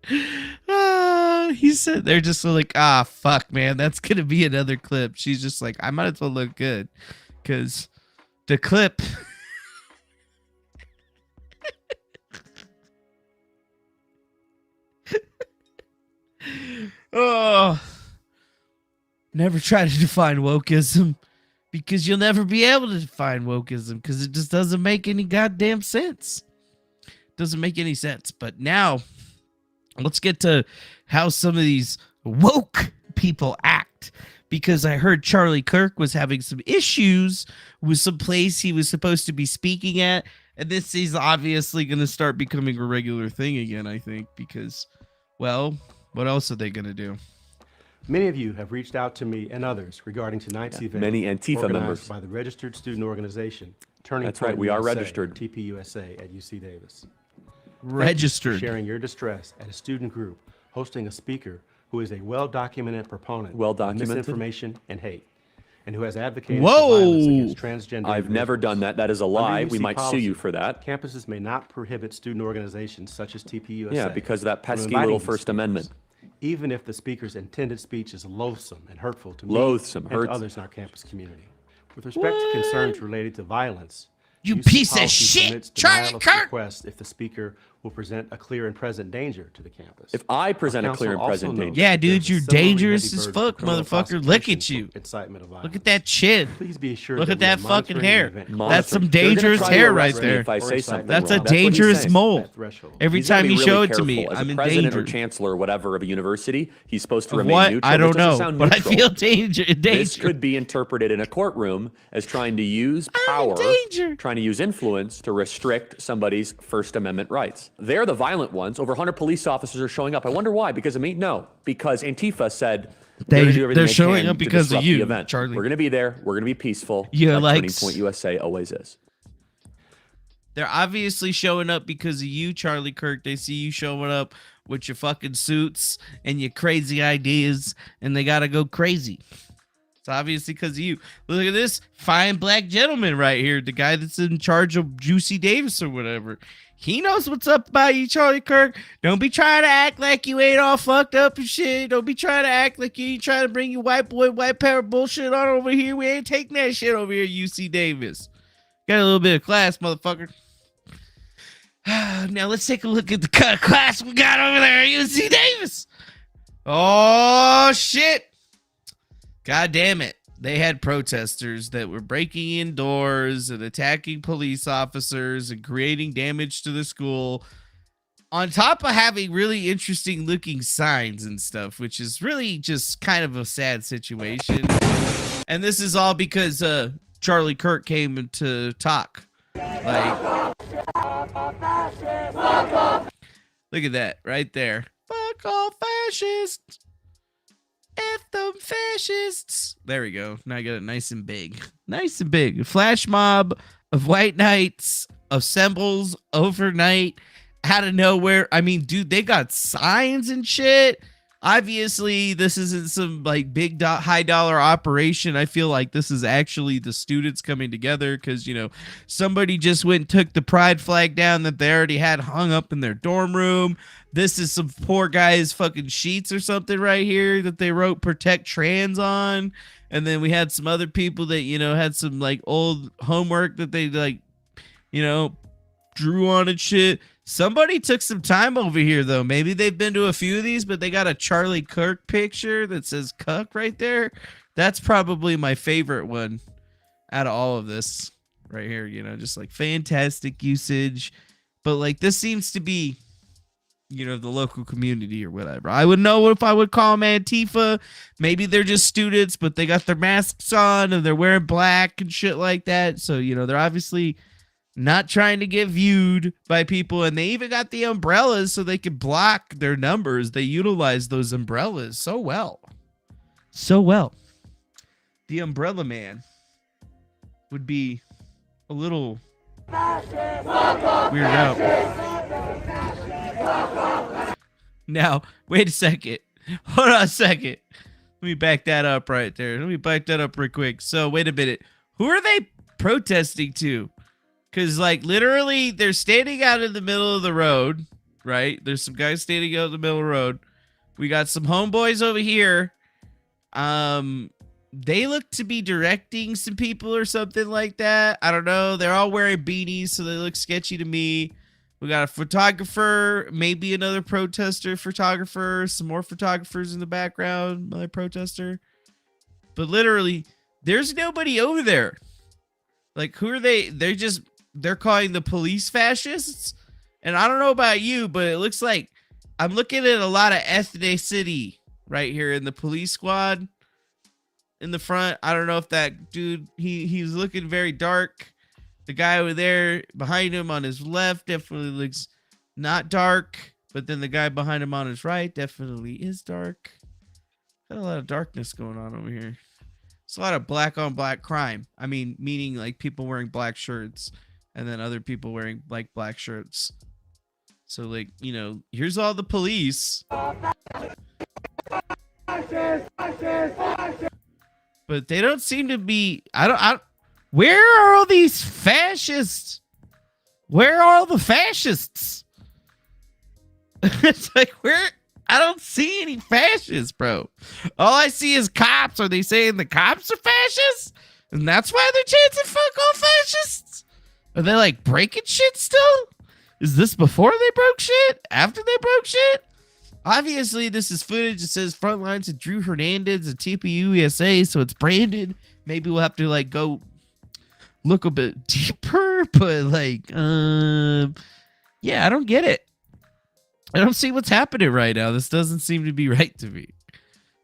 He said they're just like, fuck, man, that's gonna be another clip. She's just like, I might as well look good, because the clip. Oh. Never try to define wokeism because you'll never be able to define wokeism because it just doesn't make any goddamn sense. Doesn't make any sense. But now let's get to how some of these woke people act, because I heard Charlie Kirk was having some issues with some place he was supposed to be speaking at. And this is obviously going to start becoming a regular thing again, I think, because, well, what else are they going to do? Many of you have reached out to me and others regarding tonight's event. Many Antifa organized members by the registered student organization, Turning That's Point right, we are USA, registered. TPUSA at UC Davis. Registered. Thank you for sharing your distress at a student group hosting a speaker who is a well-documented proponent of misinformation and hate, and who has advocated for violence against transgender. I've never done that. That is a lie. Under We UC might sue policy, you for that. Campuses may not prohibit student organizations such as TPUSA. Yeah, because of that from pesky inviting little these First speakers, Amendment. even if the speaker's intended speech is loathsome and hurtful to me Loathsome, and to hurts. others in our campus community. With respect to concerns related to violence, You UC piece of policy shit, permits Charlie denial of Kirk! requests if the speaker will present a clear and present danger to the campus. If I present a Council clear and also present notes danger. Yeah, that dude, there's a you're similarly dangerous heavy as burden of fuck, criminal motherfucker. Look prosecution at you. for incitement of violence. Look at that chin. Please be assured Look that at we are that fucking monitoring the hair. event That's some They're gonna dangerous try to hair arrest right me there. If I say something That's a wrong. That's what he's dangerous saying. mole. Every He's gotta time be you really show it to careful. me, As I'm a in president danger. or chancellor or whatever of a university, he's supposed to Of remain what? neutral. I don't This doesn't know, sound but I neutral. feel danger. This could be interpreted in a courtroom as trying to use power, trying to use influence to restrict somebody's First Amendment rights. They're the violent ones. Over 100 police officers are showing up. I wonder why. Because of me? No. Because Antifa said they're gonna do everything they're they showing can up to because of disrupt you, the event. Charlie. We're going to be there. We're going to be peaceful. Yeah, like like Turning Point USA always is. They're obviously showing up because of you, Charlie Kirk. They see you showing up with your fucking suits and your crazy ideas, and they gotta go crazy. It's obviously because of you. Look at this fine black gentleman right here, the guy that's in charge of UC Davis or whatever. He knows what's up about you, Charlie Kirk. Don't be trying to act like you ain't all fucked up and shit. Don't be trying to act like you ain't trying to bring your white boy, white power bullshit on over here. We ain't taking that shit over here, UC Davis. Got a little bit of class, motherfucker. Now let's take a look at the kind of class we got over there at UC Davis. Oh, shit. God damn it. They had protesters that were breaking in doors and attacking police officers and creating damage to the school, on top of having really interesting looking signs and stuff, which is really just kind of a sad situation. And this is all because Charlie Kirk came to talk. Like, look at that right there. Fuck all fascists. F them fascists. There we go. Now I got it nice and big. Nice and big. A flash mob of white knights assembles overnight out of nowhere. I mean, dude, they got signs and shit. Obviously, this isn't some like big high dollar operation. I feel like this is actually the students coming together because, you know, somebody just went and took the pride flag down that they already had hung up in their dorm room. This is some poor guy's fucking sheets or something right here that they wrote protect trans on. And then we had some other people that, you know, had some like old homework that they like, you know, drew on and shit. Somebody took some time over here, though. Maybe they've been to a few of these, but they got a Charlie Kirk picture that says cuck right there. That's probably my favorite one out of all of this right here. You know, just like fantastic usage. But like this seems to be, you know, the local community or whatever. I would know if I would call them Antifa. Maybe they're just students, but they got their masks on and they're wearing black and shit like that. So, you know, they're obviously not trying to get viewed by people, and they even got the umbrellas so they could block their numbers. They utilize those umbrellas so well. So well. The umbrella man would be a little weirded out. Now, wait a second. Hold on a second. Let me back that up right there. Let me back that up real quick. So, wait a minute. Who are they protesting to? Because, like, literally, they're standing out in the middle of the road, right? There's some guys standing out in the middle of the road. We got some homeboys over here. They look to be directing some people or something like that. I don't know. They're all wearing beanies, so they look sketchy to me. We got a photographer, maybe another protester photographer, some more photographers in the background, another protester. But literally, there's nobody over there. Like, who are they? They're calling the police fascists. And I don't know about you, but it looks like I'm looking at a lot of ethnicity right here in the police squad in the front. I don't know if that dude, he's looking very dark. The guy over there behind him on his left definitely looks not dark. But then the guy behind him on his right definitely is dark. Got a lot of darkness going on over here. It's a lot of black on black crime. I mean, meaning like people wearing black shirts and then other people wearing like black shirts. So like, you know, here's all the police. But they don't seem to be, where are all these fascists? Where are all the fascists? It's like, I don't see any fascists, bro. All I see is cops. Are they saying the cops are fascists? And that's why they're chanting fuck all fascists? Are they like breaking shit still? Is this before they broke shit? After they broke shit? Obviously, this is footage that says front lines of Drew Hernandez and TPU USA, so it's branded. Maybe we'll have to like go look a bit deeper, but like, yeah, I don't get it. I don't see what's happening right now. This doesn't seem to be right to me.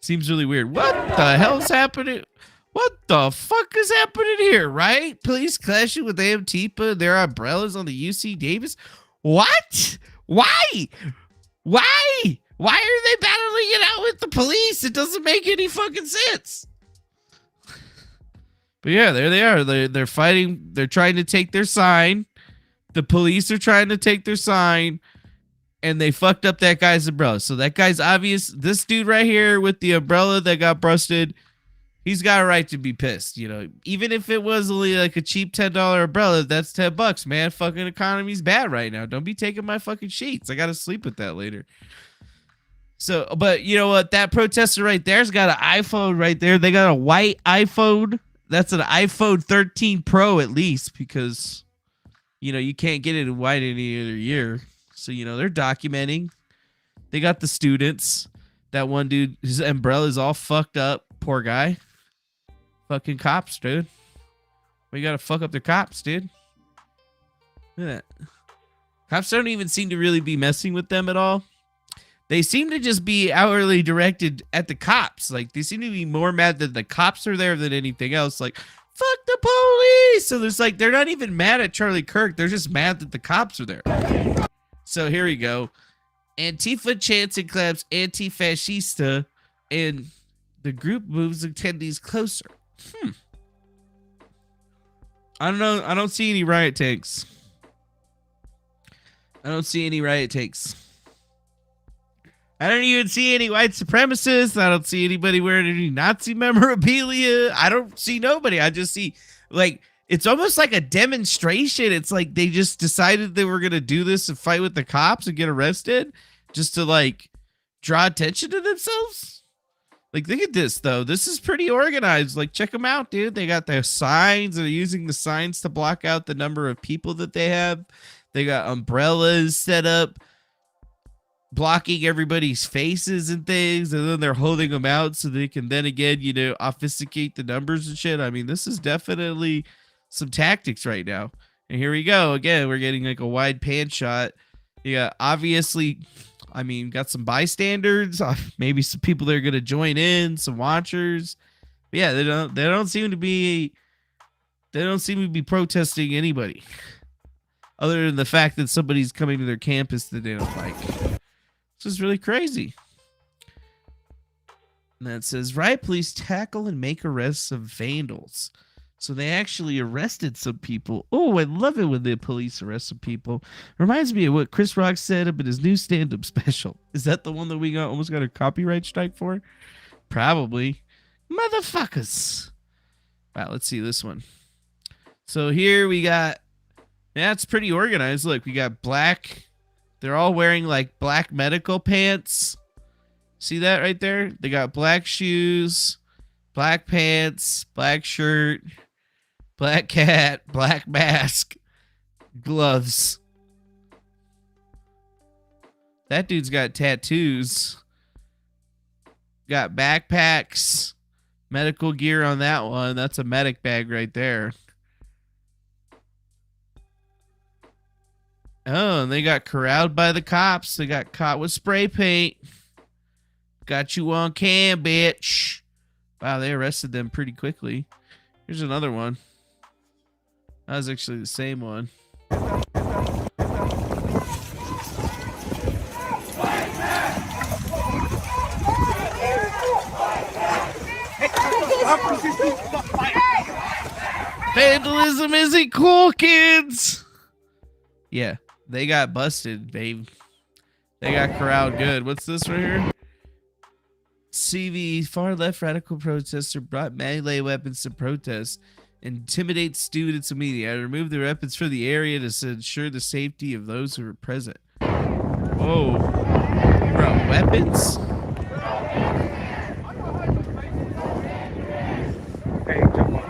Seems really weird. What the hell's happening? What the fuck is happening here, right? Police clashing with Antifa, their umbrellas on the UC Davis. What? Why? Why? Why are they battling it out with the police? It doesn't make any fucking sense. But yeah, there they are. They're fighting. They're trying to take their sign. The police are trying to take their sign. And they fucked up that guy's umbrella. So that guy's obvious. This dude right here with the umbrella that got busted, he's got a right to be pissed. You know, even if it was only like a cheap $10 umbrella, that's $10, man. Fucking economy's bad right now. Don't be taking my fucking sheets. I got to sleep with that later. So, but you know what? That protester right there's got an iPhone right there. They got a white iPhone. That's an iPhone 13 Pro at least, because, you know, you can't get it in white any other year. So, you know, they're documenting. They got the students. That one dude, his umbrella's all fucked up. Poor guy. Fucking cops, dude. We gotta fuck up their cops, dude. Look at that. Cops don't even seem to really be messing with them at all. They seem to just be outwardly directed at the cops. Like, they seem to be more mad that the cops are there than anything else. Like, fuck the police. So there's like, they're not even mad at Charlie Kirk. They're just mad that the cops are there. So here we go. Antifa chants and claps anti-fascista, and the group moves attendees closer. I don't know. I don't see any riot tanks. I don't see any riot tanks. I don't even see any white supremacists. I don't see anybody wearing any Nazi memorabilia. I don't see nobody. I just see, like, it's almost like a demonstration. It's like they just decided they were going to do this and fight with the cops and get arrested just to, like, draw attention to themselves. Like, look at this, though. This is pretty organized. Like, check them out, dude. They got their signs. They're using the signs to block out the number of people that they have. They got umbrellas set up, blocking everybody's faces and things, and then they're holding them out so they can then again, you know, obfuscate the numbers and shit. I mean, this is definitely some tactics right now. And here we go again. We're getting like a wide pan shot. Yeah, obviously, I mean, got some bystanders, maybe some people that are gonna join in, some watchers. But yeah, they don't seem to be protesting anybody, other than the fact that somebody's coming to their campus that they don't like. This is really crazy. And that says, riot police tackle and make arrests of vandals. So they actually arrested some people. Oh, I love it when the police arrest some people. Reminds me of what Chris Rock said up in his new stand-up special. Is that the one that we almost got a copyright strike for? Probably. Motherfuckers. Wow, let's see this one. So here we got, yeah, it's pretty organized. Look, we got black. They're all wearing like black medical pants. See that right there? They got black shoes, black pants, black shirt, black cat, black mask, gloves. That dude's got tattoos. Got backpacks, medical gear on that one. That's a medic bag right there. Oh, and they got corralled by the cops. They got caught with spray paint. Got you on cam, bitch. Wow, they arrested them pretty quickly. Here's another one. That was actually the same one. Vandalism isn't cool, kids. Yeah. They got busted, babe. They got corralled good. What's this right here? CV, far left radical protester brought melee weapons to protest, intimidate students and media. I removed the weapons from the area to ensure the safety of those who were present. Whoa. You brought weapons? Hey, jump on.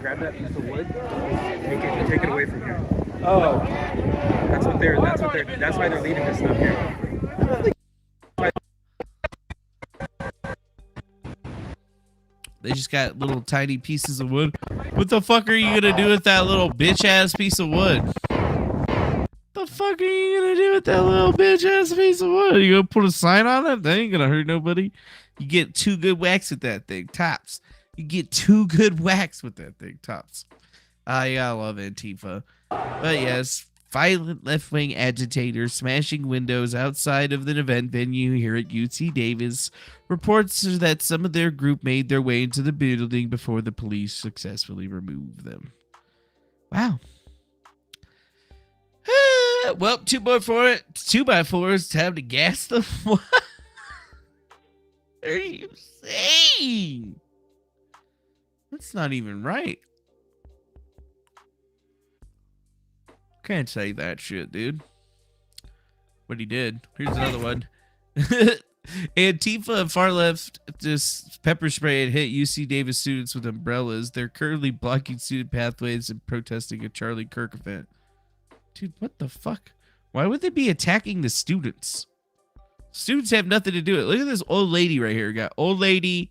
Grab that piece of wood. Take it away from here. Oh. That's why they're leading this stuff here. They just got little tiny pieces of wood. What the fuck are you gonna do with that little bitch ass piece of wood? The fuck are you gonna do with that little bitch ass piece of wood? You gonna put a sign on it? That ain't gonna hurt nobody. You get 2 good whacks with that thing, tops. You get 2 good whacks with that thing, tops. I love Antifa. But yes, violent left-wing agitators smashing windows outside of an event venue here at UC Davis. Reports that some of their group made their way into the building before the police successfully removed them. Wow. Well, 2x4s, time to gas them. What are you saying? That's not even right. Can't say that shit, dude. But he did. Here's another one. Antifa and far left just pepper spray and hit UC Davis students with umbrellas. They're currently blocking student pathways and protesting a Charlie Kirk event. Dude, what the fuck? Why would they be attacking the students? Students have nothing to do with it. Look at this old lady right here. Got old lady.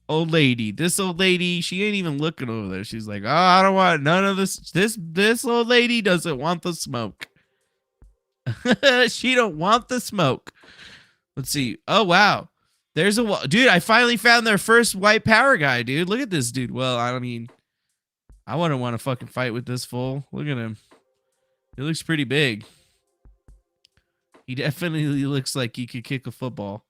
This old lady, she ain't even looking over there. She's like, oh, I don't want none of this. This old lady doesn't want the smoke. She don't want the smoke. Let's see. Oh, wow. There's a... Dude, I finally found their first white power guy, dude. Look at this dude. Well, I mean, I wouldn't want to fucking fight with this fool. Look at him. He looks pretty big. He definitely looks like he could kick a football.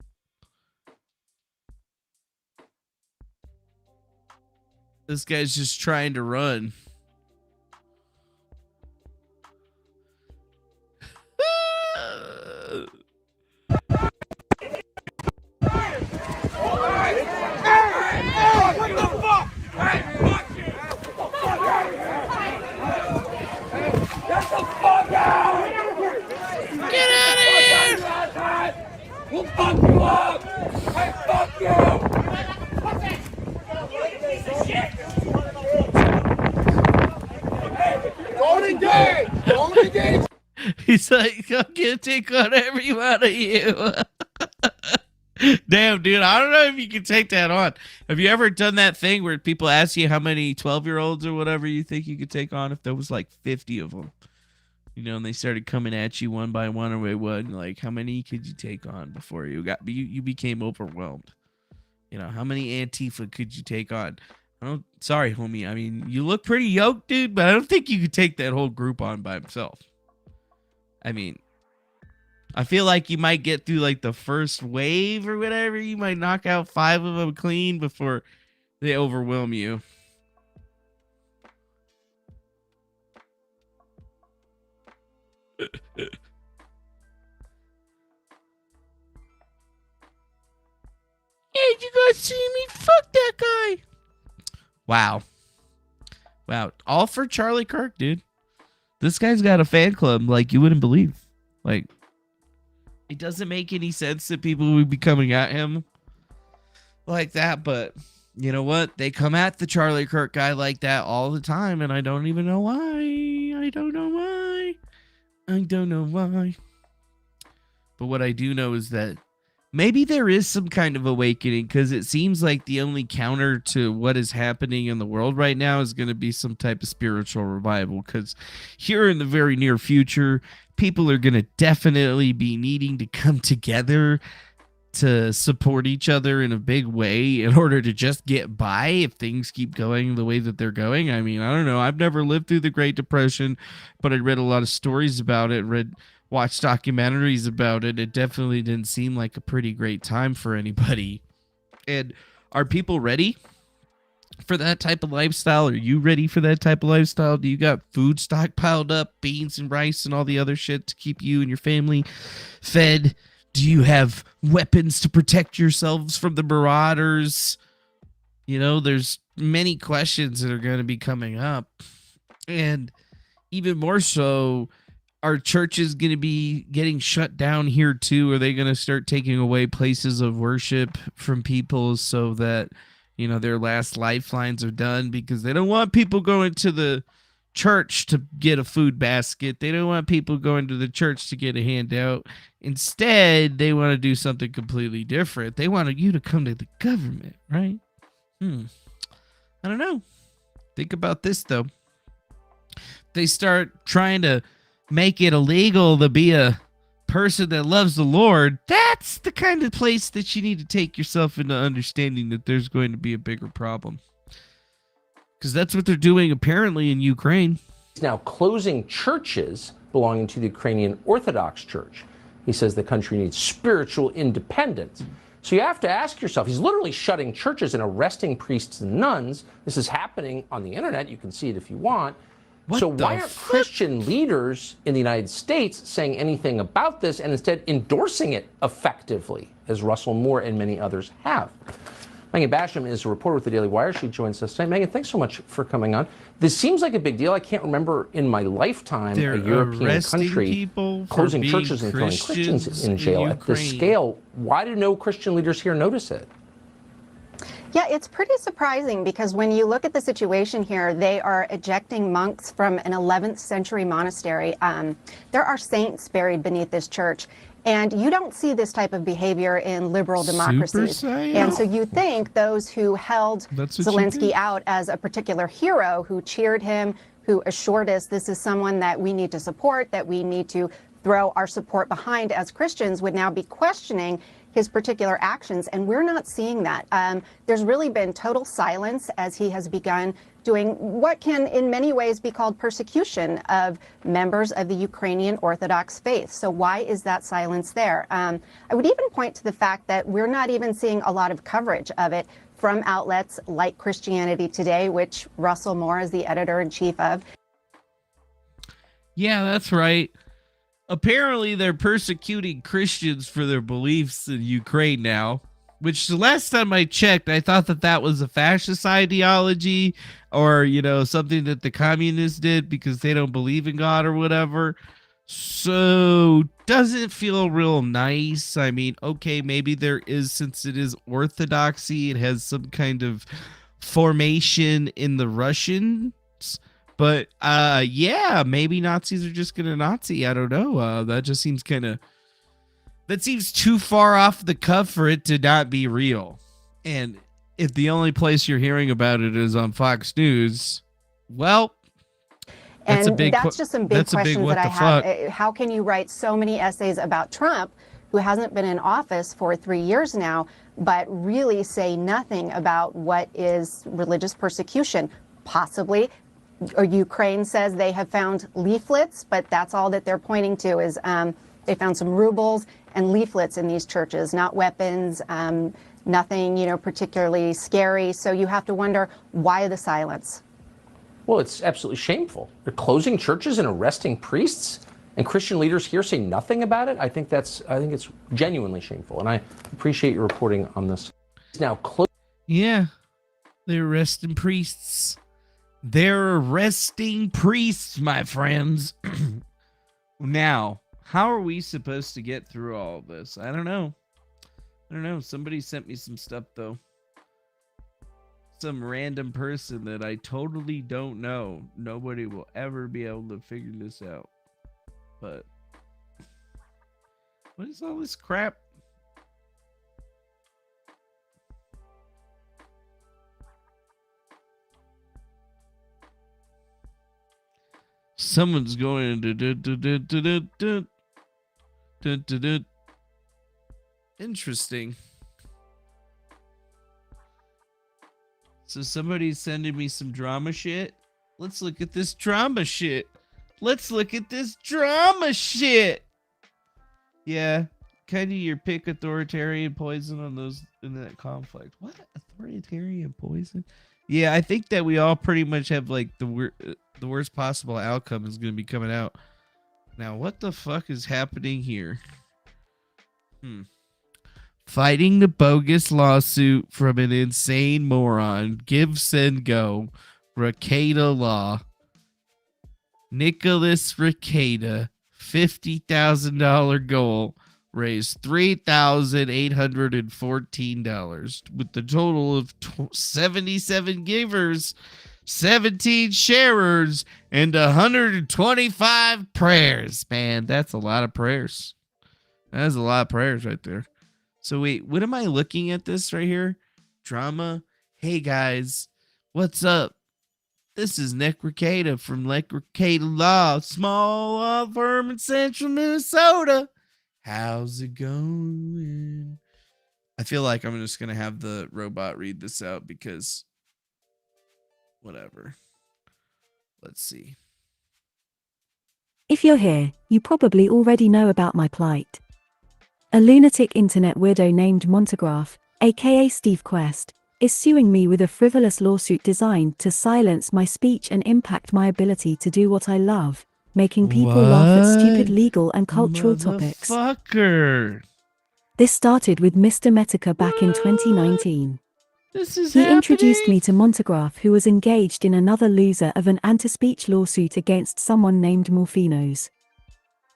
This guy's just trying to run. What the fuck? Hey, fuck you! Get the fuck out! Get out of here! We'll fuck you up! Hey, fuck you! Don't engage! Don't engage! He's like, I'm gonna take on every one of you. Damn, dude, I don't know if you can take that on. Have you ever done that thing where people ask you how many 12-year-olds or whatever you think you could take on if there was like 50 of them? You know, and they started coming at you one by one or one, like, how many could you take on before you became overwhelmed? You know, how many Antifa could you take on? Sorry, homie. I mean, you look pretty yoked, dude, but I don't think you could take that whole group on by himself. I mean, I feel like you might get through like the first wave or whatever. You might knock out 5 of them clean before they overwhelm you. Hey, you guys see me? Fuck that guy. Wow. All for Charlie Kirk, dude. This guy's got a fan club like you wouldn't believe. Like, it doesn't make any sense that people would be coming at him like that, but you know what? They come at the Charlie Kirk guy like that all the time, and I don't even know why. I don't know why. But what I do know is that maybe there is some kind of awakening, because it seems like the only counter to what is happening in the world right now is going to be some type of spiritual revival, because here in the very near future, people are going to definitely be needing to come together to support each other in a big way in order to just get by if things keep going the way that they're going. I mean, I don't know. I've never lived through the Great Depression, but I read a lot of stories about it, watched documentaries about it. It definitely didn't seem like a pretty great time for anybody. And are people ready for that type of lifestyle? Are you ready for that type of lifestyle? Do you got food stockpiled up, beans and rice and all the other shit to keep you and your family fed? Do you have weapons to protect yourselves from the marauders? You know, there's many questions that are going to be coming up. And even more so, are churches going to be getting shut down here too? Are they going to start taking away places of worship from people so that, you know, their last lifelines are done, because they don't want people going to the church to get a food basket. They don't want people going to the church to get a handout. Instead, they want to do something completely different. They want you to come to the government, right? I don't know. Think about this, though. They start trying to make it illegal to be a person that loves the Lord. That's the kind of place that you need to take yourself into understanding that there's going to be a bigger problem. Because that's what they're doing apparently in Ukraine. He's now closing churches belonging to the Ukrainian Orthodox Church. He says the country needs spiritual independence. So you have to ask yourself, he's literally shutting churches and arresting priests and nuns. This is happening on the internet. You can see it if you want. So why aren't Christian leaders in the United States saying anything about this and instead endorsing it effectively, as Russell Moore and many others have? Megan Basham is a reporter with the Daily Wire. She joins us tonight. Megan, thanks so much for coming on. This seems like a big deal. I can't remember in my lifetime a European country closing churches and throwing Christians in jail at this scale. Why do no Christian leaders here notice it? Yeah, it's pretty surprising because when you look at the situation here, they are ejecting monks from an 11th century monastery. There are saints buried beneath this church. And you don't see this type of behavior in liberal democracies. And so you think those who held Zelensky out as a particular hero, who cheered him, who assured us this is someone that we need to support, that we need to throw our support behind as Christians, would now be questioning his particular actions. And we're not seeing that. There's really been total silence as he has begun doing what can in many ways be called persecution of members of the Ukrainian Orthodox faith. So why is that silence there? I would even point to the fact that we're not even seeing a lot of coverage of it from outlets like Christianity Today, which Russell Moore is the editor-in-chief of. Yeah, that's right. Apparently, they're persecuting Christians for their beliefs in Ukraine now, which the last time I checked, I thought that that was a fascist ideology or, you know, something that the communists did because they don't believe in God or whatever. So doesn't feel real nice. I mean, okay, maybe there is, since it is orthodoxy, it has some kind of formation in the Russians. But yeah, maybe Nazis are just gonna Nazi. I don't know. That just seems that seems too far off the cuff for it to not be real. And if the only place you're hearing about it is on Fox News, well, that's just some big questions that I have. How can you write so many essays about Trump, who hasn't been in office for 3 years now, but really say nothing about what is religious persecution? Possibly. Or Ukraine says they have found leaflets, but that's all that they're pointing to is they found some rubles and leaflets in these churches, not weapons, nothing, particularly scary. So you have to wonder, why the silence? Well, it's absolutely shameful. They're closing churches and arresting priests, and Christian leaders here say nothing about it. I think it's genuinely shameful, and I appreciate your reporting on this. Now, yeah, they're arresting priests. They're arresting priests, my friends. Now, how are we supposed to get through all of this? I don't know. Somebody sent me some stuff, though. Some random person that I totally don't know. Nobody will ever be able to figure this out. But what is all this crap? Someone's going interesting. So somebody's sending me some drama shit. Let's look at this drama shit. Yeah, kind of your pick authoritarian poison on those in that conflict. What? Authoritarian poison? Yeah, I think that we all pretty much have like the worst possible outcome is going to be coming out. Now, what the fuck is happening here? Fighting the bogus lawsuit from an insane moron. Give, send, go. Rekeita law. Nicholas Rekeita, $50,000 goal. Raised $3,814 with the total of 77 givers. 17 sharers, and 125 prayers. Man, that's a lot of prayers. That's a lot of prayers right there. So wait, what am I looking at this right here? Drama. Hey guys, what's up? This is Rekeita from Rekeita Law, small law firm in central Minnesota. How's it going? I feel like I'm just going to have the robot read this out because whatever. Let's see. If you're here, you probably already know about my plight. A lunatic internet weirdo named McGrath, aka Steve Quest, is suing me with a frivolous lawsuit designed to silence my speech and impact my ability to do what I love, making people laugh at stupid legal and cultural topics. Motherfucker. This started with Mr. Metica back in 2019. He introduced me to McGrath, who was engaged in another loser of an anti-speech lawsuit against someone named Morphinos.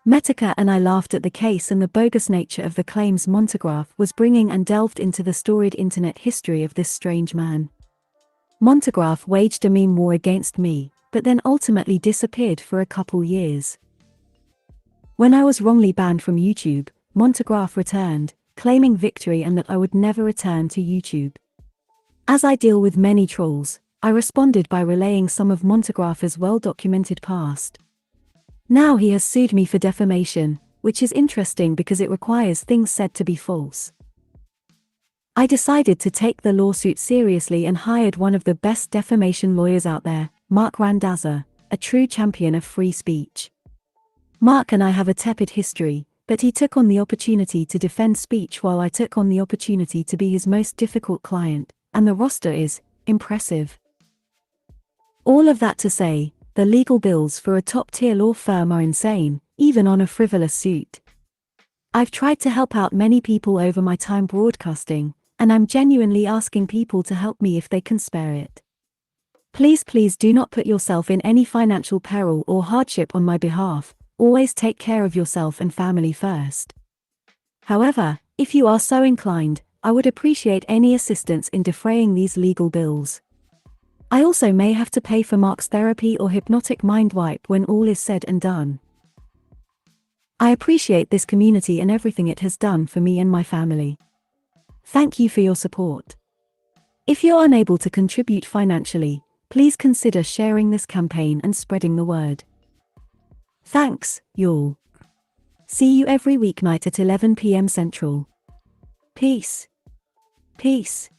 Metica and I laughed at the case and the bogus nature of the claims McGrath was bringing and delved into the storied internet history of this strange man. McGrath waged a meme war against me, but then ultimately disappeared for a couple years. When I was wrongly banned from YouTube, McGrath returned, claiming victory and that I would never return to YouTube. As I deal with many trolls, I responded by relaying some of McGrath's well-documented past. Now he has sued me for defamation, which is interesting because it requires things said to be false. I decided to take the lawsuit seriously and hired one of the best defamation lawyers out there, Mark Randazza, a true champion of free speech. Mark and I have a tepid history, but he took on the opportunity to defend speech while I took on the opportunity to be his most difficult client, and the roster is impressive. All of that to say, the legal bills for a top-tier law firm are insane, even on a frivolous suit. I've tried to help out many people over my time broadcasting, and I'm genuinely asking people to help me if they can spare it. Please do not put yourself in any financial peril or hardship on my behalf. Always take care of yourself and family first. However, if you are so inclined, I would appreciate any assistance in defraying these legal bills. I also may have to pay for Mark's therapy or hypnotic mind wipe when all is said and done. I appreciate this community and everything it has done for me and my family. Thank you for your support. If you're unable to contribute financially, please consider sharing this campaign and spreading the word. Thanks, y'all. See you every weeknight at 11 p.m. Central. Peace. Peace.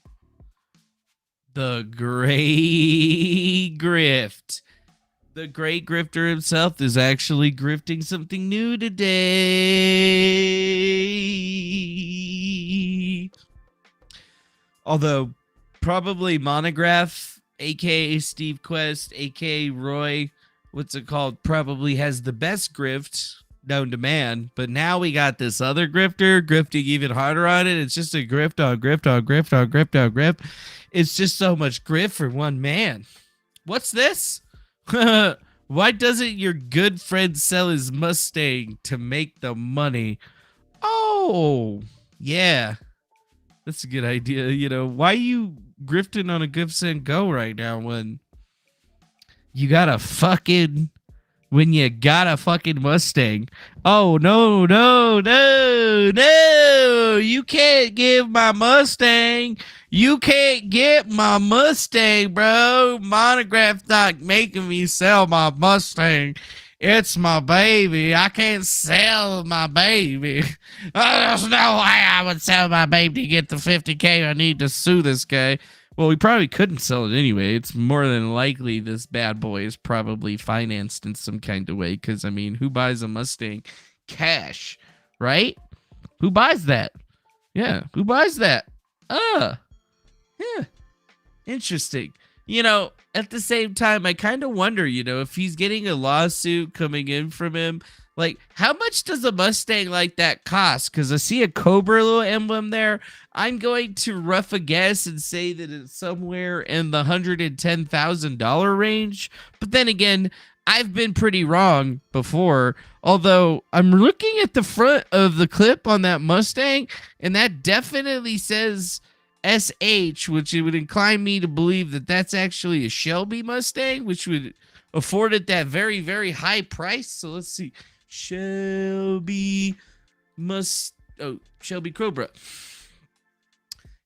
The Great Grift. The great grifter himself is actually grifting something new today. Although, probably McGrath, aka Steve Quest, aka Roy, what's it called, probably has the best grift known to man, but now we got this other grifter grifting even harder on it. It's just a grift on grift on grift on grift on grift. It's just so much grift for one man. What's this? Why doesn't your good friend sell his Mustang to make the money? Oh, yeah. That's a good idea. You know, why are you grifting on a Gifts and Go right now when you got a fucking Mustang? Oh, no. You can't give my Mustang. You can't get my Mustang, bro. McGrath's not making me sell my Mustang. It's my baby. I can't sell my baby. There's no way I would sell my baby to get the $50K. I need to sue this guy. Well, we probably couldn't sell it anyway. It's more than likely this bad boy is probably financed in some kind of way. Because, I mean, who buys a Mustang cash, right? Who buys that? Yeah, who buys that? Yeah, interesting. You know, at the same time, I kind of wonder, you know, if he's getting a lawsuit coming in from him, like, how much does a Mustang like that cost? Because I see a Cobra little emblem there. I'm going to rough a guess and say that it's somewhere in the $110,000 range. But then again, I've been pretty wrong before. Although I'm looking at the front of the clip on that Mustang, and that definitely says SH, which it would incline me to believe that that's actually a Shelby Mustang, which would afford it that very, very high price. So let's see. Shelby Cobra.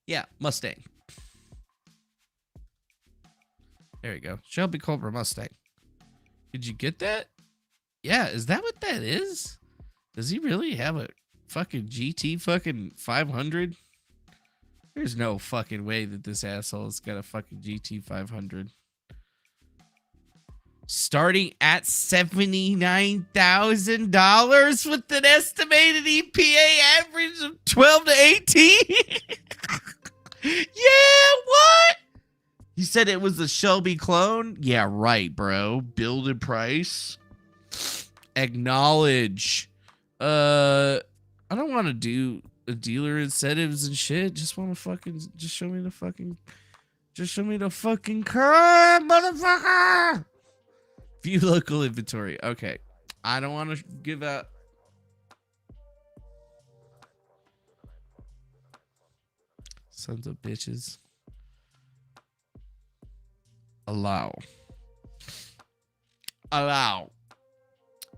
Yeah, Mustang. There you go. Shelby Cobra Mustang. Did you get that? Yeah, is that what that is? Does he really have a fucking GT fucking 500? There's no fucking way that this asshole's got a fucking GT 500. Starting at $79,000 with an estimated EPA average of 12 to 18. Yeah, what? You said it was a Shelby clone? Yeah, right, bro. Build and price. Acknowledge. I don't want to do a dealer incentives and shit. Just want to fucking, just show me the fucking car, motherfucker. View local inventory. Okay. I don't want to give out. Sons of bitches. Allow.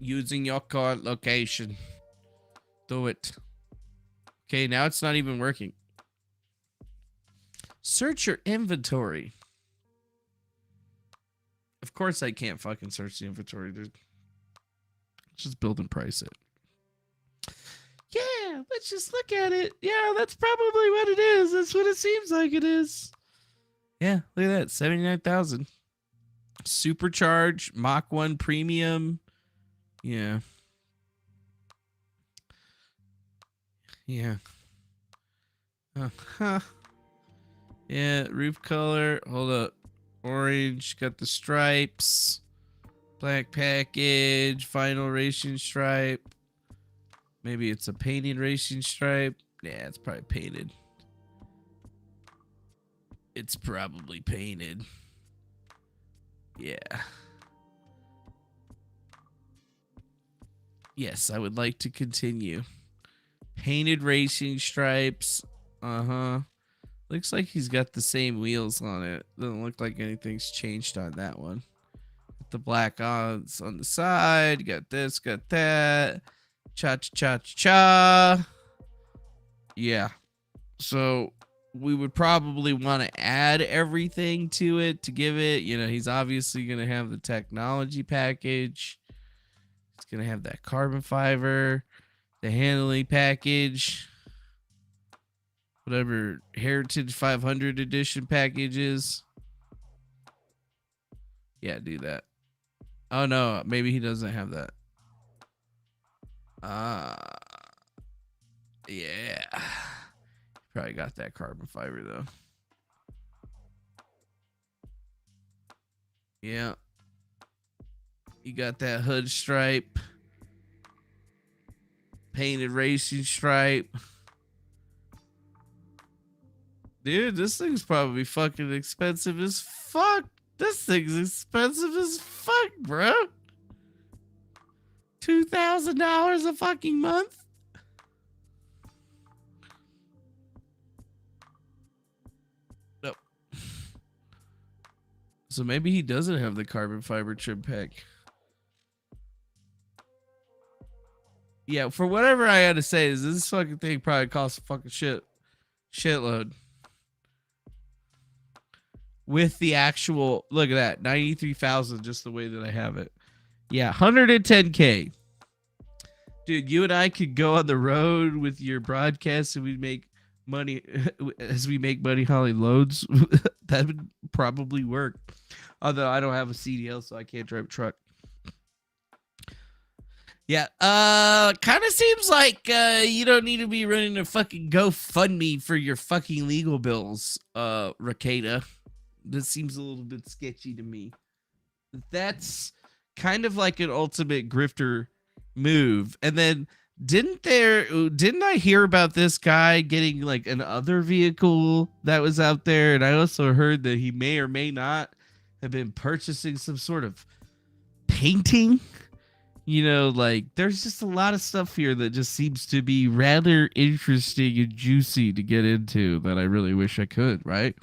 Using your current location. Do it. Okay, now it's not even working. Search your inventory. Of course I can't fucking search the inventory, dude. Just build and price it. Yeah, let's just look at it. Yeah, that's probably what it is. That's what it seems like it is. Yeah, look at that. 79,000. Supercharge, Mach 1 Premium. Yeah. Yeah. Yeah, roof color. Hold up. Orange, got the stripes. Black package, final racing stripe. Maybe it's a painted racing stripe. Yeah, it's probably painted. It's probably painted. Yeah. Yes, I would like to continue. Painted racing stripes. Looks like he's got the same wheels on it. Doesn't look like anything's changed on that one. The black odds on the side. Got this, got that. Cha-cha-cha-cha. Yeah. So we would probably want to add everything to it to give it, you know, he's obviously going to have the technology package. He's going to have that carbon fiber, the handling package, whatever Heritage 500 edition package is. Yeah, do that. Oh no, maybe he doesn't have that. Yeah. Probably got that carbon fiber though. Yeah. You got that hood stripe. Painted racing stripe. Dude, this thing's probably fucking expensive as fuck. This thing's expensive as fuck, bro. $2,000 a fucking month. Nope. So maybe he doesn't have the carbon fiber trim pack. Yeah, for whatever I had to say, is this fucking thing probably costs a fucking shitload. With the actual, look at that, 93,000, just the way that I have it. Yeah, 110K. Dude, you and I could go on the road with your broadcast and we'd make money as we make money hauling loads. That would probably work. Although I don't have a CDL, so I can't drive a truck. Yeah, kind of seems like you don't need to be running a fucking GoFundMe for your fucking legal bills, Rekeita. This seems a little bit sketchy to me. That's kind of like an ultimate grifter move. And then didn't I hear about this guy getting like an other vehicle that was out there? And I also heard that he may or may not have been purchasing some sort of painting. You know, like there's just a lot of stuff here that just seems to be rather interesting and juicy to get into that I really wish I could, right?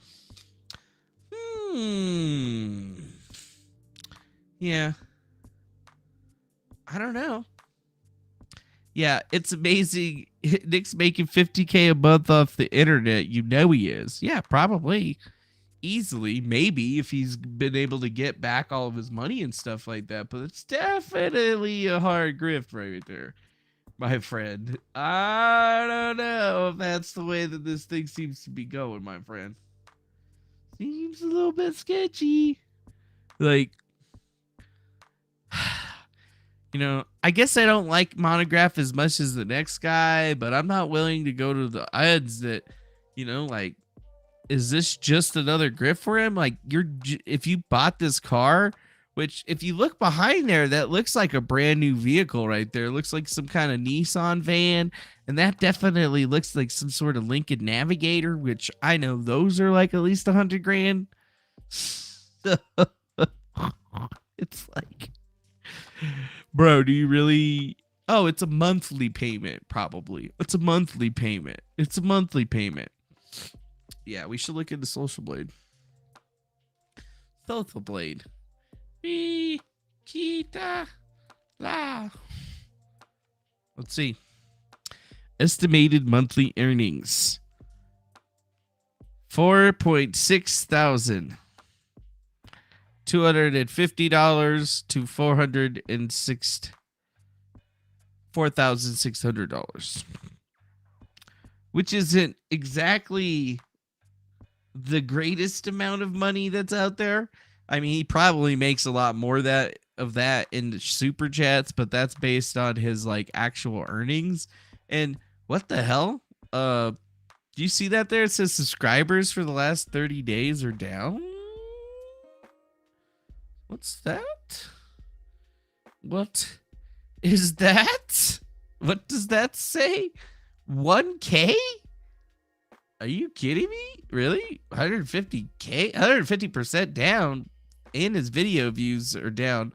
Yeah. I don't know. Yeah, it's amazing. Nick's making $50K a month off the internet. You know he is. Yeah, probably. Easily, maybe, if he's been able to get back all of his money and stuff like that. But it's definitely a hard grift right there, my friend. I don't know if that's the way that this thing seems to be going, my friend. Seems a little bit sketchy. Like, you know, I guess I don't like Monograph as much as the next guy, but I'm not willing to go to the odds that, you know, like, is this just another grift for him? Like, if you bought this car, which if you look behind there, that looks like a brand new vehicle right there. It looks like some kind of Nissan van, and that definitely looks like some sort of Lincoln Navigator, which I know those are like at least $100 grand. It's like, bro, do you really? Oh, it's a monthly payment, probably. It's a monthly payment. It's a monthly payment. Yeah, we should look into Social Blade. Social Blade. Rekeita. La. Let's see. Estimated monthly earnings. 4.6 thousand. $250 to $4,600. Which isn't exactly the greatest amount of money that's out there. I mean, he probably makes a lot more of that in super chats, but that's based on his like actual earnings. And what the hell? Do you see that there? It says subscribers for the last 30 days are down. What's that? What is that? What does that say? 1K? Are you kidding me? Really? 150K? 150% down. And his video views are down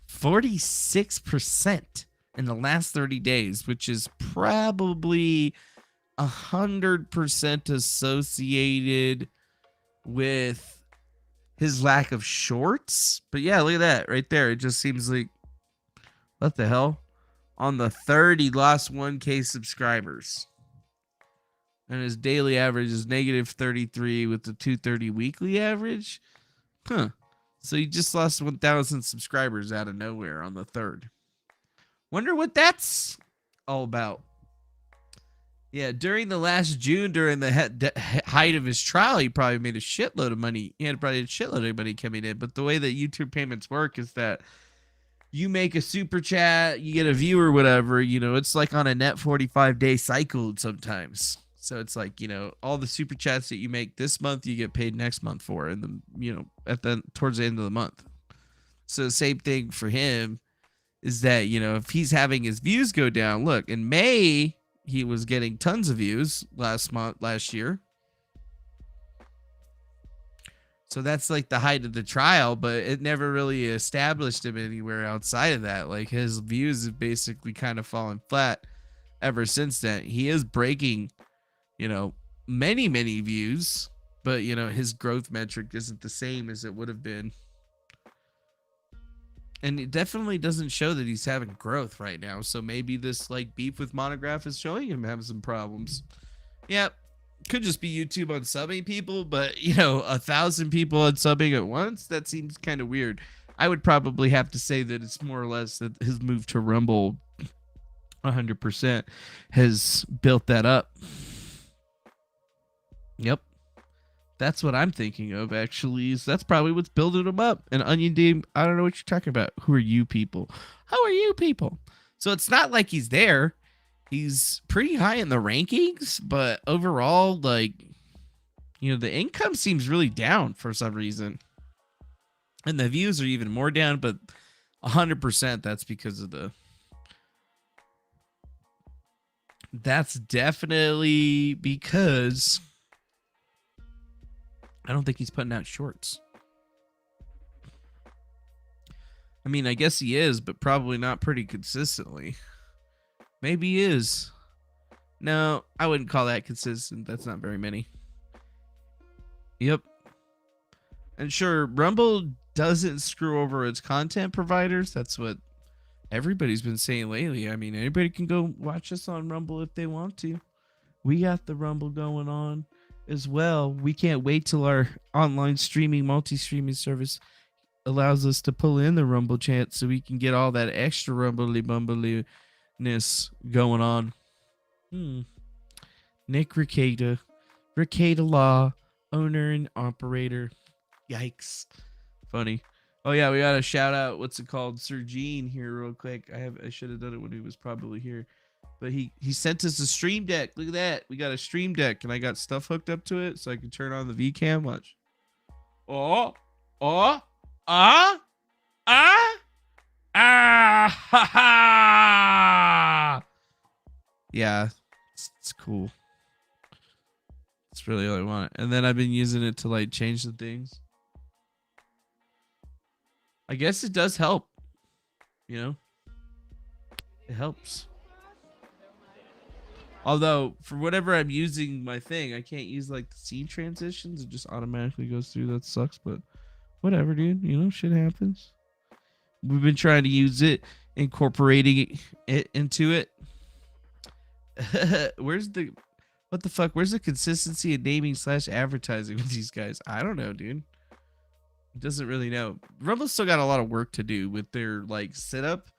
46% in the last 30 days, which is probably 100% associated with his lack of shorts. But yeah, look at that right there. It just seems like, what the hell? On the 3rd, he lost 1K subscribers. And his daily average is -33 with the 230 weekly average. Huh. So he just lost 1,000 subscribers out of nowhere on the 3rd. Wonder what that's all about. Yeah, during the last June, during the height of his trial, he probably made a shitload of money. He had probably a shitload of money coming in. But the way that YouTube payments work is that you make a super chat, you get a view or whatever, you know, it's like on a net 45-day cycle sometimes. So it's like, you know, all the super chats that you make this month, you get paid next month for, and the, you know, towards the end of the month. So the same thing for him is that, you know, if he's having his views go down, look, in May, he was getting tons of views last year. So that's like the height of the trial, but it never really established him anywhere outside of that. Like his views have basically kind of fallen flat ever since then. He is breaking, you know, many views, but you know, his growth metric isn't the same as it would have been. And it definitely doesn't show that he's having growth right now. So maybe this like beef with Monograph is showing him having some problems. Yep. Could just be YouTube unsubbing people, but you know, 1,000 people unsubbing at once, that seems kind of weird. I would probably have to say that it's more or less that his move to Rumble 100% has built that up. Yep. That's what I'm thinking of, actually. Is that's probably what's building him up. And Onion Dean, I don't know what you're talking about. Who are you people? How are you people? So it's not like he's there. He's pretty high in the rankings, but overall, like, you know, the income seems really down for some reason. And the views are even more down, but 100% that's because of the... That's definitely because... I don't think he's putting out shorts. I mean, I guess he is, but probably not pretty consistently. Maybe he is. No, I wouldn't call that consistent. That's not very many. Yep. And sure, Rumble doesn't screw over its content providers. That's what everybody's been saying lately. I mean, anybody can go watch us on Rumble if they want to. We got the Rumble going on as well. We can't wait till our online streaming, multi-streaming service allows us to pull in the Rumble chat so we can get all that extra rumbly-bumbly-ness going on. Nick Rekeita. Rekeita Law, owner and operator. Yikes. Funny. Oh yeah, we gotta shout out, what's it called, Sir Gene here real quick. I should have done it when he was probably here. But he sent us a stream deck. Look at that. We got a stream deck and I got stuff hooked up to it so I can turn on the VCam. Watch. Yeah, it's cool. It's really all I want. And then I've been using it to like change the things. I guess it does help. You know? It helps. Although, for whatever I'm using my thing, I can't use like the scene transitions. It just automatically goes through. That sucks, but whatever, dude. You know, shit happens. We've been trying to use it, incorporating it into it. Where's the consistency in naming / advertising with these guys? I don't know, dude. It doesn't really know. Rumble's still got a lot of work to do with their like setup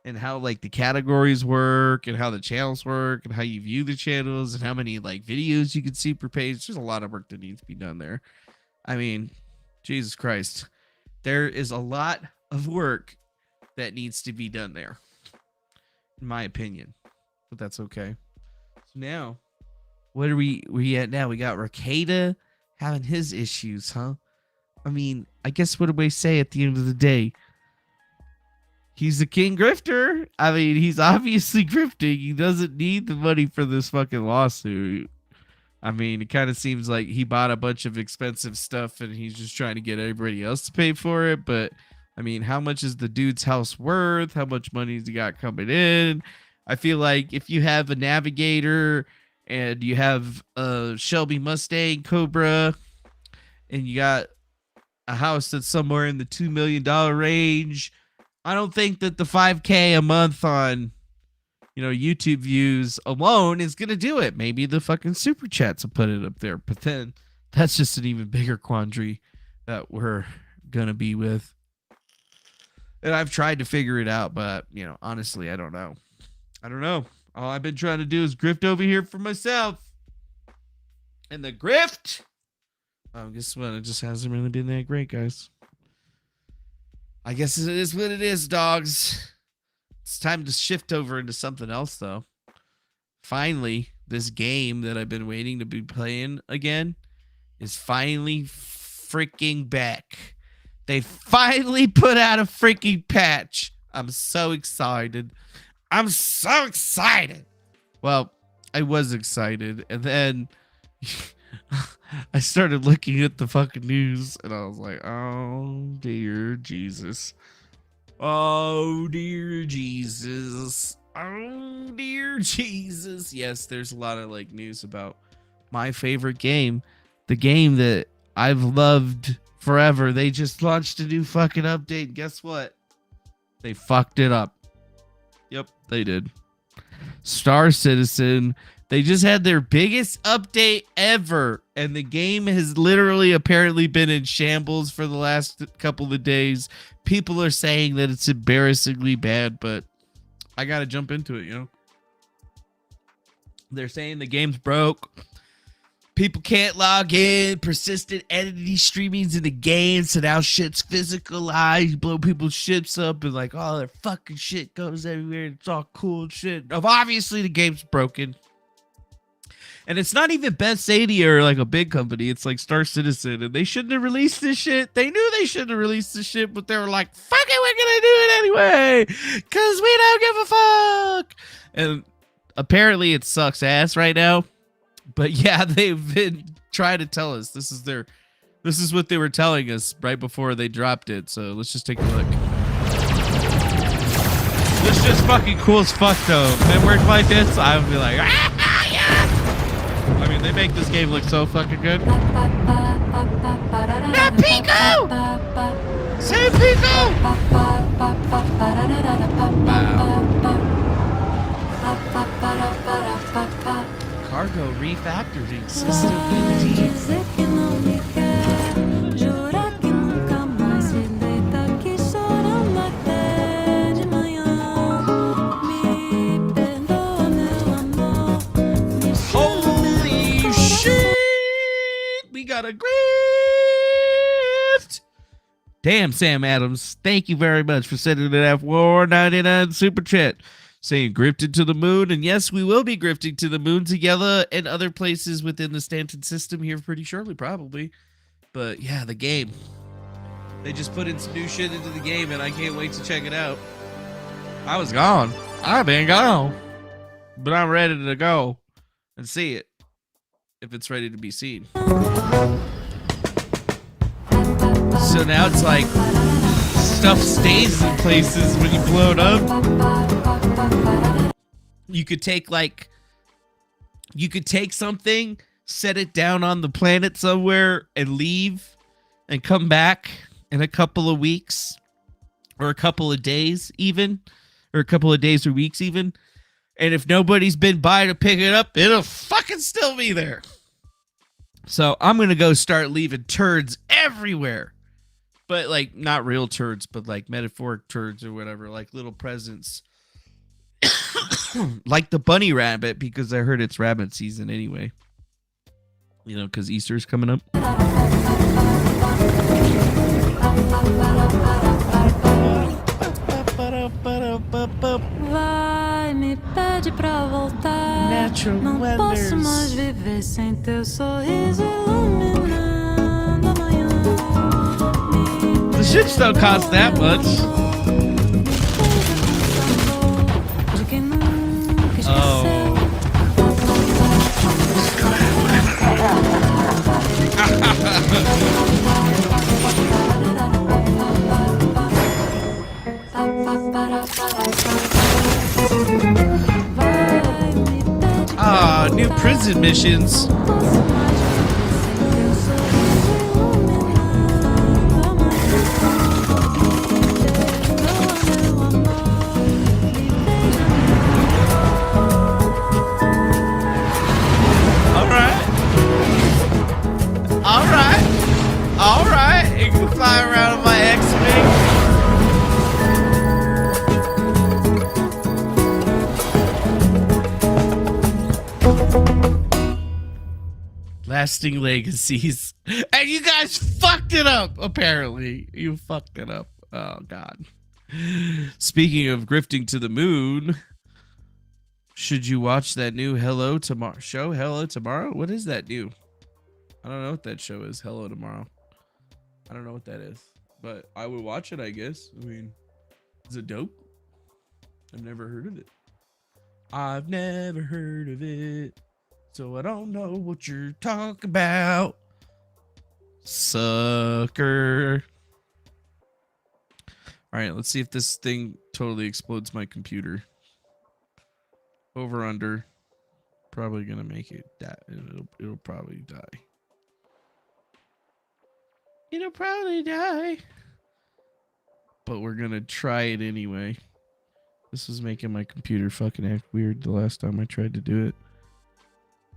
and how like the categories work and how the channels work and how you view the channels and how many like videos you can see per page. There's a lot of work that needs to be done there. I mean, Jesus Christ. There is a lot of work that needs to be done there, in my opinion. But that's okay. So now, what are we at now? We got Rekeita having his issues, huh? I mean, I guess what do we say at the end of the day? He's the king grifter. I mean, he's obviously grifting. He doesn't need the money for this fucking lawsuit. I mean, it kind of seems like he bought a bunch of expensive stuff and he's just trying to get everybody else to pay for it. But I mean, how much is the dude's house worth? How much money has he got coming in? I feel like if you have a Navigator and you have a Shelby Mustang Cobra and you got a house that's somewhere in the $2 million range, I don't think that the $5,000 a month on, YouTube views alone is going to do it. Maybe the fucking super chats will put it up there, but then that's just an even bigger quandary that we're going to be with. And I've tried to figure it out, but, honestly, I don't know. All I've been trying to do is grift over here for myself. And the grift, guess what? It just hasn't really been that great, guys. I guess it is what it is, dogs. It's time to shift over into something else, though. Finally, this game that I've been waiting to be playing again is finally freaking back. They finally put out a freaking patch. I'm so excited. Well, I was excited, and then I started looking at the fucking news, and I was like, oh, dear Jesus. Oh, dear Jesus. Oh, dear Jesus. Yes, there's a lot of, news about my favorite game. The game that I've loved forever. They just launched a new fucking update. Guess what? They fucked it up. Yep, they did. Star Citizen. They just had their biggest update ever, and the game has literally apparently been in shambles for the last couple of days. People are saying that it's embarrassingly bad, but I gotta jump into it, They're saying the game's broke. People can't log in. Persistent entity streaming's in the game, so now shit's physicalized. Blow people's ships up, and all their fucking shit goes everywhere. It's all cool and shit. Obviously, the game's broken. And it's not even Best 80 or a big company. It's Star Citizen. And they shouldn't have released this shit. They knew they shouldn't have released this shit, but they were like, fuck it, we're going to do it anyway. Because we don't give a fuck. And apparently it sucks ass right now. But yeah, they've been trying to tell us. This is what they were telling us right before they dropped it. So let's just take a look. This is just fucking cool as fuck, though. If it worked like this, I would be like, ah, yes! I mean, they make this game look so fucking good. That Pico! Say Pico! Cargo refactoring system indeed. Holy shit! We got a grift! Damn, Sam Adams. Thank you very much for sending that $4.99 super chat. Saying grifted to the moon. And yes, we will be grifting to the moon together and other places within the Stanton system here pretty shortly, probably. But yeah, the game. They just put in some new shit into the game and I can't wait to check it out. I was gone. I've been gone. But I'm ready to go and see it if it's ready to be seen. So now it's like stuff stays in places when you blow it up. You could take something, set it down on the planet somewhere and leave and come back in a couple of weeks or a couple of days even, or a couple of days or weeks even. And if nobody's been by to pick it up, it'll fucking still be there. So I'm going to go start leaving turds everywhere. But like not real turds, but like metaphoric turds or whatever, like little presents. Like the bunny rabbit, because I heard it's rabbit season anyway. You know, because Easter's coming up. Vai, me pede pra voltar. Natural Não posso mais viver sem teu sorriso iluminando a manhã. The shits don't cost that much. Oh. Ah, new prison missions. All right. You can fly around on my X-Wing. Lasting legacies. And you guys fucked it up, apparently. You fucked it up. Oh, God. Speaking of grifting to the moon, should you watch that new Hello Tomorrow show? Hello Tomorrow? What is that new? I don't know what that show is. Hello Tomorrow. I don't know what that is, but I would watch it, I guess. I mean, is it dope? I've never heard of it. I've never heard of it, so I don't know what you're talking about, sucker. All right, let's see if this thing totally explodes my computer. Over under. Probably gonna make it die. It'll probably die. It'll probably die. But we're gonna try it anyway. This was making my computer fucking act weird the last time I tried to do it.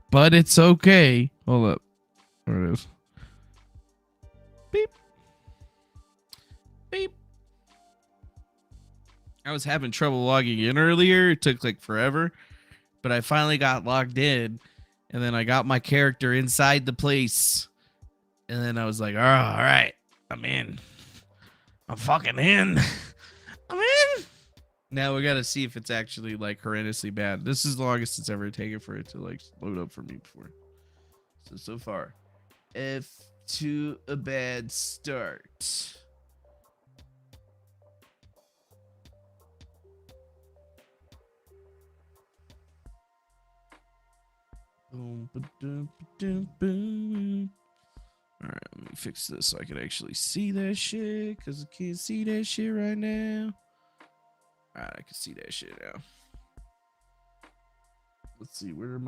But it's okay. Hold up. There it is. Beep. Beep. I was having trouble logging in earlier. It took like forever. But I finally got logged in. And then I got my character inside the place. And then I was like, oh, all right. I'm in. I'm fucking in. I'm in. Now we got to see if it's actually like horrendously bad. This is the longest it's ever taken for it to like load up for me before. So far. F to a bad start. Boom, ba-dum, ba-dum, boom. All right, let me fix this so I can actually see that shit, because I can't see that shit right now. right, I can see that shit now. Let's see, where are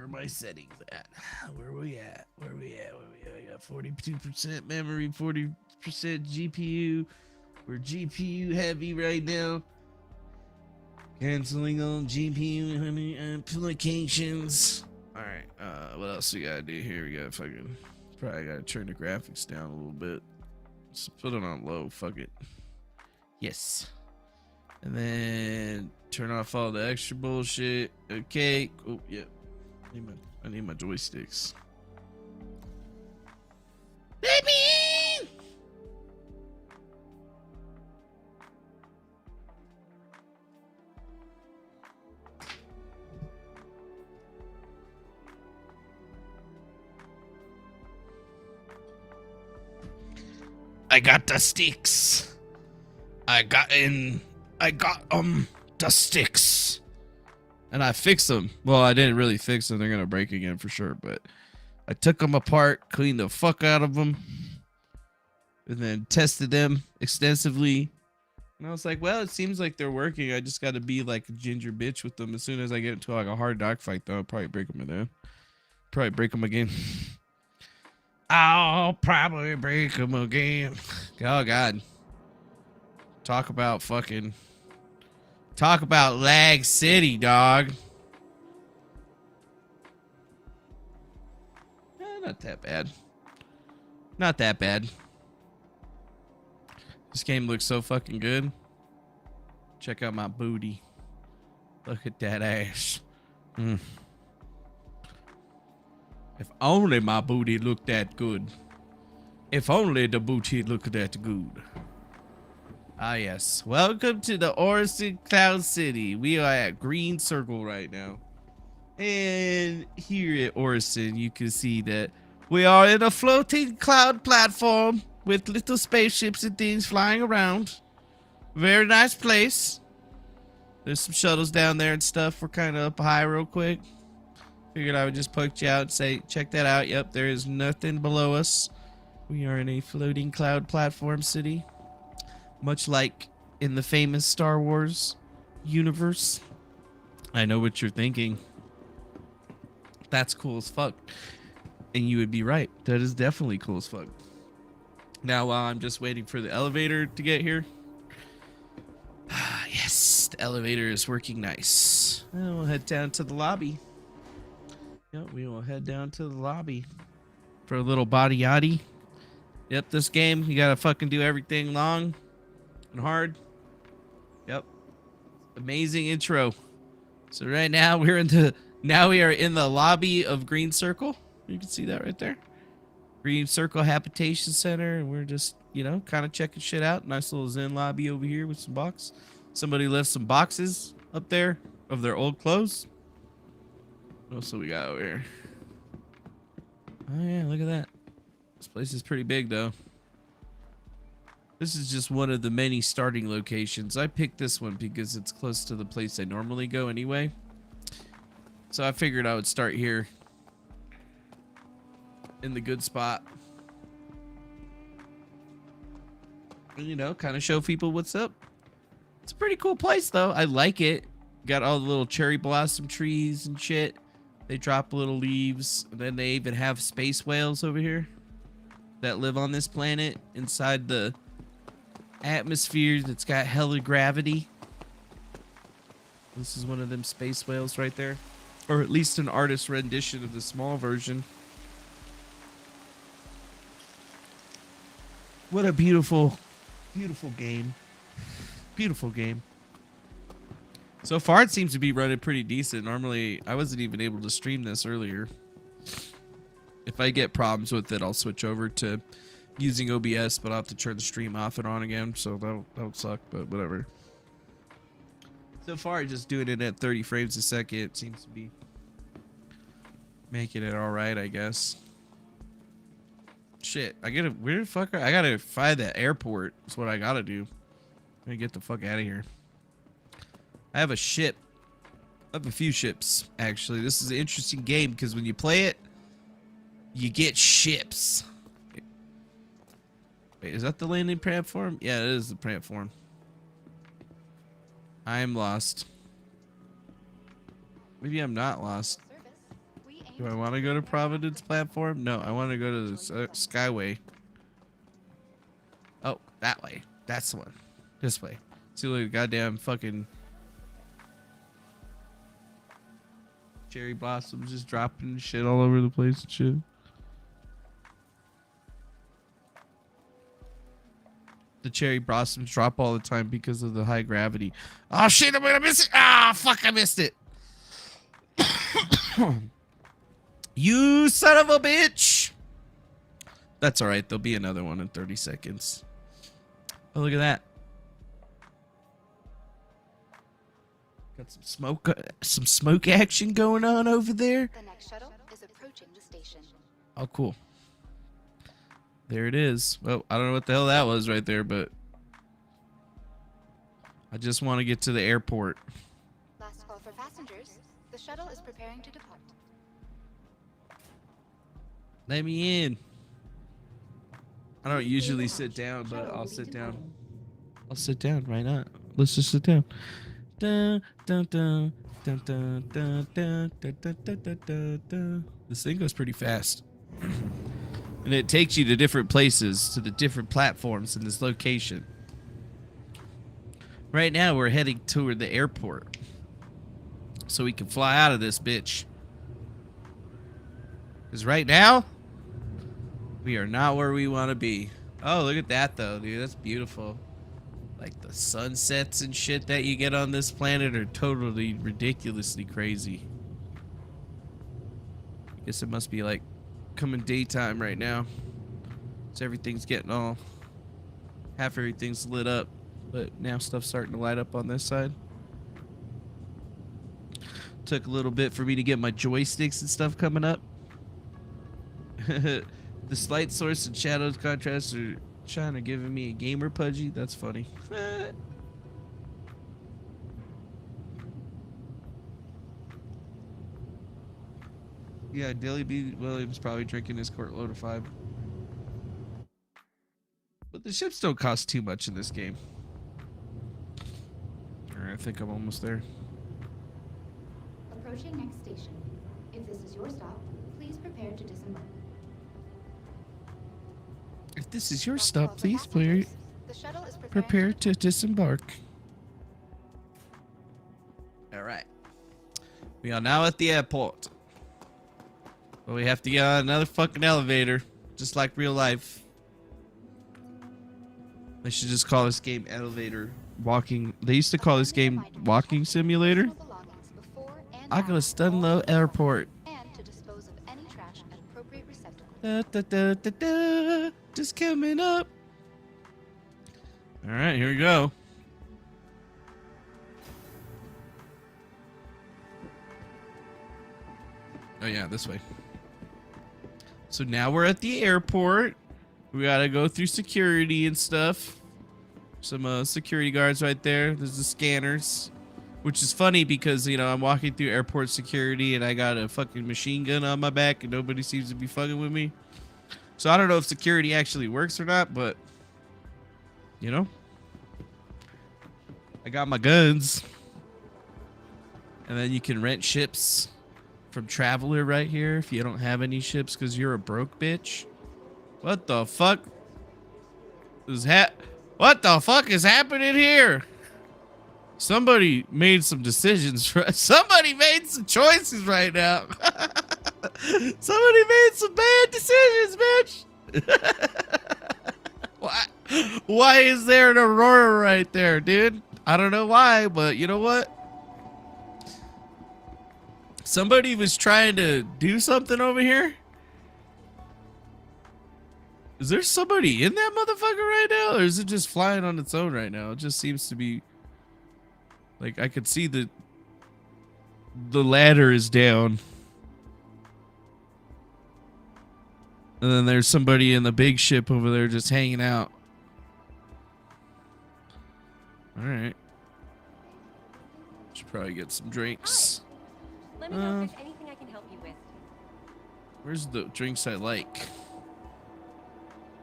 my settings at? Where we at? I got 42% memory, 40% GPU. We're GPU heavy right now. Canceling on GPU applications. All right, what else we gotta do here? We gotta probably gotta turn the graphics down a little bit. Just put it on low. Fuck it. Yes. And then turn off all the extra bullshit. Okay. Oh yeah. I need my joysticks. Baby! I got the sticks. I got the sticks. And I fixed them. Well, I didn't really fix them. They're going to break again for sure. But I took them apart, cleaned the fuck out of them, and then tested them extensively. And I was like, well, it seems like they're working. I just got to be like a ginger bitch with them. As soon as I get into like a hard dogfight, though, I'll probably break them again. I'll probably break them again. Oh, God. Talk about Lag City, dog. Not that bad. Not that bad. This game looks so fucking good. Check out my booty. Look at that ass. If only my booty looked that good. If only the booty looked that good. Ah, yes. Welcome to the Orison Cloud City. We are at Green Circle right now. And here at Orison, you can see that we are in a floating cloud platform with little spaceships and things flying around. Very nice place. There's some shuttles down there and stuff. We're kind of up high real quick. Figured I would just poke you out and say, check that out. Yep, there is nothing below us. We are in a floating cloud platform city. Much like in the famous Star Wars universe. I know what you're thinking. That's cool as fuck. And you would be right. That is definitely cool as fuck. Now, while I'm just waiting for the elevator to get here. Yes, the elevator is working nice. And we'll head down to the lobby. Yep, we will head down to the lobby for a little body yaddy. Yep, this game, you gotta fucking do everything long and hard. Yep. Amazing intro. So right now we are in the lobby of Green Circle. You can see that right there. Green Circle Habitation Center, and we're just, you know, kind of checking shit out. Nice little zen lobby over here with some box. Somebody left some boxes up there of their old clothes. What else do we got over here? Oh yeah, look at that. This place is pretty big though. This is just one of the many starting locations. I picked this one because it's close to the place I normally go anyway. So I figured I would start here in the good spot. And, you know, kind of show people what's up. It's a pretty cool place though. I like it. Got all the little cherry blossom trees and shit. They drop little leaves. And then they even have space whales over here that live on this planet inside the atmosphere that's got hella gravity. This is one of them space whales right there. Or at least an artist's rendition of the small version. What a beautiful, beautiful game. Beautiful game. So far, it seems to be running pretty decent. Normally, I wasn't even able to stream this earlier. If I get problems with it, I'll switch over to using OBS, but I'll have to turn the stream off and on again, so that'll suck, but whatever. So far, just doing it at 30 frames a second, it seems to be making it all right, I guess. Shit, I gotta find that airport. That's what I gotta do. I'm gonna get the fuck out of here. I have a ship. I have a few ships, actually. This is an interesting game because when you play it, you get ships. Wait, is that the landing platform? Yeah, it is the platform. I'm lost. Maybe I'm not lost. Do I want to go to Providence platform? No, I want to go to the Skyway. Oh, that way. That's the one. This way. See, look, goddamn fucking cherry blossoms just dropping shit all over the place and shit. The cherry blossoms drop all the time because of the high gravity. Oh shit, I'm gonna miss it. Ah, fuck, I missed it. You son of a bitch. That's all right. There'll be another one in 30 seconds. Oh, look at that. Got some smoke action going on over there. The next shuttle is approaching the station. Oh, cool. There it is. Well, I don't know what the hell that was right there, but I just want to get to the airport. Last call for passengers. The shuttle is preparing to depart. Let me in. I don't usually sit down, but I'll sit down. I'll sit down. Why not? Let's just sit down. Dun, dun, dun, dun, dun, dun, dun, dun, dun, dun, dun, dun. This thing goes pretty fast. And it takes you to different places, to the different platforms in this location. Right now, we're heading toward the airport. So we can fly out of this bitch. Because right now, we are not where we want to be. Oh, look at that, though, dude. That's beautiful. Like, the sunsets and shit that you get on this planet are totally ridiculously crazy. I guess it must be, like, coming daytime right now. So everything's getting all... half everything's lit up. But now stuff's starting to light up on this side. Took a little bit for me to get my joysticks and stuff coming up. The slight source and shadows contrast are trying to give me a gamer pudgy. That's funny. Yeah, Dilly B. Williams probably drinking his quart load of 5. But the ships don't cost too much in this game. Alright, I think I'm almost there. Approaching next station. If this is your stop, please prepare to disembark. If this is your stop, please prepare to disembark. Alright. We are now at the airport. But we have to get on another fucking elevator. Just like real life. They should just call this game elevator walking. They used to call this game walking simulator. Oculus Dunlow Airport. And to dispose of any trash at appropriate receptacles. Da, da, da, da, da. Just coming up. All right, here we go. Oh yeah, this way. So now we're at the airport. We gotta go through security and stuff. Some security guards right there. There's the scanners. Which is funny because, you know, I'm walking through airport security and I got a fucking machine gun on my back and nobody seems to be fucking with me. So I don't know if security actually works or not, but, you know, I got my guns. And then you can rent ships from Traveler right here if you don't have any ships because you're a broke bitch. What the fuck what the fuck is happening here? Somebody made some decisions. Somebody made some choices right now. Somebody made some bad decisions, bitch. Why is there an Aurora right there, dude? I don't know why, but you know what? Somebody was trying to do something over here. Is there somebody in that motherfucker right now? Or is it just flying on its own right now? It just seems to be... like, I could see the ladder is down. And then there's somebody in the big ship over there just hanging out. Alright. Should probably get some drinks. Let me know if there's anything I can help you with. Where's the drinks I like?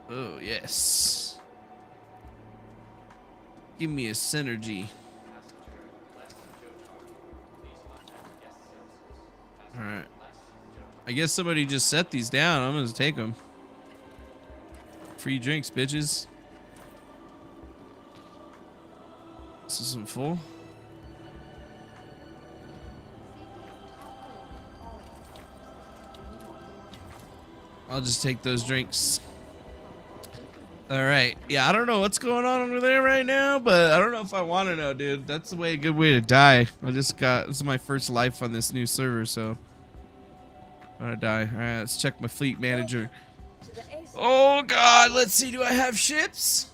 Oh, yes. Give me a synergy. All right. I guess somebody just set these down. I'm going to take them. Free drinks, bitches. This isn't full. I'll just take those drinks. All right. Yeah, I don't know what's going on over there right now, but I don't know if I want to know, dude. That's a good way to die. This is my first life on this new server, so I'm gonna die. All right, let's check my fleet manager. Oh God, let's see. Do I have ships?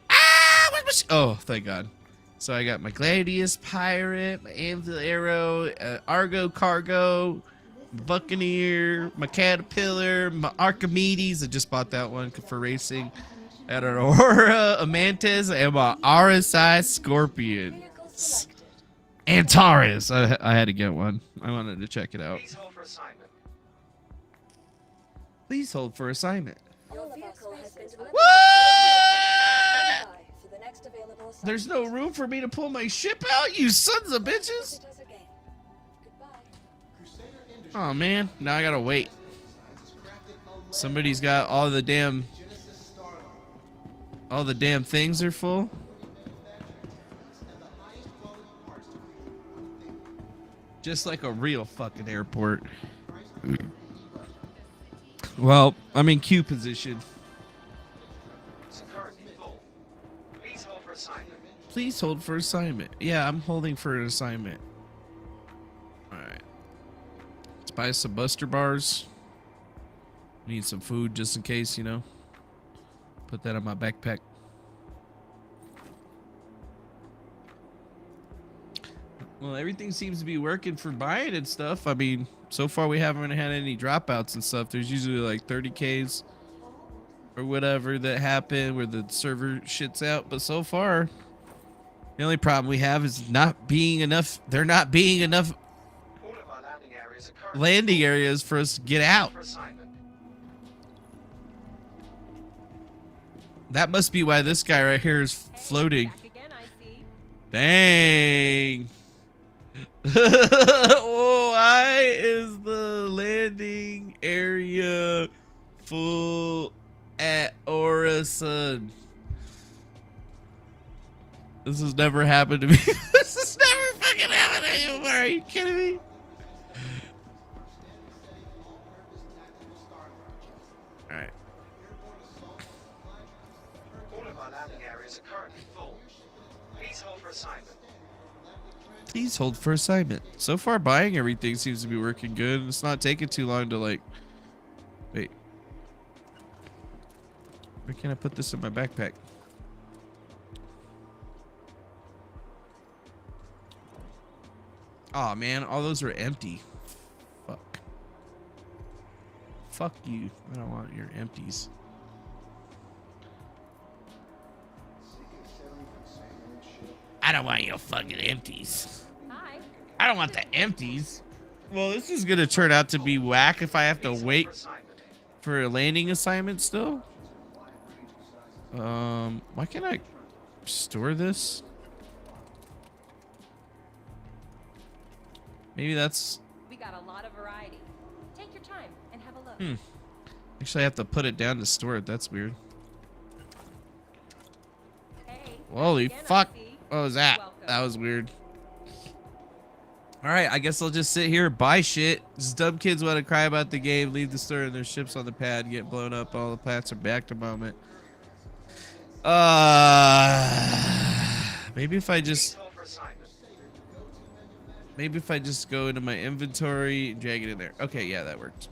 Ah, where's my oh, thank God. So I got my Gladius pirate, my Anvil arrow, Argo cargo, Buccaneer, my Caterpillar, my Archimedes. I just bought that one for racing. I had an Aurora, a Mantis, and my RSI Scorpion. Antares. I had to get one. I wanted to check it out. Please hold for assignment. What? There's no room for me to pull my ship out, you sons of bitches. Oh man, now I gotta wait. Somebody's got all the damn things are full. Just like a real fucking airport. Well, I'm in queue position. Please hold for assignment. Yeah, I'm holding for an assignment. Alright. Let's buy some Buster Bars. Need some food just in case, you know. Put that on my backpack. Well, everything seems to be working for buying and stuff. I mean, so far we haven't had any dropouts and stuff. There's usually like 30Ks or whatever that happen where the server shits out. But so far, the only problem we have is not being enough. There not being enough landing areas for us to get out. That must be why this guy right here is floating. Dang. Why is the landing area full at Orison? This has never happened to me. This has never fucking happened anymore. Are you kidding me? All right. All of our landing areas are currently full. Please hold for assignment. Please hold for assignment. So far, buying everything seems to be working good. It's not taking too long to like. Wait. Where can I put this in my backpack? Oh man, all those are empty. Fuck. Fuck you. I don't want your empties. I don't want your fucking empties. Hi. I don't want the empties. Well, this is gonna turn out to be whack if I have to wait for a landing assignment still. Why can't I store this? Maybe that's. We got a lot of variety. Take your time and have a look. Actually, I have to put it down to store it. That's weird. Hey, holy fuck. What was that? That was weird. All right, I guess I'll just sit here, buy shit. These dumb kids want to cry about the game, leave the store and their ships on the pad, get blown up. All the plants are back to moment. Maybe if I just go into my inventory and drag it in there. Okay, yeah, that worked.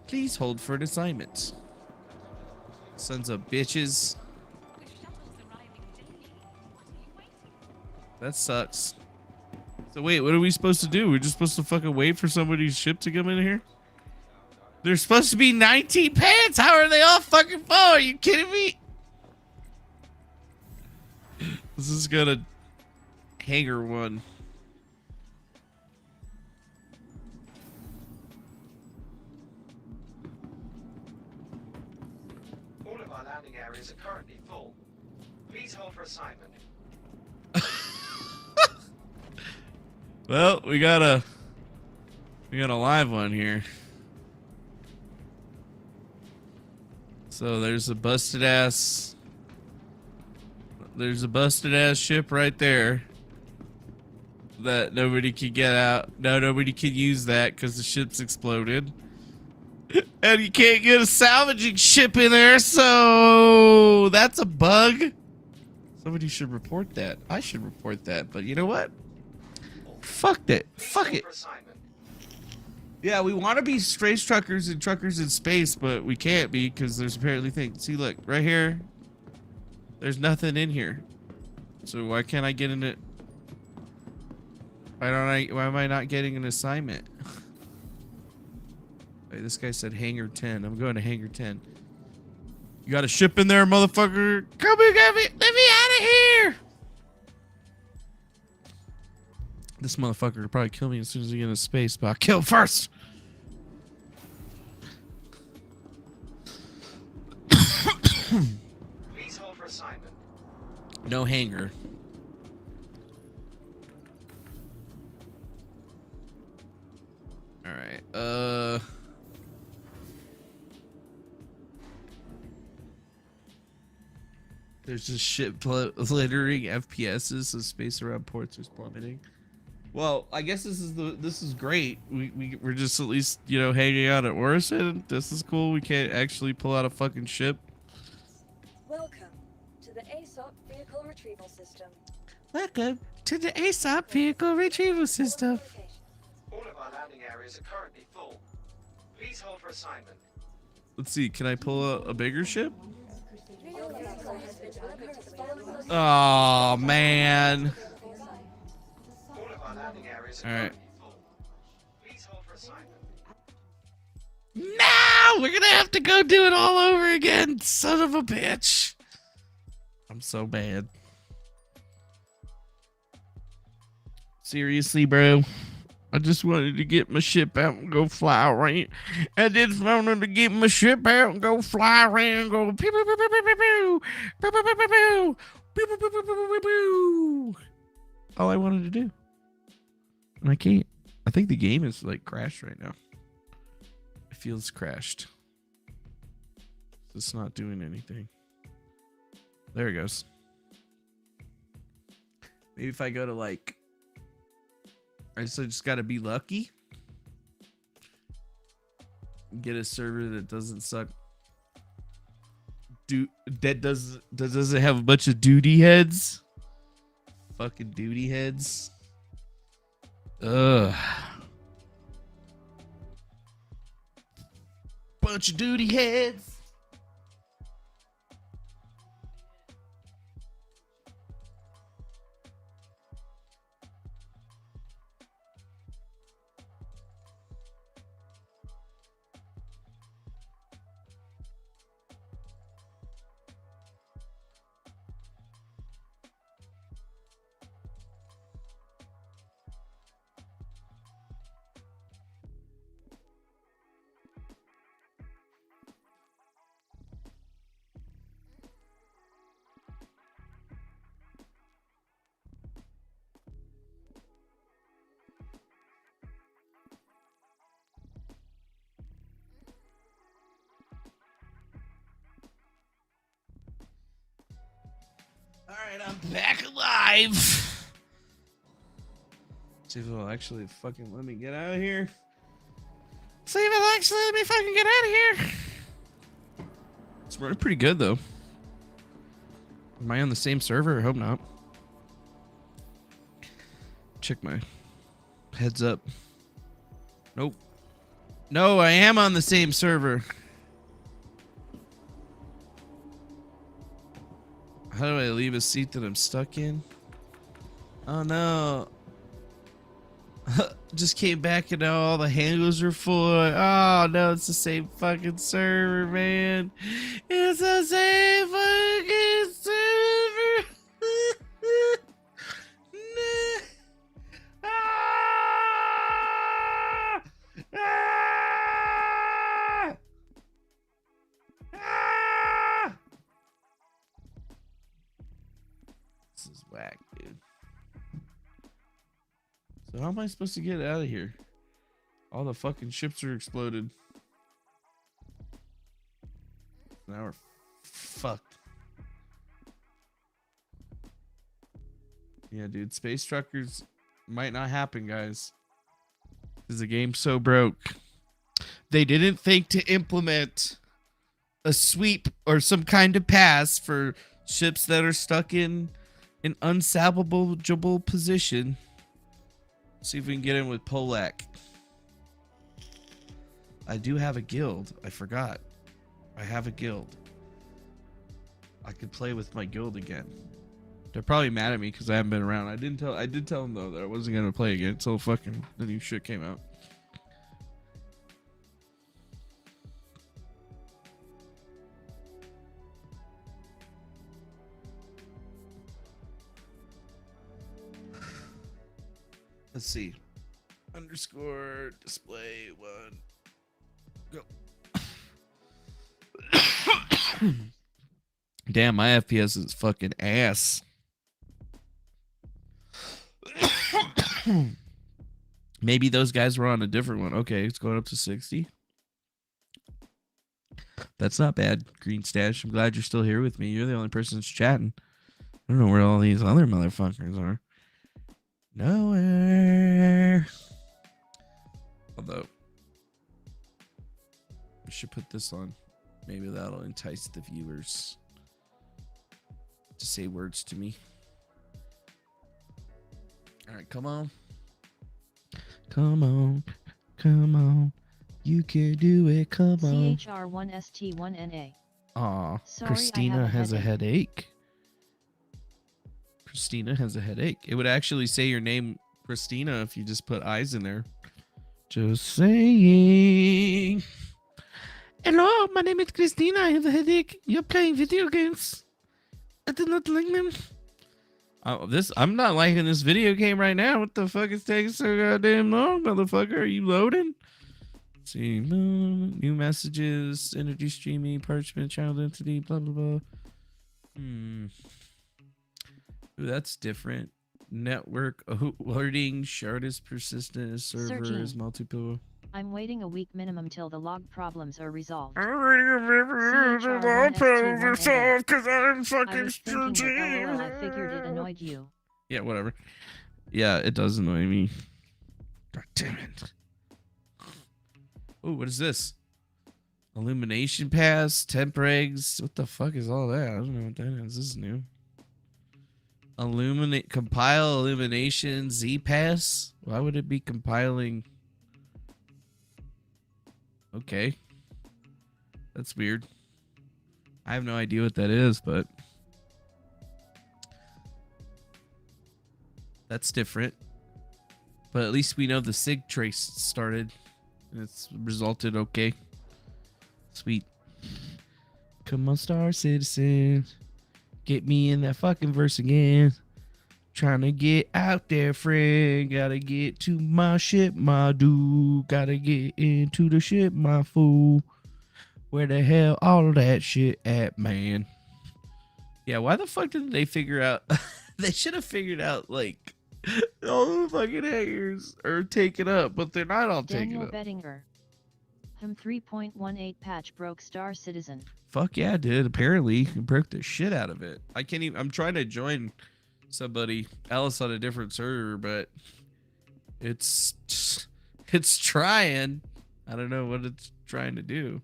Please hold for an assignment. Sons of bitches. That sucks. So wait, what are we supposed to do? We're just supposed to fucking wait for somebody's ship to come in here? There's supposed to be 19 pants. How are they all fucking full? Are you kidding me? This is gonna hangar one. landing areas are currently full. Please hold for assignment. Well, we got a live one here. So there's a busted ass ship right there that nobody could get out. No, nobody could use that because the ship's exploded. And you can't get a salvaging ship in there, so that's a bug. Somebody should report that. I should report that, but you know what? Fuck that. Fuck it. Yeah, we want to be space truckers and truckers in space, but we can't be because there's apparently things. See, look, right here. There's nothing in here. So why can't I get in it? Why am I not getting an assignment? Wait, this guy said hangar 10. I'm going to hangar 10. You got a ship in there, motherfucker? Come and get me. Let me out of here. This motherfucker will probably kill me as soon as he gets into space, but I'll kill him first. Please hold for assignment. No hanger. All right. There's just shit littering FPSs, so space around ports is plummeting. Well, I guess this is great. We're just at least, you know, hanging out at Orison. This is cool. We can't actually pull out a fucking ship. Welcome to the ASOP Vehicle Retrieval System. Welcome to the ASOP Vehicle Retrieval System. All of our landing areas are currently full. Please hold for assignment. Let's see. Can I pull a bigger ship? Oh man. All right. Now we're gonna have to go do it all over again, son of a bitch. I'm so bad. Seriously, bro. I just wanted to get my ship out and go fly around. I just wanted to get my ship out and go fly around and go pew pew pew pew pew pew pew pew pew pew pew pew pew pew pew pew. All I wanted to do. And I can't. I think the game is like crashed right now. It feels crashed. It's not doing anything. There it goes. Maybe if I go to like, I just gotta be lucky. Get a server that doesn't suck. That doesn't have a bunch of duty heads. Fucking duty heads. Ugh. Bunch of duty heads. Alright, I'm back alive. See if it'll actually fucking let me get out of here. See if it'll actually let me fucking get out of here. It's running pretty good though. Am I on the same server? I hope not. Check my heads up. Nope. No, I am on the same server. How do I leave a seat that I'm stuck in? Oh no. Just came back and now all the handles are full. Oh no, it's the same fucking server, man. It's the same fucking server. So how am I supposed to get out of here? All the fucking ships are exploded. Now we're fucked. Yeah, dude. Space truckers might not happen, guys. Because the game's so broke. They didn't think to implement a sweep or some kind of pass for ships that are stuck in an unsalvageable position. See if we can get in with Polak. I do have a guild. I forgot. I have a guild. I could play with my guild again. They're probably mad at me because I haven't been around. I did tell them though that I wasn't gonna play again until fucking the new shit came out. Let's see. Underscore display one. Go. Damn, my FPS is fucking ass. Maybe those guys were on a different one. Okay, it's going up to 60. That's not bad, Green Stash. I'm glad you're still here with me. You're the only person that's chatting. I don't know where all these other motherfuckers are. Nowhere. Although, I should put this on. Maybe that'll entice the viewers to say words to me. All right, come on. Come on. Come on. You can do it. Come on. CHR1ST1NA. Aw, Christina has a headache. Christina has a headache. It would actually say your name, Christina, if you just put eyes in there. Just saying. Hello, my name is Christina. I have a headache. You're playing video games. I do not like them. Oh, I'm not liking this video game right now. What the fuck is taking so goddamn long, motherfucker? Are you loading? Let's see, new messages, energy streaming, parchment, child entity, blah blah blah. Ooh, that's different. Network alerting, shard is persistent, server is multiple. I'm waiting a week minimum till the log problems are resolved. I'm waiting a week minimum till the log problems are resolved because I'm fucking stupid. I figured it annoyed you. Yeah, whatever. Yeah, it does annoy me. God damn it. Oh, what is this? Illumination pass, temp regs. What the fuck is all that? I don't know what that is. This is new. Compile illumination Z pass. Why would it be compiling? Okay. That's weird. I have no idea what that is, but that's different. But at least we know the SIG trace started. It's resulted okay. Sweet. Come on, Star Citizen. Get me in that fucking verse again. Trying to get out there, friend. Gotta get to my ship, my dude. Gotta get into the ship, my fool. Where the hell all that shit at, man? Yeah, why the fuck didn't they figure out? They should have figured out, like, all the fucking hangers are taken up, but they're not all taken up. Daniel Bettinger. Him 3.18 patch broke Star Citizen. Fuck yeah, dude. Apparently, he broke the shit out of it. I can't even. I'm trying to join somebody else on a different server, but it's trying. I don't know what it's trying to do.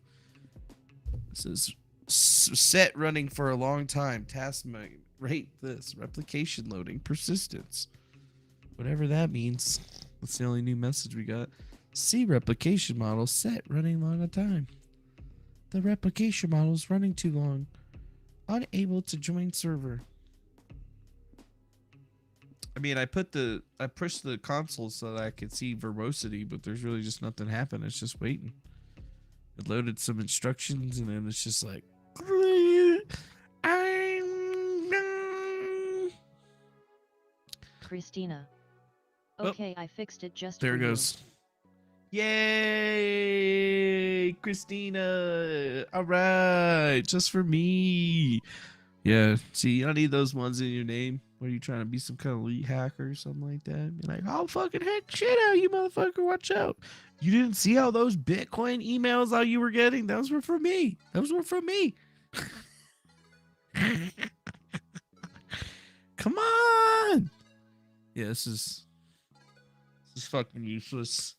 This is set running for a long time. Task rate this replication loading persistence. Whatever that means. That's the only new message we got. See replication model set running long a time. The replication model is running too long. Unable to join server. I mean, I pushed the console so that I could see verbosity, but there's really just nothing happening. It's just waiting. It loaded some instructions and then it's just like Christina. Okay, I fixed it just there for it goes. Yay, Christina. All right, just for me. Yeah, see, you don't need those ones in your name. What are you trying to be, some kind of elite hacker or something like that? Be like, I'll fucking hack shit out of you, motherfucker. Watch out. You didn't see how those Bitcoin emails all you were getting? Those were from me. Those were from me. Come on. Yeah, this is fucking useless.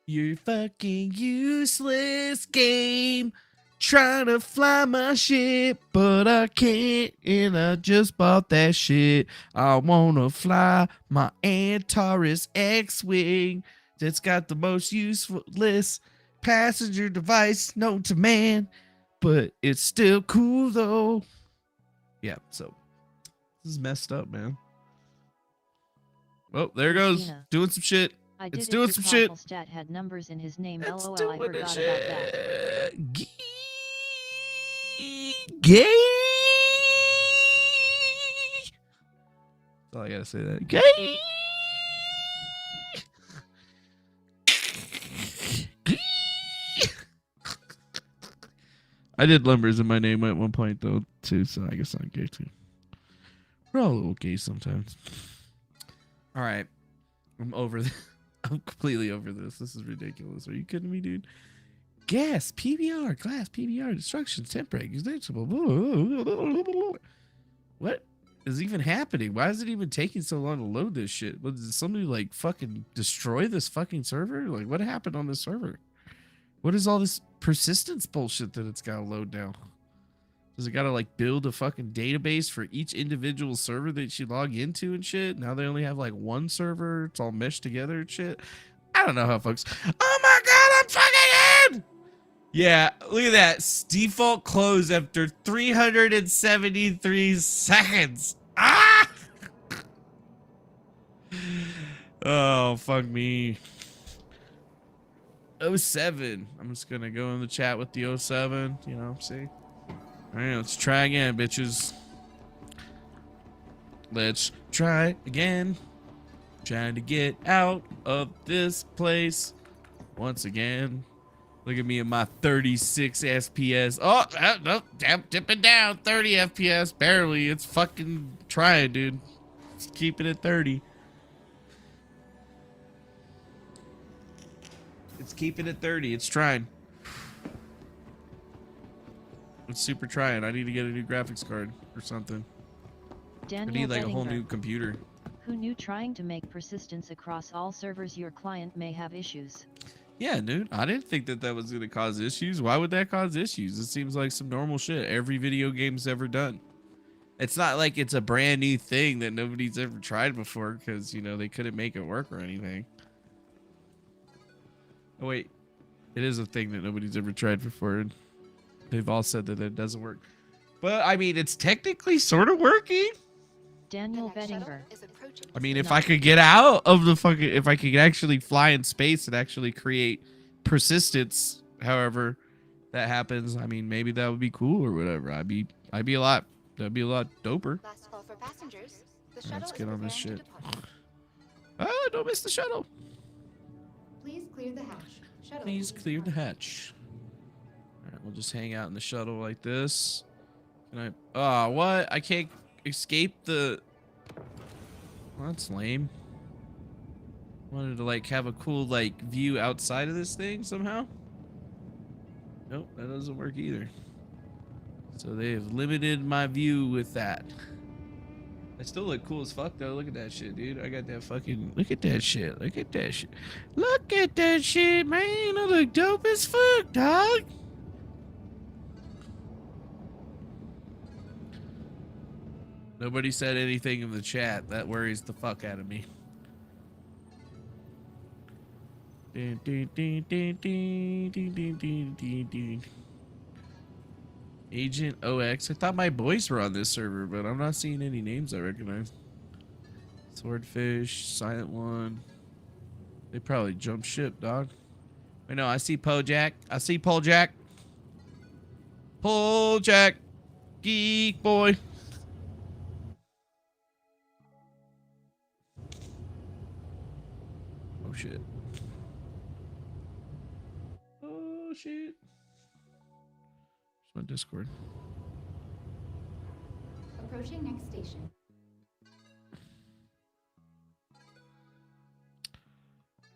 You're fucking useless game. Trying to fly my ship, but I can't, and I just bought that shit. I wanna fly my Antares X-Wing that's got the most useless passenger device known to man, but it's still cool though. Yeah, so this is messed up, man. Oh, there it goes. Doing some shit. It's doing some shit. Stat had numbers in his name. It's LOL, I doing forgot this about that. Gay. That's all I gotta say. That gay. I did numbers in my name at one point though too, so I guess I'm gay too. We're all a little gay sometimes. All right, I'm over this. I'm completely over this. This is ridiculous. Are you kidding me, dude? Gas, PBR, glass, PBR, destruction, temporary, extensible. What is even happening? Why is it even taking so long to load this shit? Did somebody like fucking destroy this fucking server? Like, what happened on this server? What is all this persistence bullshit that it's got to load now? Does it got to like build a fucking database for each individual server that you log into and shit? Now they only have like one server. It's all meshed together and shit. I don't know how, folks. Oh my God, I'm fucking in! Yeah, look at that. Default close after 373 seconds. Ah! Oh, fuck me. 07. I'm just going to go in the chat with the 07. You know, see? All right, let's try again, bitches. Let's try again. Trying to get out of this place once again. Look at me and my 36 FPS. Oh, no, damn, dipping down. 30 FPS, barely. It's fucking trying, dude. Just keep it at 30. It's keeping it 30. It's trying. It's super trying. I need to get a new graphics card or something. Daniel I need like a whole Bettinger. new computer. Who knew trying to make persistence across all servers your client may have issues? Yeah, dude. I didn't think that that was going to cause issues. Why would that cause issues? It seems like some normal shit every video game's ever done. It's not like it's a brand new thing that nobody's ever tried before because, you know, they couldn't make it work or anything. Oh, wait. It is a thing that nobody's ever tried before. And they've all said that it doesn't work. But, I mean, it's technically sort of working. Daniel Bettinger. I mean, if I could get out of the fucking, if I could actually fly in space and actually create persistence, however that happens, I mean, maybe that would be cool or whatever. That'd be a lot doper. Last call for passengers. The All right, let's shuttle get is on this preparing shit. to depart. Ah, don't miss the shuttle. Please clear the hatch. Shuttle Please will clear the depart. hatch. All right, we'll just hang out in the shuttle like this. Can I? Oh, what? I can't escape the. Well, that's lame. Wanted to like have a cool like view outside of this thing somehow. Nope, that doesn't work either. So they have limited my view with that. I still look cool as fuck though. Look at that shit, dude. I got that fucking. Look at that shit. Look at that shit. Look at that shit, man. I look dope as fuck, dog. Nobody said anything in the chat. That worries the fuck out of me. Agent OX. I thought my boys were on this server, but I'm not seeing any names I recognize. Swordfish, Silent One. They probably jumped ship, dog. Wait, no, I see Pojack. I see Pojack. Pojack. Geek boy. Oh shit. Oh shit. Where's my Discord? Approaching next station.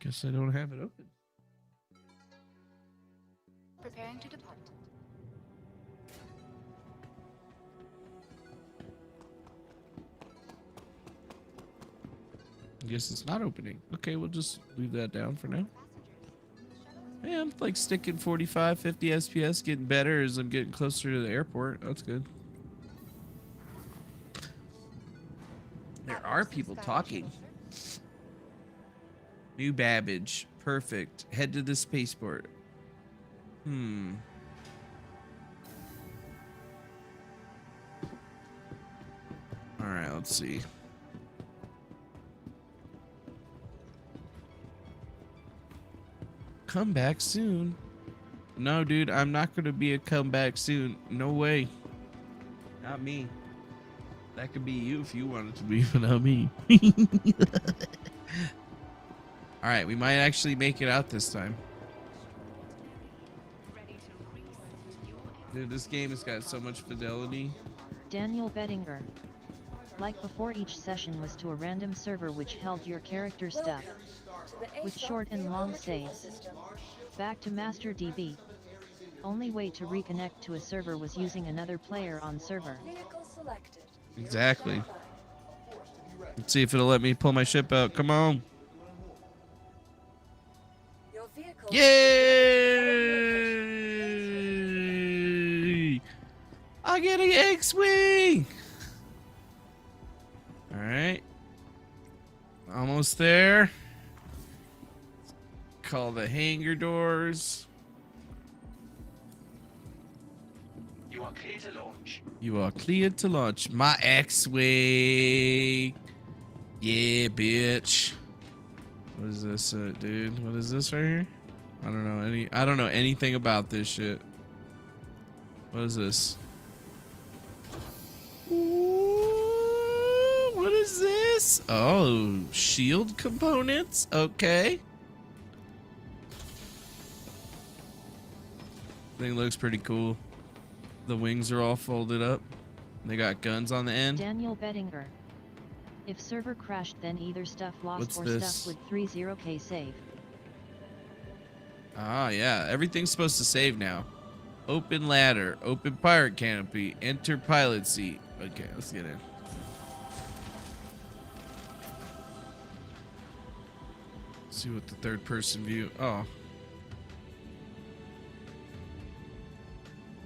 Guess I don't have it open. Preparing to depart. Guess it's not opening. Okay, we'll just leave that down for now. Yeah, I'm like sticking 45, 50 SPS, getting better as I'm getting closer to the airport. That's good. There are people talking. New Babbage. Perfect. Head to the spaceport. Alright, let's see. Come back soon. No, dude, I'm not gonna be a comeback soon. No way. Not me. That could be you if you wanted to be, but not me. Alright, we might actually make it out this time. Dude, this game has got so much fidelity. Daniel Bettinger. Like before, each session was to a random server which held your character stuff, with short and long saves. Back to Master DB. Only way to reconnect to a server was using another player on server. Exactly. Let's see if it'll let me pull my ship out. Come on. Yay! I get an X-Wing! Alright. Almost there. Call the hangar doors. You are clear to launch. You are cleared to launch. My X-Wing. Yeah, bitch. What is this, dude? What is this right here? I don't know anything about this shit. What is this? Ooh, what is this? Oh, shield components? Okay. Thing looks pretty cool. The wings are all folded up. They got guns on the end. Daniel Bettinger. If server crashed, then either stuff lost What's or this? stuff would 30k save. Ah, yeah. Everything's supposed to save now. Open ladder. Open pirate canopy. Enter pilot seat. Okay, let's get in. Let's see what the third person view. Oh.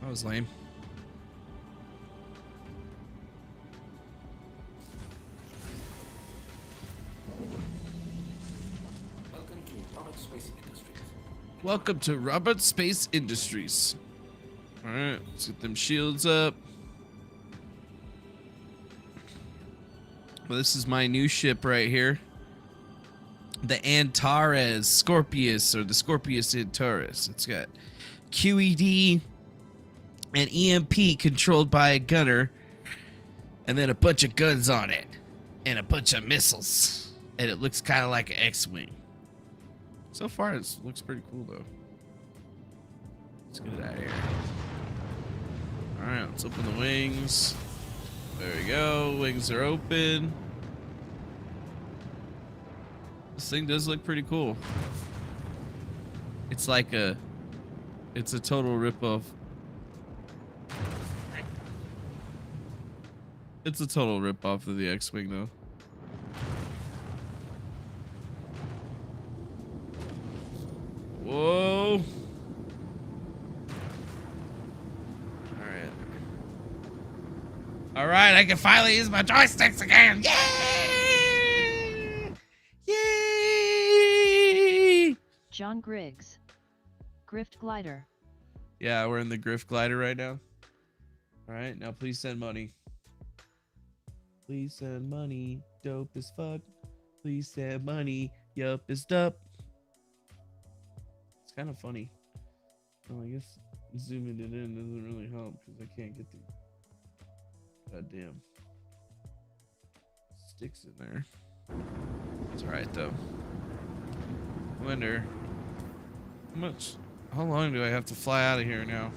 That was lame. Welcome to Robert Space Industries. Alright, let's get them shields up. Well, this is my new ship right here. The Antares Scorpius, or the Scorpius Antares. It's got QED and EMP controlled by a gunner, and then a bunch of guns on it, and a bunch of missiles. And it looks kind of like an X-Wing. So far, it looks pretty cool, though. Let's get it out of here. Alright, let's open the wings. There we go. Wings are open. This thing does look pretty cool. It's like a... It's a total ripoff. It's a total ripoff of the X-Wing, though. Whoa. Alright. Alright, I can finally use my joysticks again. Yay! Yay! John Griggs. Grift Glider. Yeah, we're in the Grift Glider right now. Alright, now please send money. Please send money. Dope as fuck. Please send money. Yup is dope. It's kind of funny. Well, I guess zooming it in doesn't really help because I can't get the goddamn sticks in there. It's alright though. I wonder how long do I have to fly out of here now?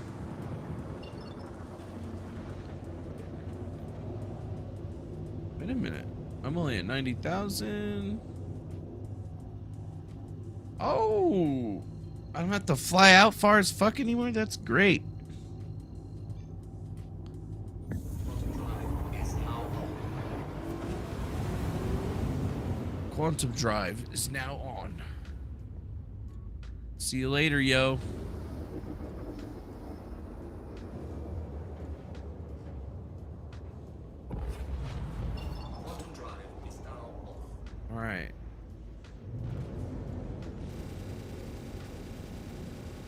Wait a minute. I'm only at 90,000. Oh, I don't have to fly out far as fuck anymore. That's great. Quantum drive is now on. See you later, yo. All right.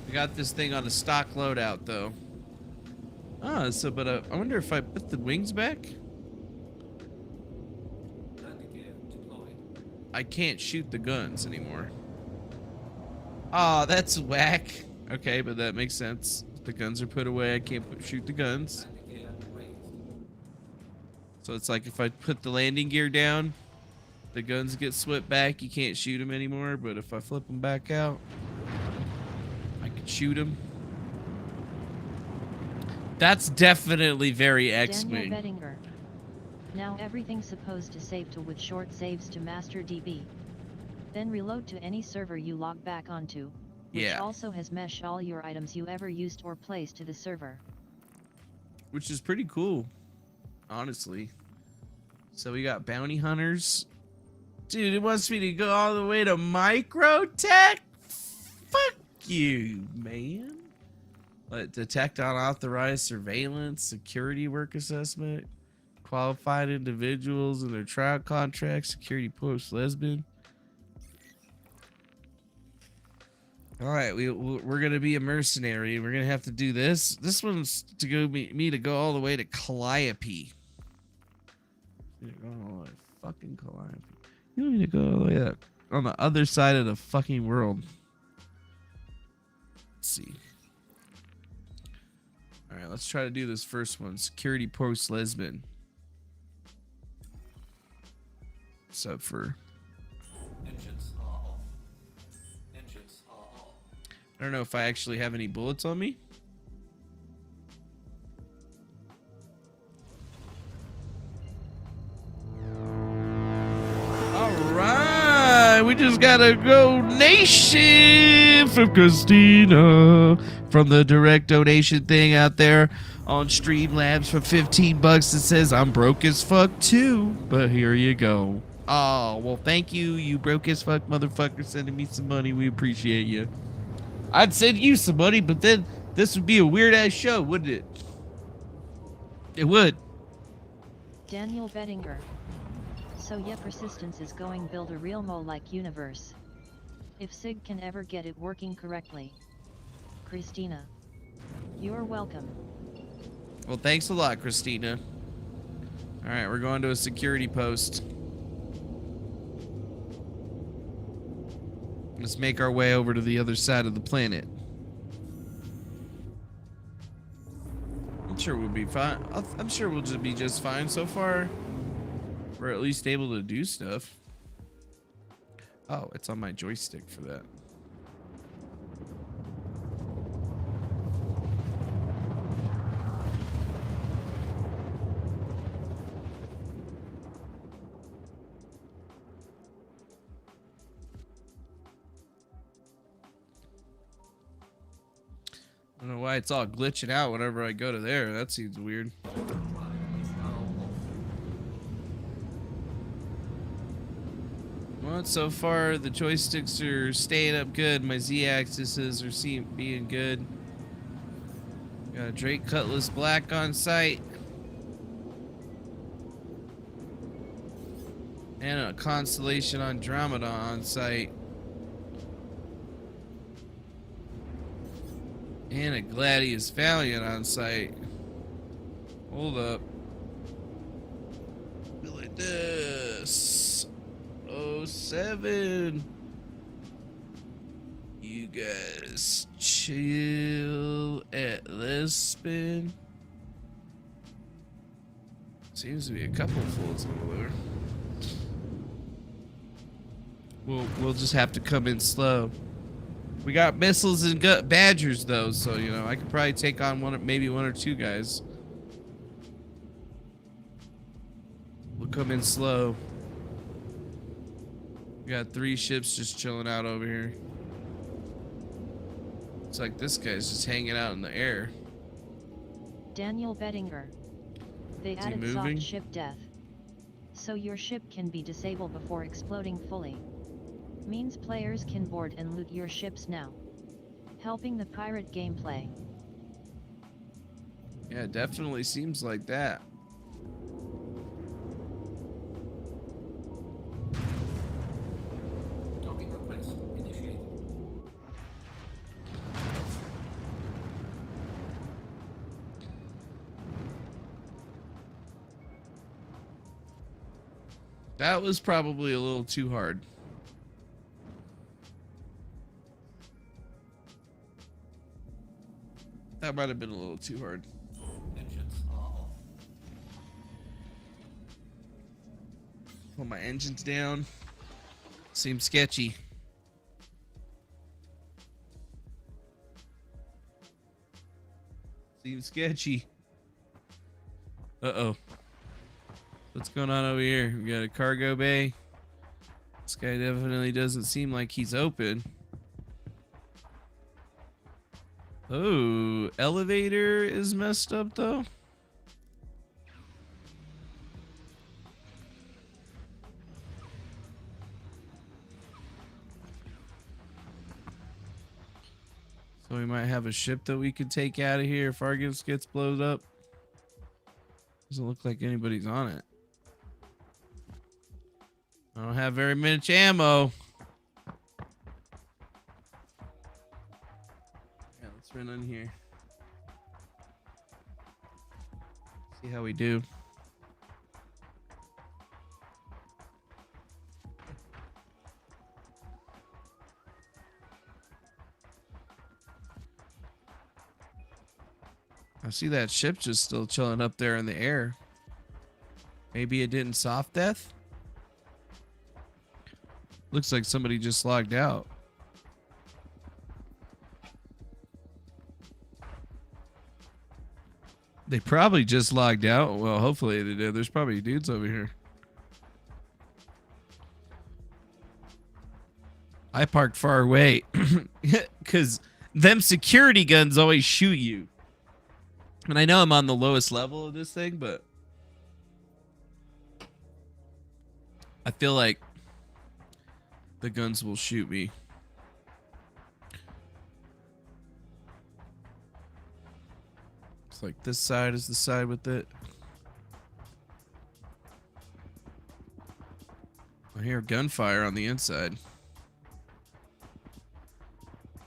We got this thing on a stock loadout, though. Ah, so, but I wonder if I put the wings back? I can't shoot the guns anymore. Oh, that's whack. Okay, but that makes sense. If the guns are put away, I can't shoot the guns. So it's like if I put the landing gear down, the guns get swept back. You can't shoot them anymore. But if I flip them back out, I can shoot them. That's definitely very X-Wing. Daniel Bettinger. Now everything's supposed to save to with short saves to master DB. Then reload to any server you log back onto, which also has mesh all your items you ever used or placed to the server. Which is pretty cool, honestly. So we got bounty hunters. Dude, it wants me to go all the way to microtech? Fuck you, man. Let detect unauthorized surveillance, security work assessment, qualified individuals and their trial contracts, security post lesbian. All right, we're gonna be a mercenary. We're gonna have to do this. This one's to go me to go all the way to Calliope. Oh, fucking Calliope. You don't need to go all the way on the other side of the fucking world. Let's see. All right, let's try to do this first one. Security post lesbian. Except for I don't know if I actually have any bullets on me. All right, we just gotta go nation from Christina from the direct donation thing out there on Streamlabs for $15. It says I'm broke as fuck too, but here you go. Oh, well, thank you, you broke as fuck motherfucker, sending me some money. We appreciate you. I'd send you some money, but then this would be a weird-ass show, wouldn't it? It would. Daniel Bettinger. So yeah, persistence is going build a real Mo-like universe. If SIG can ever get it working correctly. Christina. You're welcome. Well, thanks a lot, Christina. All right, we're going to a security post. Let's make our way over to the other side of the planet. I'm sure we'll be fine. I'm sure we'll just be just fine so far. We're at least able to do stuff. Oh, it's on my joystick for that. I don't know why it's all glitching out whenever I go to there. That seems weird. Well, so far the joysticks are staying up good. My Z-axis are being good. Got a Drake Cutlass Black on site. And a Constellation Andromeda on site. And a Gladius Valiant on site. Hold up. Be like this. 07. You guys chill at Lisbon. Seems to be a couple folds over there. We'll just have to come in slow. We got missiles and badgers though, so you know I could probably take on maybe one or two guys. We'll come in slow. We got 3 ships just chilling out over here. Looks like this guy's just hanging out in the air. Daniel Bettinger. They added soft ship death. So your ship can be disabled before exploding fully. Means players can board and loot your ships now. Helping the pirate gameplay. Yeah, it definitely seems like that. That was probably a little too hard. That might have been a little too hard. Pull my engines down. Seems sketchy. Seems sketchy. Uh-oh. What's going on over here? We got a cargo bay. This guy definitely doesn't seem like he's open. Oh, elevator is messed up though. So we might have a ship that we could take out of here if Argus gets blown up. Doesn't look like anybody's on it. I don't have very much ammo. Yeah, let's run in here. See how we do. I see that ship just still chilling up there in the air. Maybe it didn't soft death? Looks like somebody just logged out. They probably just logged out. Well, hopefully they did. There's probably dudes over here. I parked far away because them security guns always shoot you. And I know I'm on the lowest level of this thing, but I feel like the guns will shoot me. It's like this side is the side with it. I hear gunfire on the inside.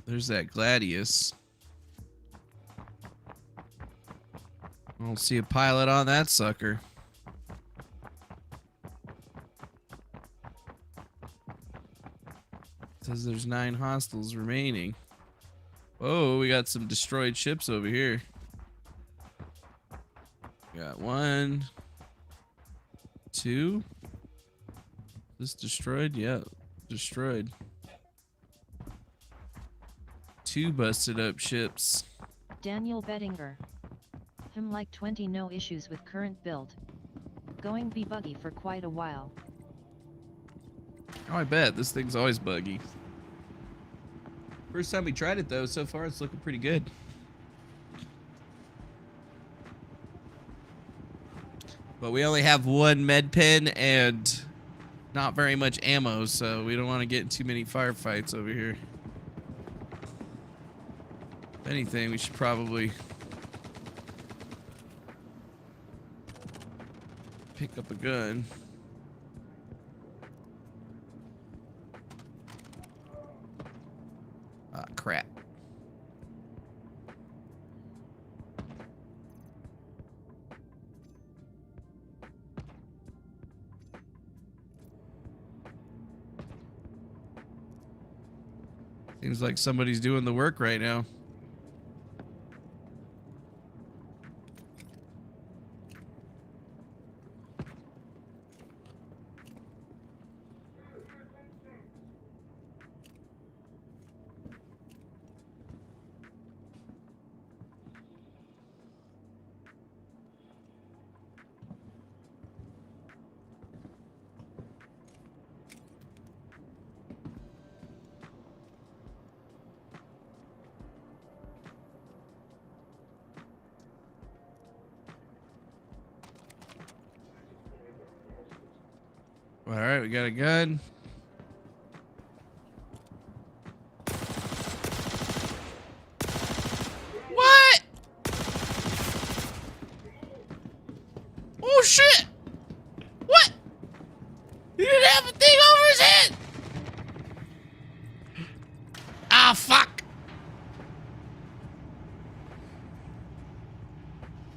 There's that Gladius. I don't see a pilot on that sucker. It says there's 9 hostiles remaining. Oh, we got some destroyed ships over here. Got 1, 2. This destroyed? Yeah, destroyed. 2 busted up ships. Daniel Bettinger. Him like 20 no issues with current build. Going be buggy for quite a while. Oh, I bet. This thing's always buggy. First time we tried it, though. So far, it's looking pretty good. But we only have 1 med pen and not very much ammo, so we don't want to get in too many firefights over here. If anything, we should probably pick up a gun. Ah, crap. Seems like somebody's doing the work right now. All right, we got a gun. What? Oh shit! What? He didn't have a thing over his head. Ah, fuck!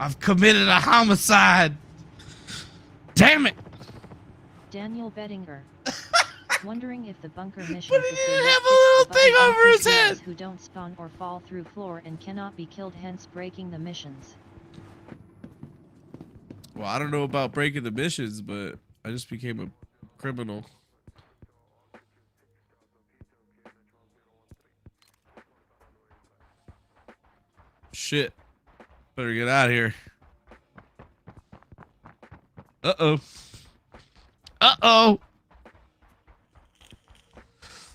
I've committed a homicide. Damn it! Daniel Bettinger. Wondering if the bunker mission But he didn't have a little thing over his head. Who don't spawn or fall through floor and cannot be killed, hence breaking the missions. Well, I don't know about breaking the missions, but I just became a criminal. Shit. Better get out of here. Uh-oh. Uh-oh.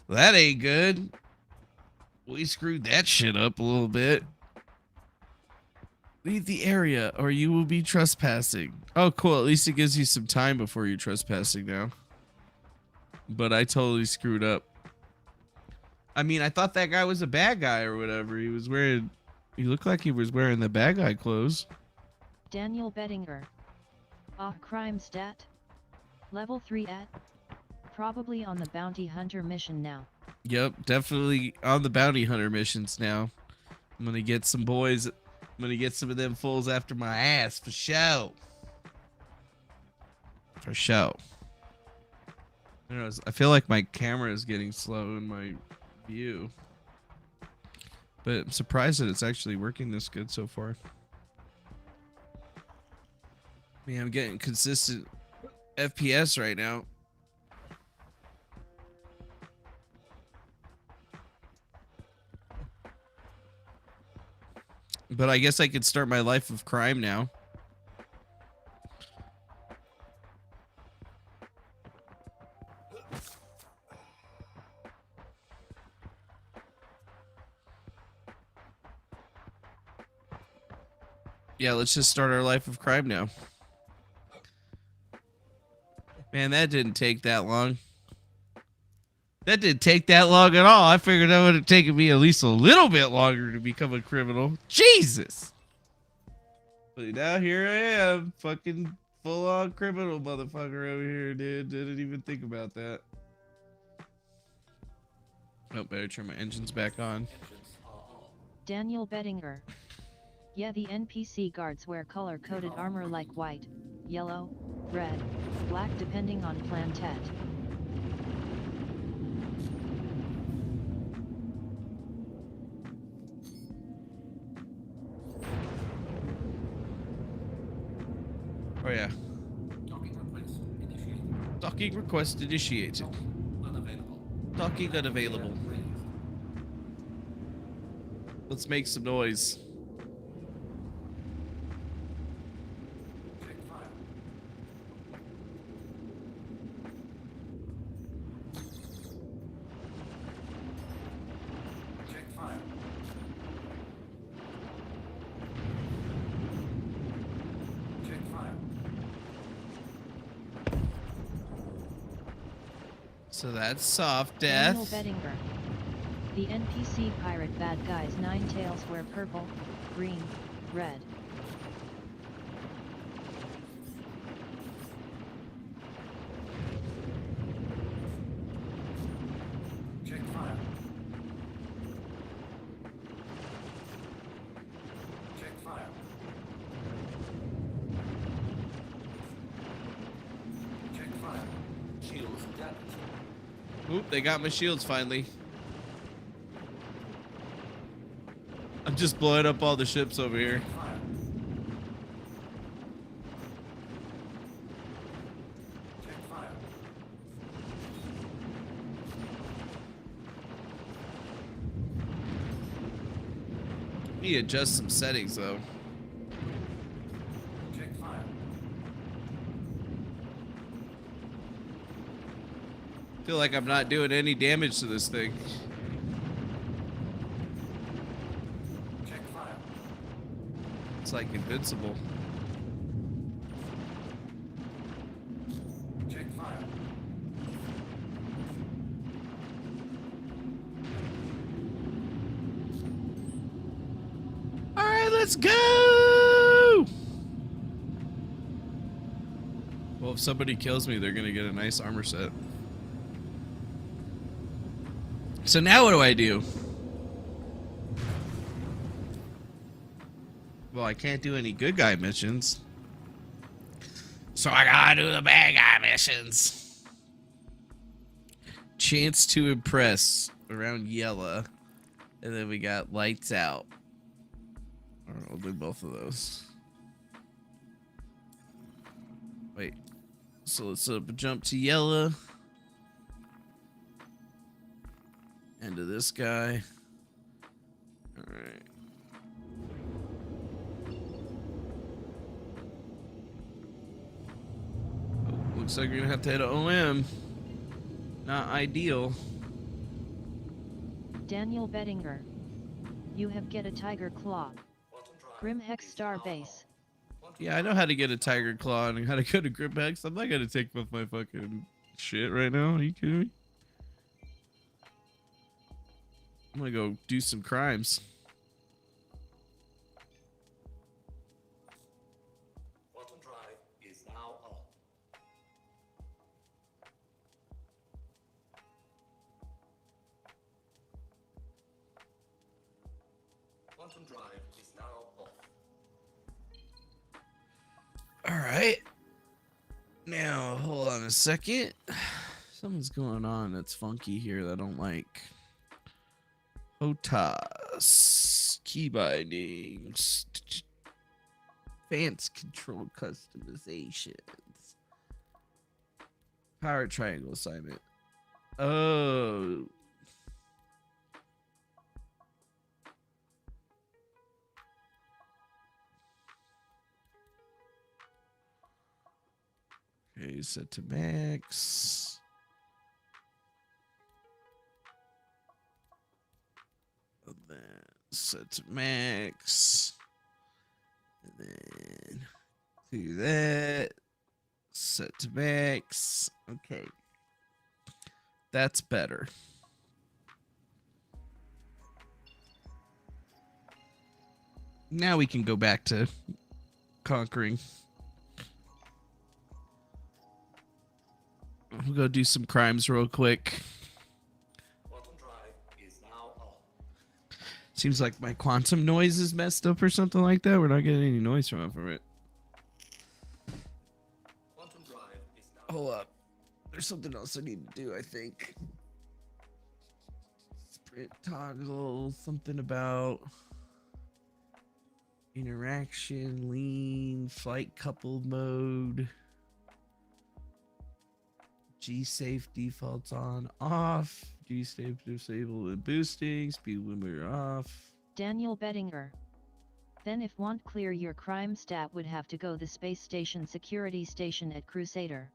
That ain't good. We screwed that shit up a little bit. Leave the area or you will be trespassing. Oh, cool. At least it gives you some time before you're trespassing now. But I totally screwed up. I mean, I thought that guy was a bad guy or whatever. He looked like he was wearing the bad guy clothes. Daniel Bettinger. Crime stat. Level 3 at. Probably on the bounty hunter mission now. Yep, definitely on the bounty hunter missions now. I'm gonna get some boys. I'm gonna get some of them fools after my ass for show. For show. I don't know, I feel like my camera is getting slow in my view. But I'm surprised that it's actually working this good so far. Man, I'm getting consistent FPS right now. But I guess I could start my life of crime now. Yeah, let's just start our life of crime now. Man, that didn't take that long. That didn't take that long at all. I figured that would have taken me at least a little bit longer to become a criminal. Jesus. But now here I am, fucking full-on criminal motherfucker over here, dude. Didn't even think about that. Oh, better turn my engines back on. Daniel Bettinger. Yeah, the NPC guards wear color-coded armor like white, yellow, red, black depending on plantet. Oh yeah. Docking request initiated. Docking unavailable. Let's make some noise. So that's soft death. Daniel Bettinger. The NPC pirate bad guys Nine Tails wear purple, green, red. Check fire. Check fire. Check fire. Shields damaged. Oop, they got my shields finally. I'm just blowing up all the ships over here. Need to adjust some settings though. Feel like I'm not doing any damage to this thing. It's like invincible. Check fire. let's go. Well, if somebody kills me, they're gonna get a nice armor set. So now what do I do? Well, I can't do any good guy missions. So I gotta do the bad guy missions. Chance to impress around Yella. And then we got lights out. Alright, we'll do both of those. Wait. So let's set up a jump to Yella. And to this guy. Alright. Oh, looks like you're gonna have to hit an OM. Not ideal. Daniel Bettinger. You have get a tiger claw. Grim Hex Star Base. Yeah, I know how to get a tiger claw and how to go to Grip Hex. I'm not gonna take off my fucking shit right now. Are you kidding me? I'm gonna go do some crimes. Quantum drive is now on. Quantum drive is now off. All right. Now, hold on a second. Something's going on that's funky here that I don't like. HOTAS. Key bindings. Advanced control customizations. Power triangle assignment. Oh. Okay, set to max. And then set to max. And then do that. Set to max. Okay. That's better. Now we can go back to conquering. We'll go do some crimes real quick. Quantum drive is now on. Seems like my quantum noise is messed up or something like that. We're not getting any noise from it. Quantum drive is now Hold up. There's something else I need to do, I think. Sprint toggle, something about interaction, lean, flight coupled mode. G-safe defaults on, off. G-safe disabled and boosting. Speed limiter off. Daniel Bettinger. Then if want clear your crime stat would have to go the space station security station at Crusader.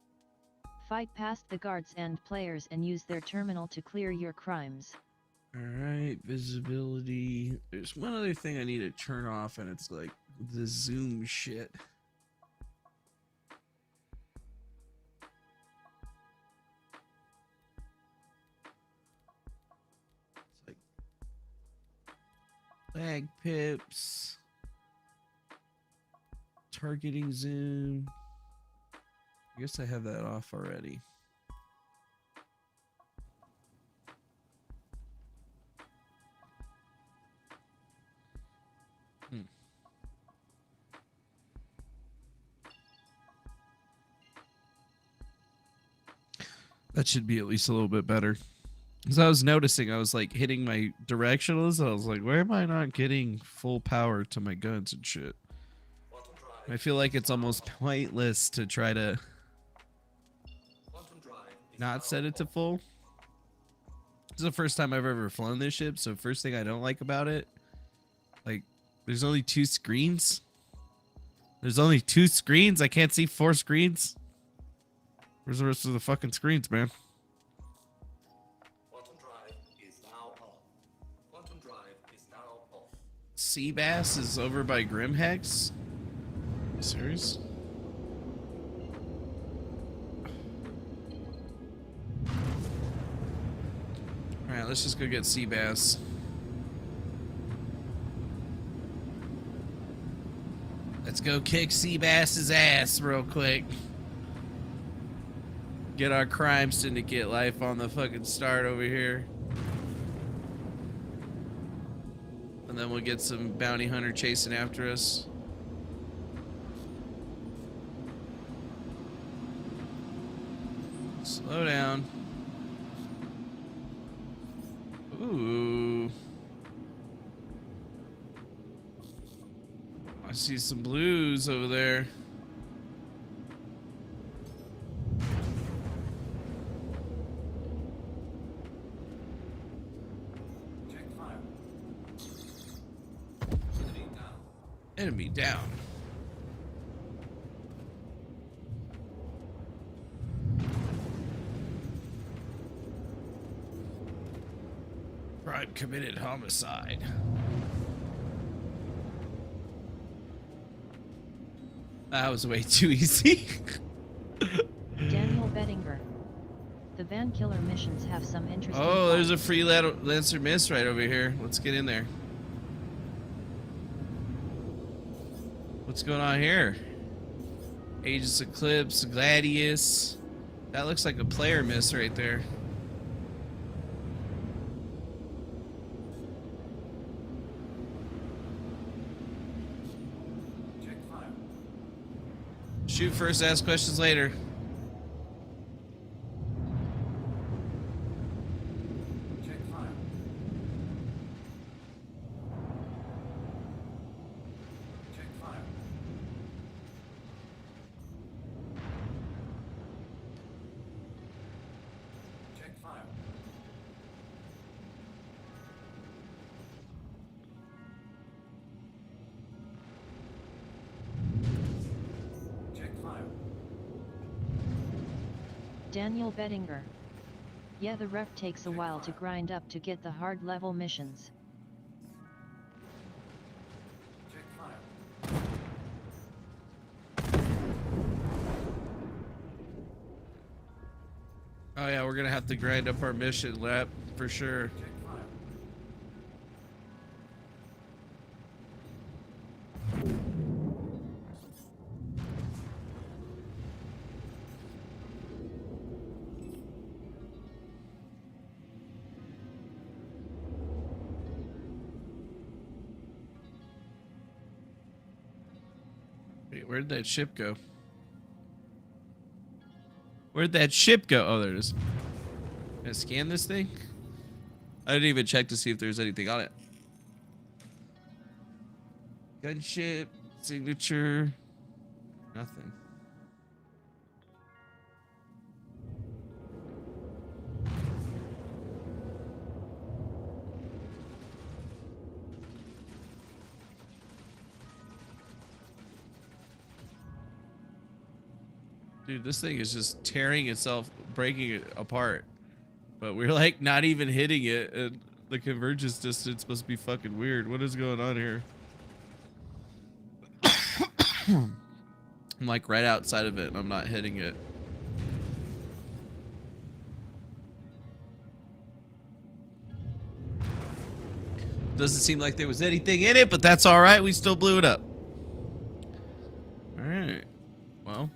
Fight past the guards and players and use their terminal to clear your crimes. Alright, visibility. There's one other thing I need to turn off and it's like the zoom shit. Lag pips, targeting zoom. I guess I have that off already. That should be at least a little bit better. Because I was noticing, I was like hitting my directionals, and I was like, where am I not getting full power to my guns and shit? I feel like it's almost pointless to try to not set it to full. This is the first time I've ever flown this ship, so first thing I don't like about it, like, there's only 2 screens. There's only 2 screens? I can't see 4 screens? Where's the rest of the fucking screens, man? Seabass is over by Grimhex? Are you serious? Alright, let's just go get Seabass. Let's go kick Seabass's ass real quick. Get our crime syndicate life on the fucking start over here. And then we'll get some bounty hunter chasing after us. Slow down. Ooh. I see some blues over there. Enemy down. Crime committed homicide. That was way too easy. Daniel Bettinger. The van killer missions have some interesting. Oh, there's a freelancer miss right over here. Let's get in there. What's going on here? Aegis Eclipse, Gladius. That looks like a player miss right there. Shoot first, ask questions later. Daniel Bettinger. Yeah, the rep takes a while to grind up to get the hard level missions. Oh yeah, we're gonna have to grind up our mission lap for sure. Wait, where'd that ship go? Where'd that ship go? Oh, there it is. Can I scan this thing? I didn't even check to see if there's anything on it. Gunship, signature, nothing. Dude, this thing is just tearing itself, breaking it apart. But we're like not even hitting it, and the convergence distance must be fucking weird. What is going on here? I'm like right outside of it, and I'm not hitting it. Doesn't seem like there was anything in it, but that's all right. We still blew it up. All right. Well.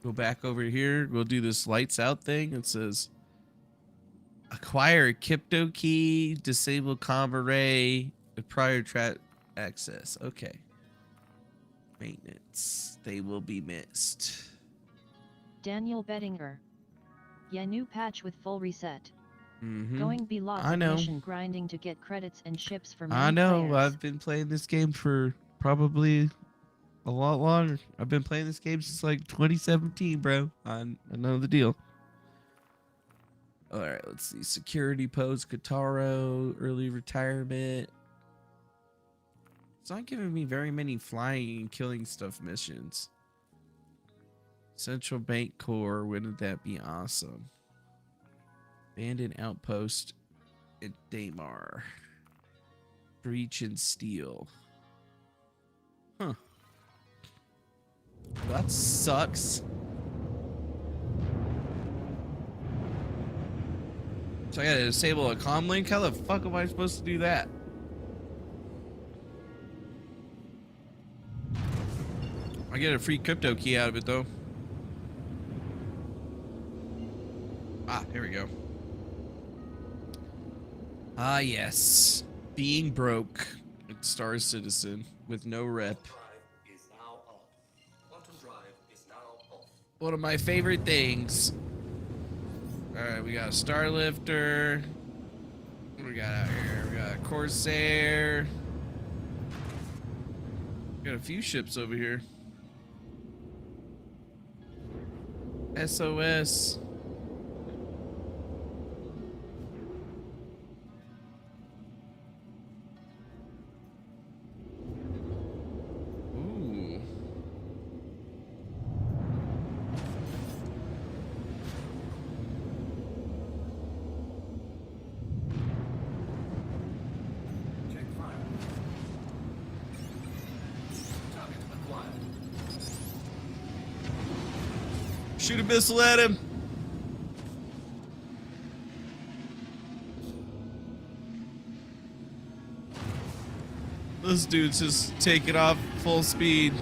Go back over here. We'll do this lights out thing. It says acquire a crypto key, disable comm array, prior track access. Okay. Maintenance. They will be missed. Daniel Bettinger. Yeah, new patch with full reset. Mm-hmm. Going be lots of mission grinding to get credits and ships for many I know. players. I've been playing this game for probably a lot longer. I've been playing this game since like 2017, bro. I know the deal. All right, let's see. Security post, Kataro, early retirement. It's not giving me very many flying and killing stuff missions. Central Bank Core, wouldn't that be awesome? Abandoned Outpost at Daymar. Breach and Steal. Huh. That sucks. So I gotta disable a comm link? How the fuck am I supposed to do that? I get a free crypto key out of it, though. Ah, here we go. Ah, yes. Being broke. Star Citizen with no rep. One of my favorite things. Alright, we got a Starlifter. What do we got out here? We got a Corsair. We got a few ships over here. SOS. Ooh. Shoot a missile at him. This dude's just taking off full speed.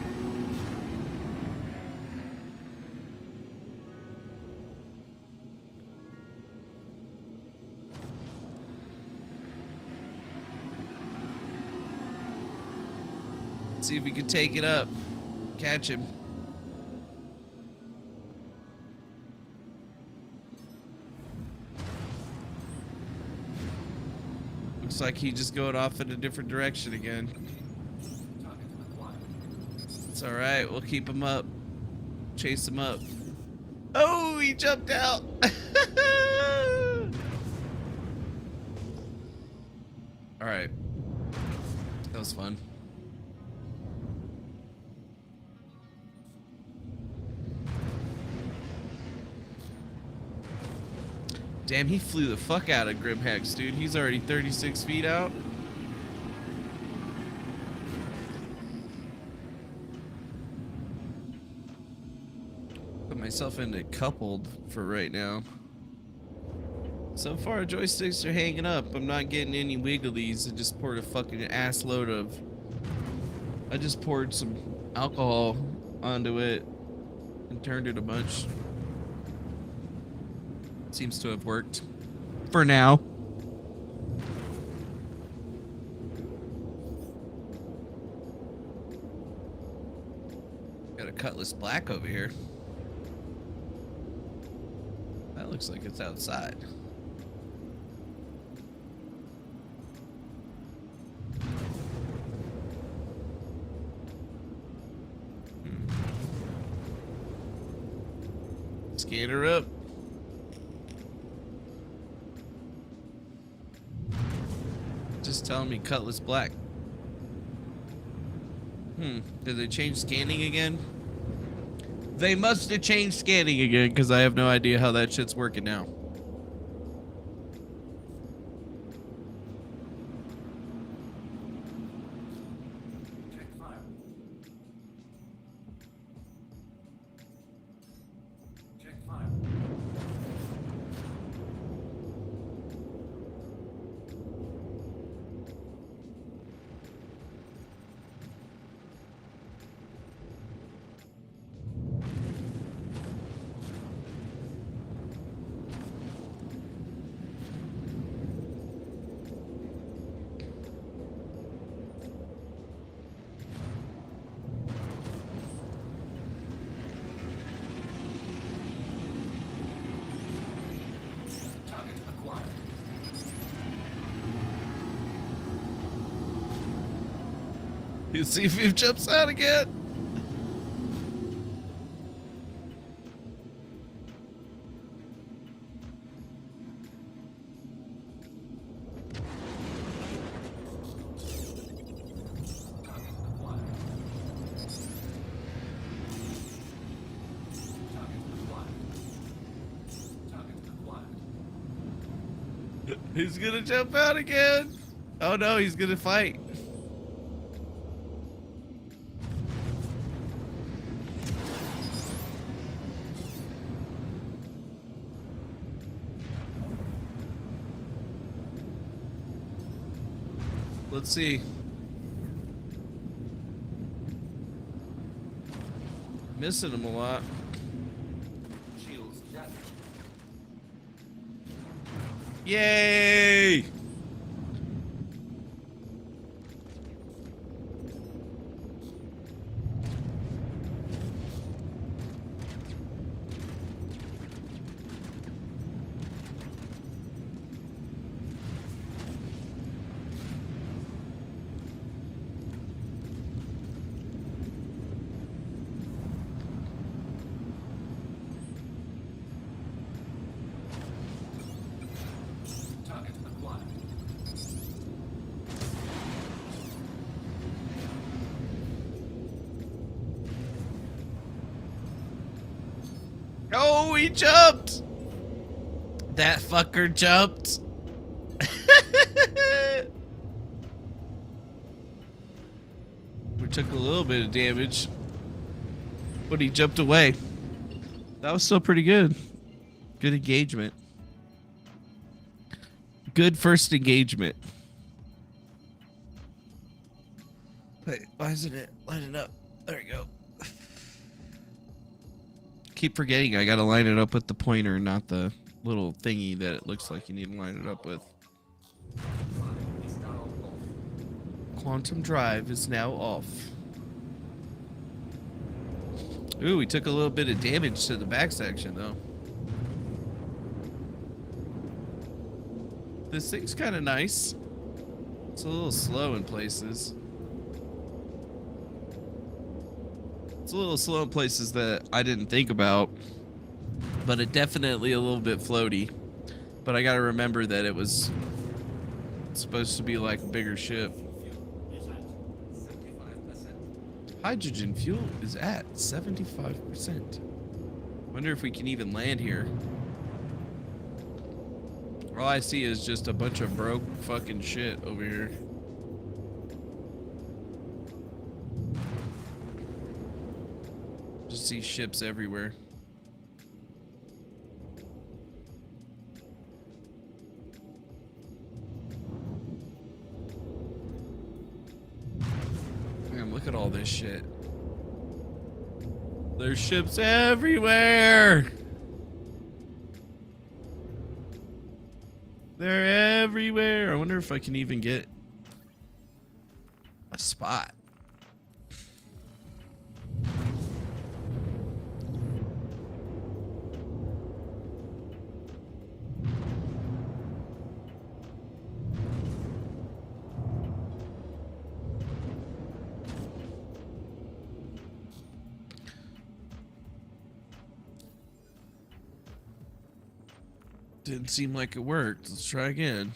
Let's see if we can take it up. Catch him. Looks like he's just going off in a different direction again. It's alright, we'll keep him up. Chase him up. Oh, he jumped out! Alright. That was fun. Damn, he flew the fuck out of Grimhex, dude. He's already 36 feet out. Put myself into coupled for right now. So far, joysticks are hanging up. I'm not getting any wigglies. I just poured a fucking ass load of... I just poured some alcohol onto it and turned it a bunch. Seems to have worked for now. Got a Cutlass Black over here. That looks like it's outside. Scanner up. Just telling me Cutlass Black. Did they change scanning again? They must have changed scanning again, because I have no idea how that shit's working now. You see if he jumps out again. He's gonna jump out again. Oh no, he's gonna fight. Let's see. Missing him a lot. Yay! Oh, he jumped! That fucker jumped. We took a little bit of damage, but he jumped away. That was still pretty good. Good engagement. Good first engagement. Wait, why isn't it lining up? There we go. Keep forgetting I gotta line it up with the pointer, not the little thingy that it looks like you need to line it up with. Quantum drive is now off. Ooh, we took a little bit of damage to the back section though. This thing's kind of nice. It's a little slow in places. It's a little slow in places that I didn't think about, but it definitely a little bit floaty. But I gotta remember that it was supposed to be like a bigger ship. Hydrogen fuel is at 75%. Wonder if we can even land here. All I see is just a bunch of broke fucking shit over here. Just see ships everywhere. Damn, look at all this shit. There's ships everywhere. They're everywhere. I wonder if I can even get a spot. Didn't seem like it worked. Let's try again.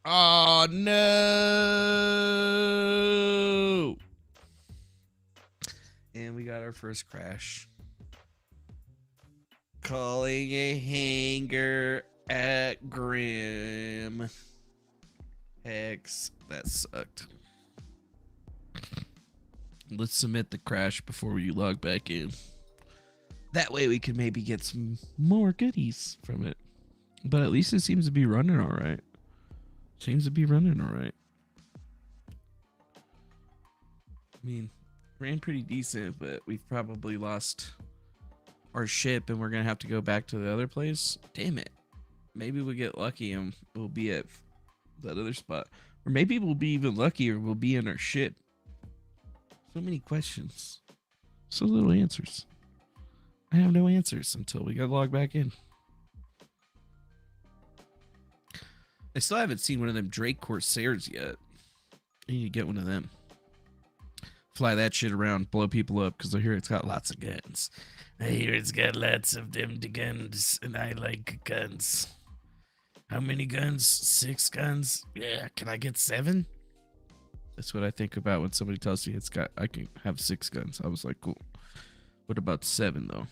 Oh no! And we got our first crash. Calling a hanger at Grim. Hex, that sucked. Let's submit the crash before we log back in. That way we can maybe get some more goodies from it. But at least it seems to be running all right. Seems to be running all right. I mean, ran pretty decent, but we've probably lost our ship and we're going to have to go back to the other place. Damn it. Maybe we'll get lucky and we'll be at that other spot. Or maybe we'll be even luckier. We'll be in our ship. So many questions. So little answers. I have no answers until we got logged back in. I still haven't seen one of them Drake Corsairs yet. I need to get one of them. Fly that shit around, blow people up, because I hear it's got lots of guns. I hear it's got lots of them guns, and I like guns. How many guns? 6 guns? Yeah, can I get 7? That's what I think about when somebody tells me I can have 6 guns. I was like, cool. What about 7 though?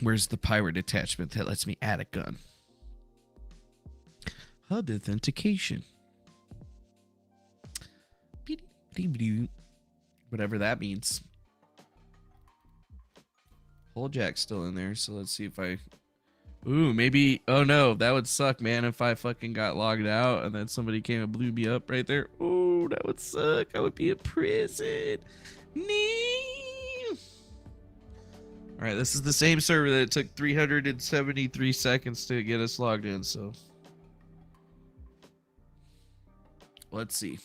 Where's the pirate attachment that lets me add a gun? Hub authentication. Whatever that means. Hull jack's still in there, so let's see if I Ooh, maybe. Oh no, that would suck, man. If I fucking got logged out and then somebody came and blew me up right there. Ooh, that would suck. I would be in prison. Nee. All right, this is the same server that it took 373 seconds to get us logged in. So let's see.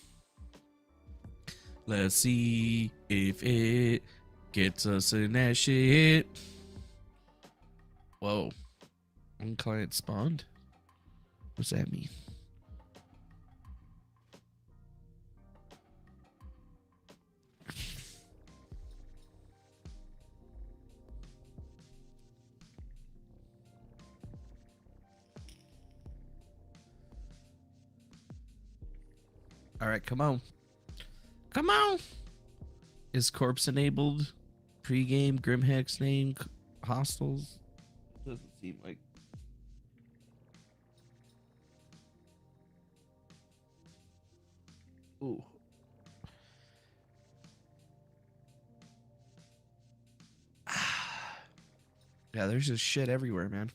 Let's see if it gets us in that shit. Whoa. One client spawned? What's that mean? All right, come on. Come on. Is corpse enabled? Pre-game, Grimhex name, hostels? Doesn't seem like. Ooh. Yeah, there's just shit everywhere, man.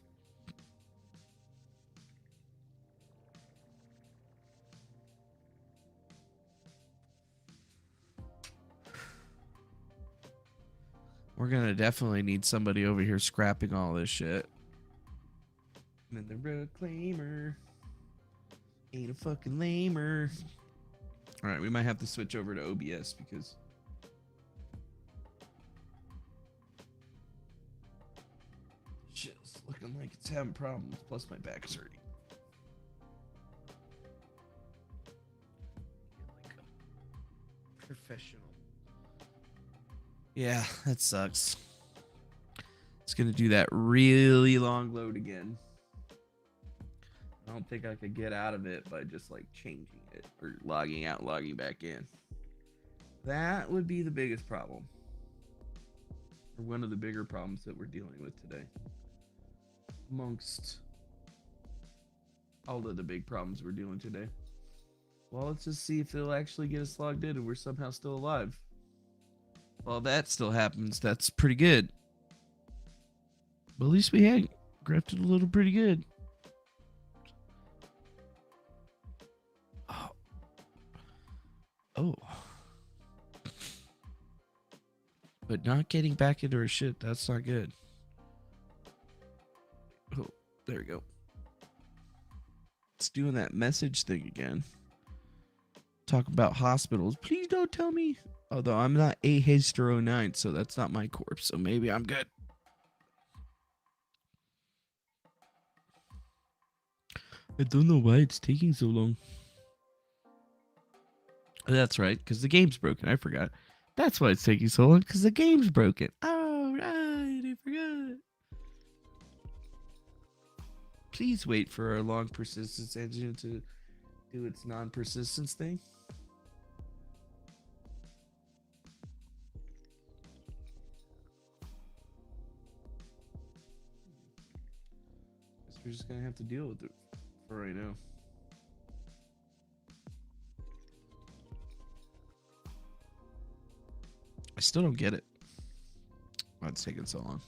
We're gonna definitely need somebody over here scrapping all this shit. And then the reclaimer ain't a fucking lamer. All right, we might have to switch over to OBS because shit's looking like it's having problems. Plus, my back is hurting. Like a professional. Yeah, that sucks. It's gonna do that really long load again. I don't think I could get out of it by just like changing it or logging out, logging back in. That would be the biggest problem. Or one of the bigger problems that we're dealing with today. Amongst all of the big problems we're dealing today. Well, let's just see if it'll actually get us logged in and we're somehow still alive. Well, that still happens. That's pretty good. But at least we had grifted a little pretty good. Oh. But not getting back into her shit, that's not good. Oh, there we go. It's doing that message thing again. Talk about hospitals. Please don't tell me. Although I'm not a Histero 9, so that's not my corpse, so maybe I'm good. I don't know why it's taking so long. That's right, because the game's broken. I forgot. That's why it's taking so long, because the game's broken. Oh, right, I forgot. Please wait for our long persistence engine to do its non-persistence thing. Guess we're just going to have to deal with it for right now. I still don't get it. Why it's taking so long.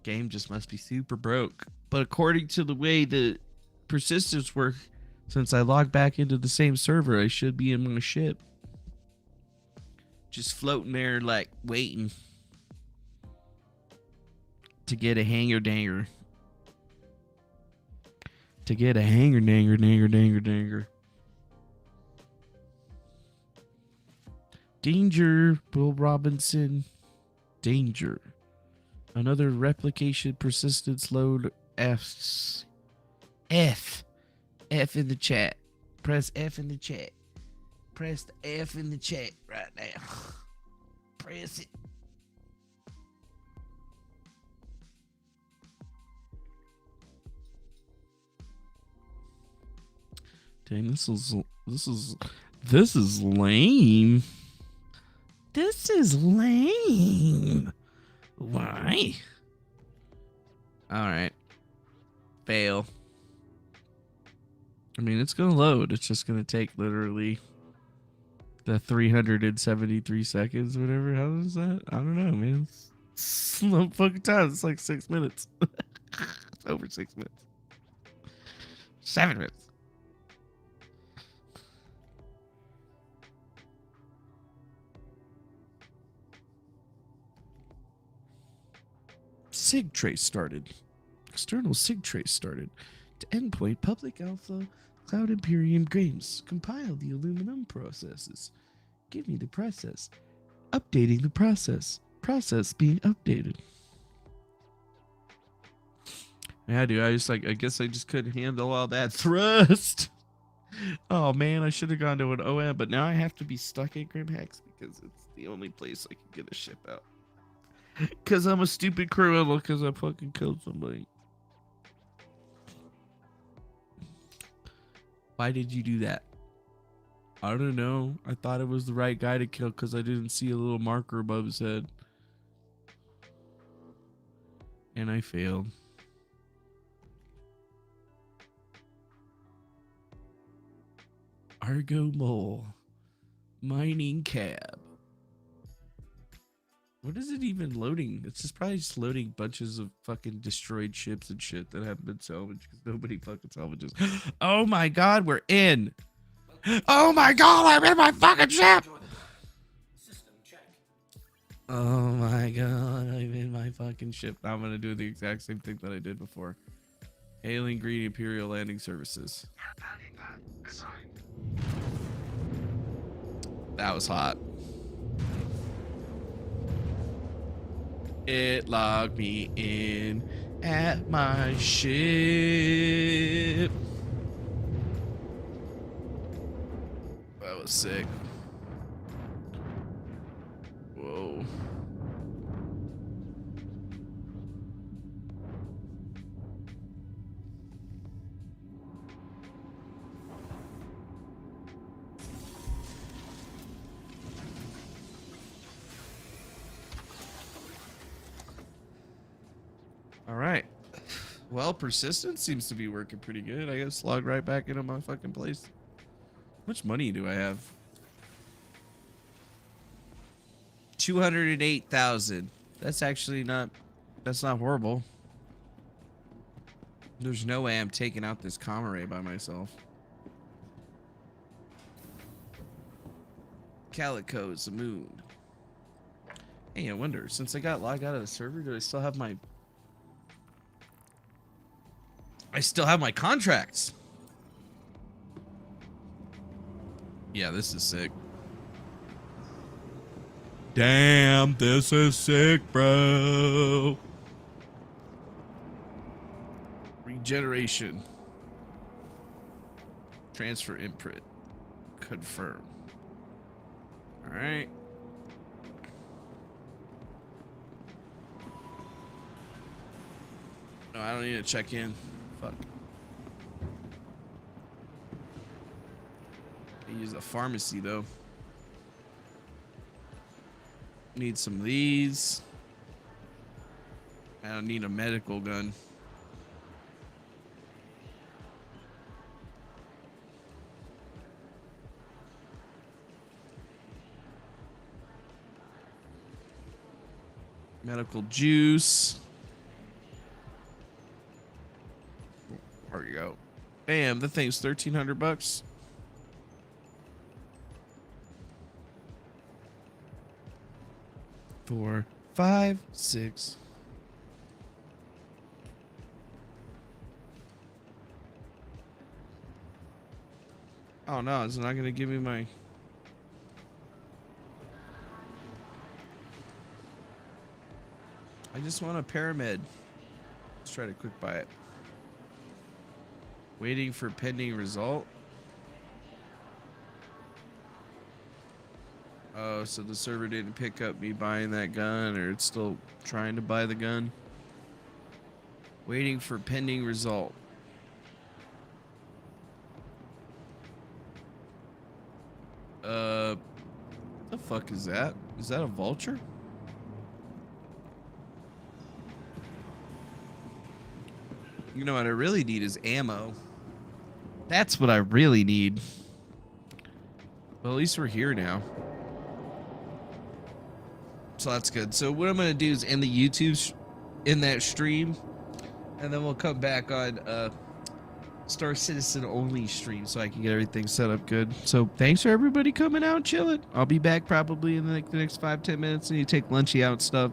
Game just must be super broke. But according to the way the persistence work, since I logged back into the same server, I should be in my ship. Just floating there like waiting to get a hanger danger. To get a hanger danger. Danger, Will Robinson. Danger. Another replication persistence load F's. F in the chat. Press F in the chat. Press the F in the chat right now. Press it. Dang, this is lame. This is lame. Why? Alright. Fail. I mean, it's gonna load. It's just gonna take literally the 373 seconds, whatever. How is that? I don't know, man. It's slow fucking time. It's like 6 minutes. over 6 minutes. 7 minutes. SIG trace started. External SIG trace started. To endpoint public alpha Cloud Imperium games. Compile the aluminum processes. Give me the process. Updating the process. Process being updated. Yeah, dude, I guess I just couldn't handle all that thrust. Oh man, I should have gone to an OM, but now I have to be stuck at Grimhex because it's the only place I can get a ship out. Because I'm a stupid criminal because I fucking killed somebody. Why did you do that? I don't know. I thought it was the right guy to kill because I didn't see a little marker above his head. And I failed. Argo Mole. Mining cab. What is it even loading? It's just probably just loading bunches of fucking destroyed ships and shit that haven't been salvaged because nobody fucking salvages. Oh my god, we're in. Oh my god, I'm in my fucking ship. Oh my god, I'm in my fucking ship. Now I'm gonna do the exact same thing that I did before. Hailing Green Imperial Landing Services. That was hot. It logged me in at my ship. That was sick. Whoa. All right. Well, persistence seems to be working pretty good. I guess log right back into my fucking place. How much money do I have? 208,000. That's actually not, that's not horrible. There's no way I'm taking out this Comare by myself. Calico is the moon. Hey, I wonder, since I got logged out of the server, do I still have my... I still have my contracts. Yeah, this is sick. Damn, this is sick, bro. Regeneration. Transfer imprint. Confirm. All right. No, I don't need to check in. Fuck. I use a pharmacy though. Need some of these. I don't need a medical gun. Medical juice. There you go. Bam, the thing's $1,300. Four, 5, 6. Oh no, it's not gonna give me my... I just want a paramed. Let's try to quick buy it. Waiting for pending result. Oh, so the server didn't pick up me buying that gun, or it's still trying to buy the gun. Waiting for pending result. The fuck is that? Is that a vulture? You know what I really need is ammo. That's what I really need. Well, at least we're here now. So that's good. So what I'm going to do is end the YouTube in that stream. and then we'll come back on Star Citizen only stream so I can get everything set up good. So thanks for everybody coming out, chilling. I'll be back probably in the next 5-10 minutes, and you take lunchy out and stuff.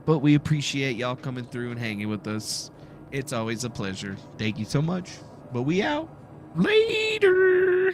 But we appreciate y'all coming through and hanging with us. It's always a pleasure. Thank you so much. But we out. Later.